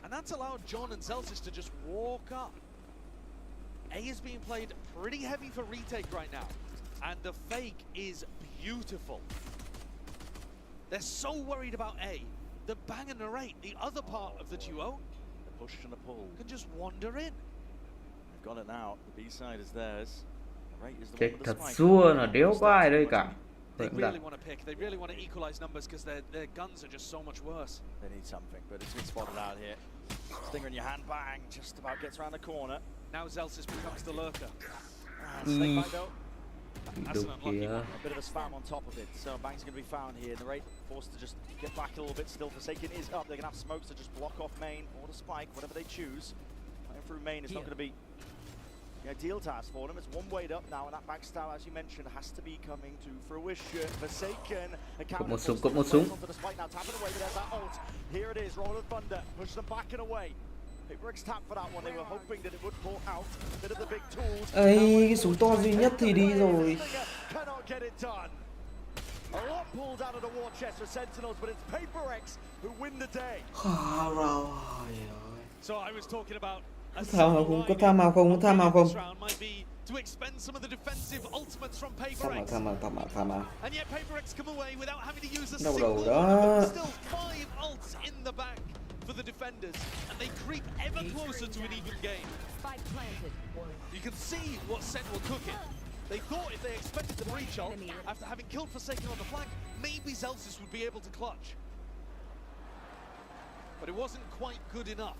and that's allowed John and Celsius to just walk up. A is being played pretty heavy for retake right now, and the fake is beautiful. They're so worried about A, the Bang and Narrate, the other part of the duo, the push and the pull, can just wander in. Got it now. The B side is theirs. Right is the one with the spike. Thật xua là đéo có ai đây cả. They really want to pick. They really want to equalize numbers because their guns are just so much worse. They need something, but it's been spotted out here. Stinger in your hand, bang! Just about gets around the corner. Now Celsius becomes the lurker. Snake bite though. That's an unlucky one. A bit of a spam on top of it. So Bang's going to be found here. The rate forced to just get back a little bit. Still Forsaken is up. They're going to have smokes to just block off main or the spike, whatever they choose. Playing through main is not going to be the ideal task for them. It's one way up now, and that backstab, as you mentioned, has to be coming to fruition. Forsaken. Cụm một súng. Now tapping away, but there's that ult. Here it is, Roll of Thunder. Push them back and away. PRX tap for that one. They were hoping that it would pull out a bit of the big tools. Ây, cái súng to duy nhất thì đi rồi. Cannot get it done. A lot pulled out of the war chest for Sentinels, but it's PRX who win the day. So I was talking about có tham nào không? to expend some of the defensive ultimates from PRX. Tham nào. And yet PRX come away without having to use a Đâu single đó. still 5 ults in the back for the defenders, and they creep ever closer to an even game. You can see what Sen were cooking. They thought if they expected the breach ult, after having killed Forsaken on the flank, maybe Celsius would be able to clutch. But it wasn't quite good enough.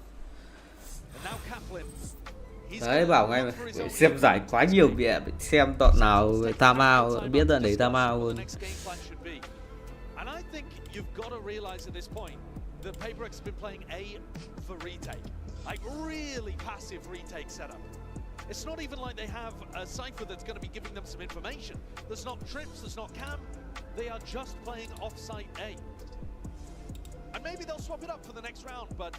And now Kaplan. Đấy, bảo ngay mà xem giải quá nhiều việc, xem đoạn nào tham ao biết là đấy tham ao luôn. And I think you've got to realize at this point that PRX has been playing A for retake. Like really passive retake setup. It's not even like they have a Cypher that's going to be giving them some information. There's not trips, there's not cam. They are just playing off-site A. And maybe they'll swap it up for the next round, but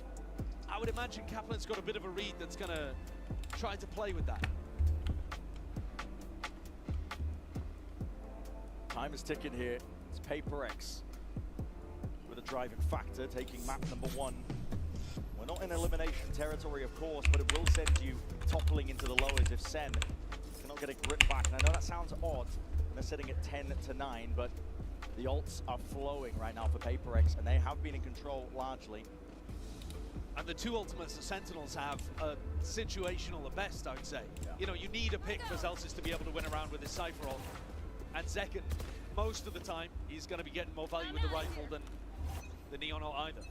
I would imagine Kaplan's got a bit of a read that's going to try to play with that. Time is ticking here. It's PRX with a driving factor, taking map number 1. We're not in elimination territory, of course, but it will send you toppling into the lowers if SEN cannot get a grip back. And I know that sounds odd, and they're sitting at 10-9, but the ults are flowing right now for PRX, and they have been in control largely. And the two ultimates the Sentinels have are situational at best, I would say. Yeah. You know, you need a pick for Zelsis to be able to win around with his Cypher ult. And second, most of the time, he's going to be getting more value with the rifle than the Neon ult either.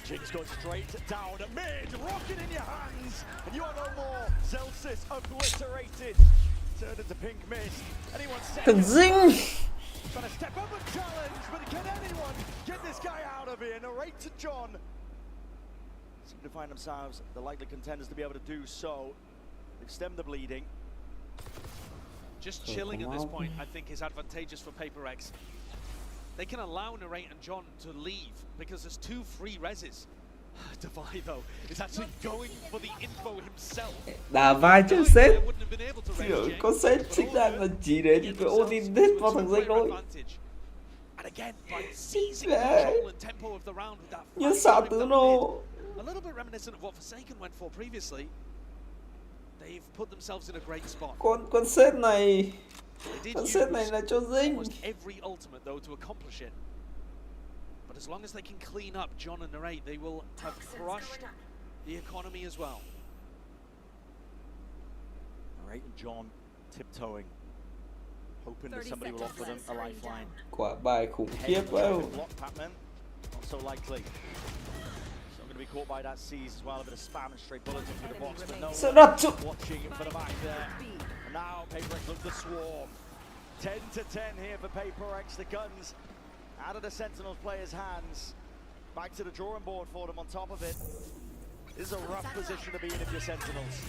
Jinx goes straight down at mid, rocket in your hands, and you are no more. Zelsis obliterated, turned into pink mist. Anyone second? Trying to step up and challenge, but can anyone get this guy out of here? Narrate to John. Seem to find themselves the likely contenders to be able to do so. They've stemmed the bleeding. Just chilling at this point, I think, is advantageous for PRX. They can allow Narrate and John to leave because there's 2 free reses. Davai, though, is actually going for the info himself. Davai chứ sếp. Có sếp chính là chỉ để những cái Odin hết vào thằng dây thôi. Như sao tứ nô. A little bit reminiscent of what Forsaken went for previously. They've put themselves in a great spot. Con sếp này là cho Dinh. Every ultimate though to accomplish it. But as long as they can clean up John and Narrate, they will have crushed the economy as well. Narrate and John tiptoeing, hoping that somebody will offer them a lifeline. Quả bài khủng khiếp quá. Not so likely. Still going to be caught by that seize as well. A bit of spam and straight bullets into the box, but no one watching it for the back there. And now PRX look the swarm. 10-10 here for PRX. The guns out of the Sentinels players' hands. Back to the drawing board for them on top of it. This is a rough position to be in if you're Sentinels.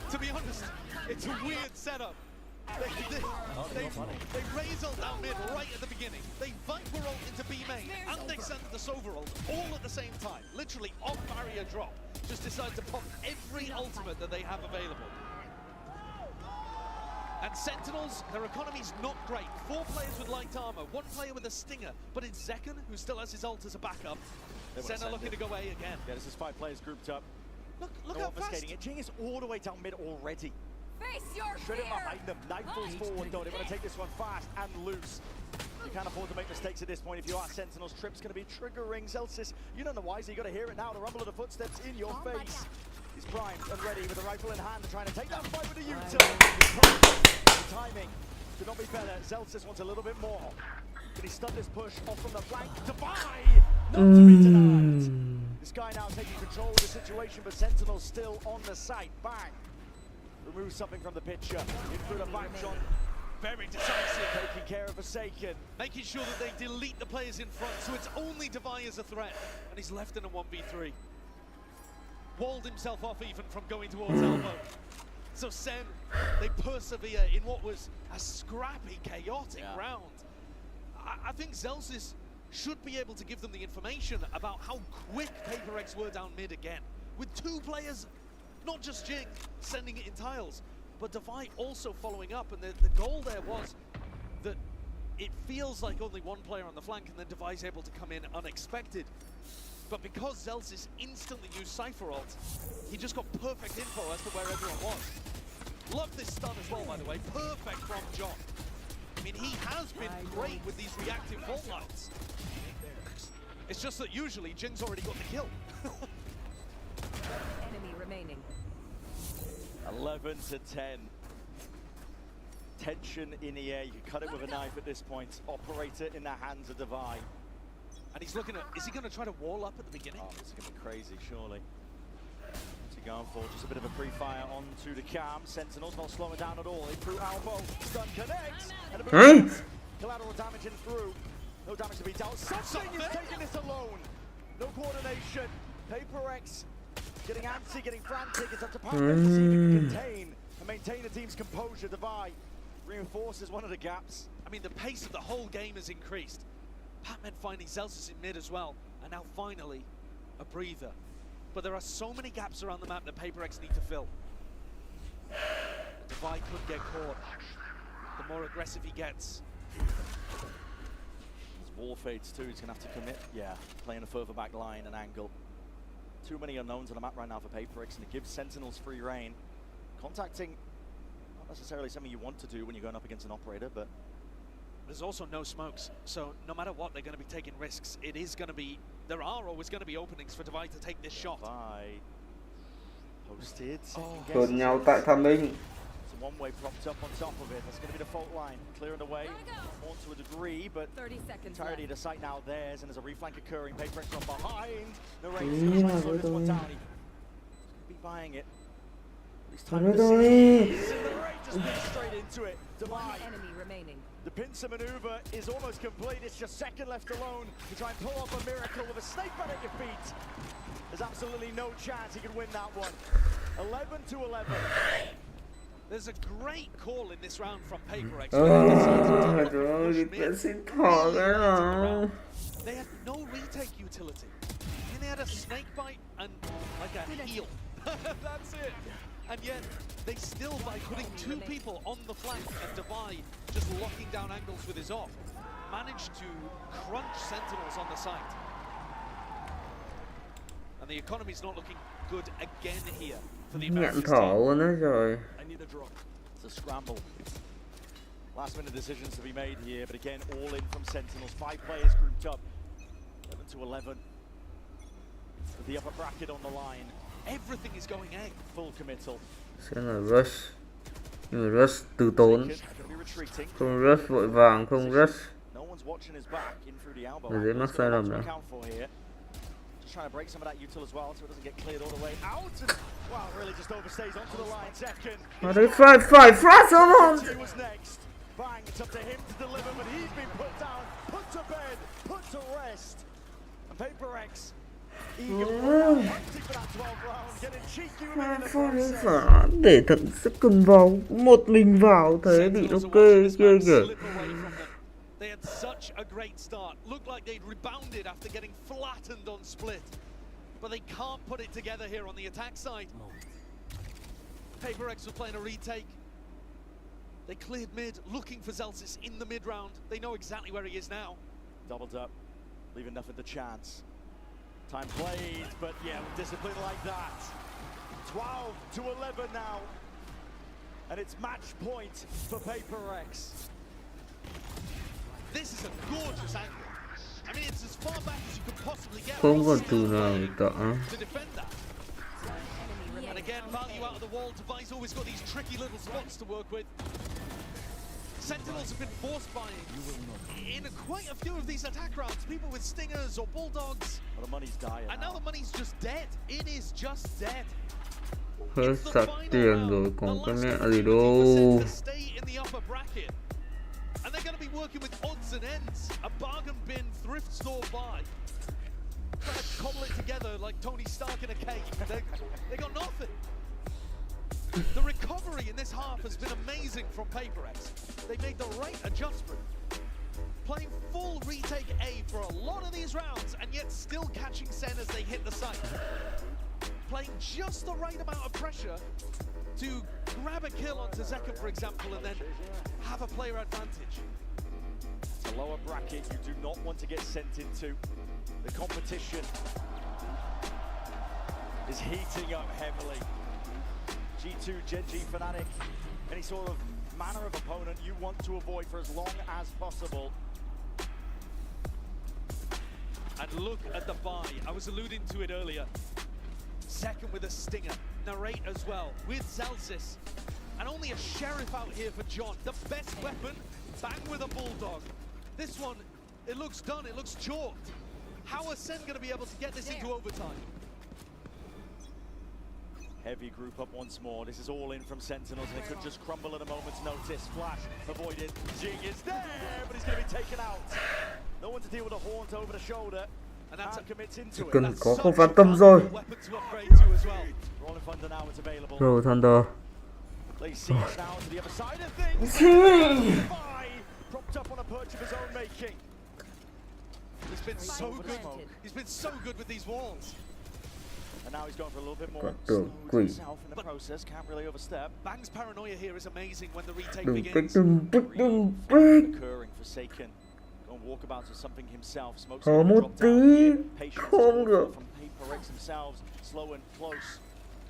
To be honest, it's a weird setup. They raise ult down mid right at the beginning. They Viper ult into B main, and they send the Sova ult all at the same time. Literally off barrier drop. Just decide to pop every ultimate that they have available. And Sentinels, their economy's not great. 4 players with light armor, 1 player with a stinger. But it's Zekken, who still has his ult as a backup. Senna looking to go A again. Yeah, this is 5 players grouped up. Look how fast. It. Jing is all the way down mid already. Face your Straight in behind them. Knife falls forward though. They want to take this one fast and loose. You can't afford to make mistakes at this point if you are Sentinels. Trip's going to be triggering Zelsis. You don't know why, so you got to hear it now. The rumble of the footsteps in your face. He's primed and ready with the rifle in hand and trying to take that fight with a U-turn. The timing could not be better. Zelsis wants a little bit more. Can he stun this push off from the flank? Davai! Not to be denied. This guy now taking control of the situation, but Sentinels still on the site. Bang! Remove something from the picture. In through the back shot. Very decisive. Taking care of Forsaken. Making sure that they delete the players in front, so it's only Davai as a threat. And he's left in a 1v3. Walled himself off even from going towards elbow. So Sen, they persevere in what was a scrappy, chaotic round. I think Zelsis should be able to give them the information about how quick PRX were down mid again. With 2 players, not just Jing, sending it in tiles, but Davai also following up. And the goal there was that it feels like only 1 player on the flank, and then Davai's able to come in unexpected. But because Zelsis instantly used Cypher ult, he just got perfect info as to where everyone was. Love this stun as well, by the way. Perfect from John. I mean, he has been great with these reactive fault lines. It's just that usually Jing's already got the kill. Enemy remaining. 11-10. Tension in the air. You can cut it with a knife at this point. Operator in the hands of Davai. And he's looking at, is he going to try to wall up at the beginning? Oh, this is going to be crazy, surely. Going for just a bit of a pre-fire onto the cam. Sentinels not slowing down at all. In through elbow, stun connects, and a bit of collateral damage in through. No damage to be dealt. Something is taking this alone. No coordination. PRX getting antsy, getting frantic. It's up to PARTY to see if it can contain and maintain the team's composure. Divide reinforces one of the gaps. I mean, the pace of the whole game has increased. Pac-Man finding Zelsis in mid as well, and now finally a breather. But there are so many gaps around the map that PRX need to fill. Divide could get caught. The more aggressive he gets. As War fades too, he's going to have to commit. Yeah, playing a further back line and angle. Too many unknowns on the map right now for PRX, and it gives Sentinels free reign. Contacting, not necessarily something you want to do when you're going up against an operator, but there's also no smokes, so no matter what, they're going to be taking risks. It is going to be, there are always going to be openings for Divide to take this shot. Posted. Gần nhau tại Tham Minh. It's a one-way propped up on top of it. That's going to be the fault line. Clearing away, more to a degree, but 30 seconds entirety of the site now theirs, and there's a reflank occurring. PRX from behind. The race Ý is going là to slow với this one tôi. down. He's going to be buying it. Với tôi. Just beat straight into it. Divide. Enemy remaining. The pincer maneuver is almost complete. It's just second left alone to try and pull off a miracle with a snake bite at your feet. There's absolutely no chance he can win that one. 11-11. There's a great call in this round from PRX. Trời ơi, dịch bệnh xin thỏ cái nào. They had no retake utility. And they had a snake bite and like a heal. That's it. And yet, they still, by putting two people on the flank and Divide just locking down angles with his off, managed to crunch Sentinels on the site. And the economy's not looking good again here for the Nhận Americans. thỏ luôn á rồi. It's a scramble. Last minute decisions to be made here, but again, all in from Sentinels. 5 players grouped up. 11-11. With the upper bracket on the line. Everything is going A. Full committal. Sẽ là rush. Nhưng mà rush từ tốn. Không rush vội vàng, không rush. Là dễ mắc sai lầm đó. Just trying to break some of that util as well, so it doesn't get cleared all the way out. And wow, really just overstays onto the line. Second. Ở đây phải flash on. Was next. Bang, it's up to him to deliver, but he's been put down, put to bed, put to rest. And PRX. Phải để thằng second vào, một mình vào thế bị nó kê kìa. They had such a great start. Looked like they'd rebounded after getting flattened on split. But they can't put it together here on the attack side. PRX was playing a retake. They cleared mid, looking for Zelsis in the mid round. They know exactly where he is now. Doubled up, leaving nothing to chance. Time played, but yeah, with discipline like that. 12-11 now. And it's match point for PRX. This is a gorgeous angle. I mean, it's as far back as you could possibly get. Không còn từ nào để tỏ. To defend that. And again, value out of the wall. Device always got these tricky little spots to work with. Sentinels have been forced by in quite a few of these attack rounds. People with stingers or bulldogs. Well, the money's dire. And now the money's just dead. It is just dead. Hết sạch tiền rồi, còn cái mẹ gì đâu. Stay in the upper bracket. And they're going to be working with odds and ends. A bargain bin thrift store buy. Trying to cobble it together like Tony Stark in a cave. They got nothing. The recovery in this half has been amazing from PRX. They made the right adjustment. Playing full retake A for a lot of these rounds, and yet still catching Sen as they hit the site. Playing just the right amount of pressure to grab a kill onto Zekan, for example, and then have a player advantage. It's a lower bracket you do not want to get sent into. The competition is heating up heavily. G2, Genji, Fnatic, any sort of manner of opponent you want to avoid for as long as possible. And look at the buy. I was alluding to it earlier. Second with a stinger. Narrate as well with Zelsis. And only a sheriff out here for John. The best weapon, bang with a bulldog. This one, it looks done, it looks chalked. How are Sen going to be able to get this into overtime? Heavy group up once more. This is all in from Sentinels, and it could just crumble at a moment's notice. Flash avoided. Jing is there, but he's going to be taken out. No one to deal with a haunt over the shoulder. And that commits into it. Cần có không phản tâm rồi. Rolling Thunder now is available. Rồi Thunder. Lays siege now to the other side of things. Propped up on a perch of his own making. He's been so good. He's been so good with these walls. And now he's going for a little bit more. Tưởng quỷ. Himself in the process, can't really overstep. Bang's paranoia here is amazing when the retake Đừng begins. đừng break. Occurring for SENcon. Going walkabouts with something himself. Smokes Có một tí không được. from PRX themselves, slow and close.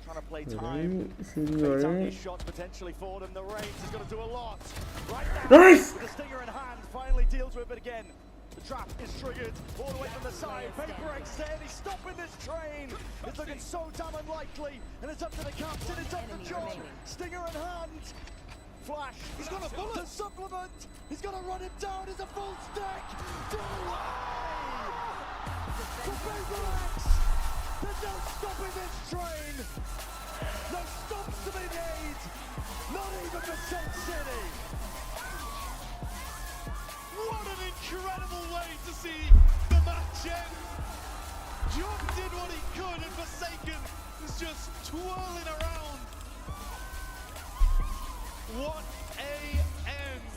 Trying to play time. Xin người ấy. Shots potentially for them. The range is going to do a lot. Right now, Nice. with the stinger in hand, finally deals with it again. The trap is triggered all the way from the side. PRX there, he's stopping this train. It's looking so damn unlikely, and it's up to the captain. It's up to John. Stinger in hand. Flash. He's got a bullet. The supplement. He's going to run him down. It's a full stack. For PRX. There's no stopping this train. No stops to be made. Not even for Sen City. What an incredible way to see the match end. John did what he could, and Forsaken was just twirling around. What a end.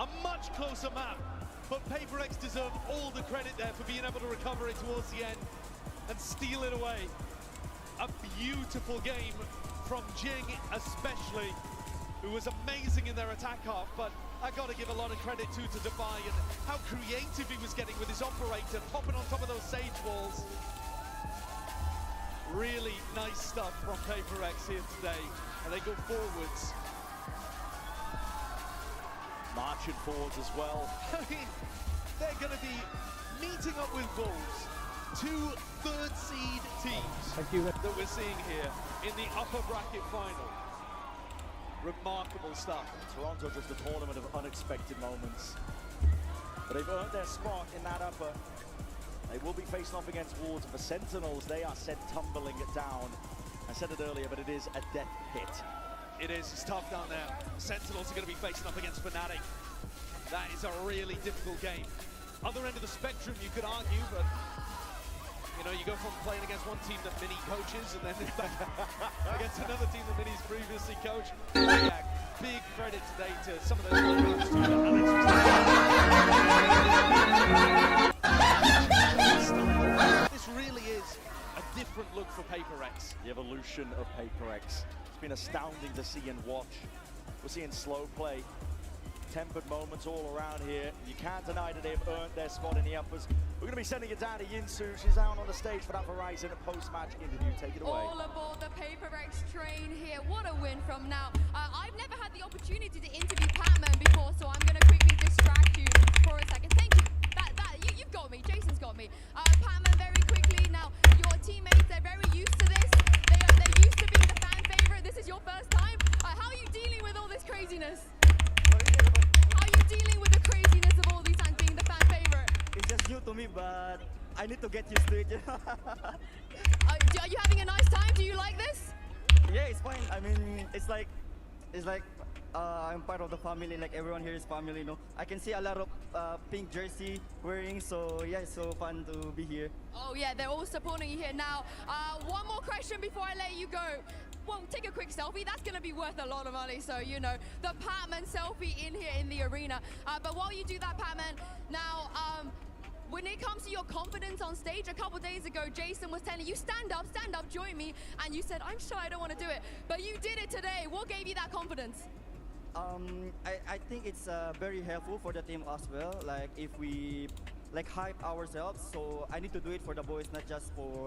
A much closer map, but PRX deserve all the credit there for being able to recover it towards the end and steal it away. A beautiful game from Jing especially, who was amazing in their attack half, but I got to give a lot of credit too to Dubai and how creative he was getting with his operator, popping on top of those sage walls. Really nice stuff from PRX here today, and they go forwards. Marching forwards as well. I mean, they're going to be meeting up with Bulls, two third seed teams that we're seeing here in the upper bracket final. Remarkable stuff. Toronto just a tournament of unexpected moments. But they've earned their spot in that upper. They will be facing off against Wolves, and for Sentinels, they are sent tumbling it down. I said it earlier, but it is a death pit. It is, it's tough down there. Sentinels are going to be facing up against Fnatic. That is a really difficult game. Other end of the spectrum, you could argue, but you know, you go from playing against one team that Mini coaches and then against another team that Mini's previously coached. Yeah, big credit today to some of those players. This really is a different look for PRX. The evolution of PRX. It's been astounding to see and watch. We're seeing slow play, tempered moments all around here. You can't deny that they've earned their spot in the uppers. We're going to be sending it down to Yinsu. She's out on the stage for that Verizon post-match interview. Take it away. All aboard the PRX train here. What a win from now. I've never had the opportunity to interview Patman before, so I'm going to quickly distract you for a second. Thank you. You've got me. Jason's got me. Patman, very quickly. Now, your teammates, they're very used to this. They're used to being the fan favorite. This is your first time. How are you dealing with all this craziness? How are you dealing with the craziness of all these times being the fan favorite? It's just new to me, but I need to get used to it. Are you having a nice time? Do you like this? Yeah, it's fine. I mean, it's like I'm part of the family. Like everyone here is family. You know, I can see a lot of pink jersey wearing. So yeah, it's so fun to be here. Oh yeah, they're all supporting you here now. One more question before I let you go. Well, take a quick selfie. That's going to be worth a lot of money. So, you know, the Patman selfie in here in the arena. But while you do that, Patman, now, when it comes to your confidence on stage, a couple days ago, Jason was telling you, stand up, join me. And you said, I'm shy, I don't want to do it. But you did it today. What gave you that confidence? I think it's very helpful for the team as well. Like if we hype ourselves, so I need to do it for the boys, not just for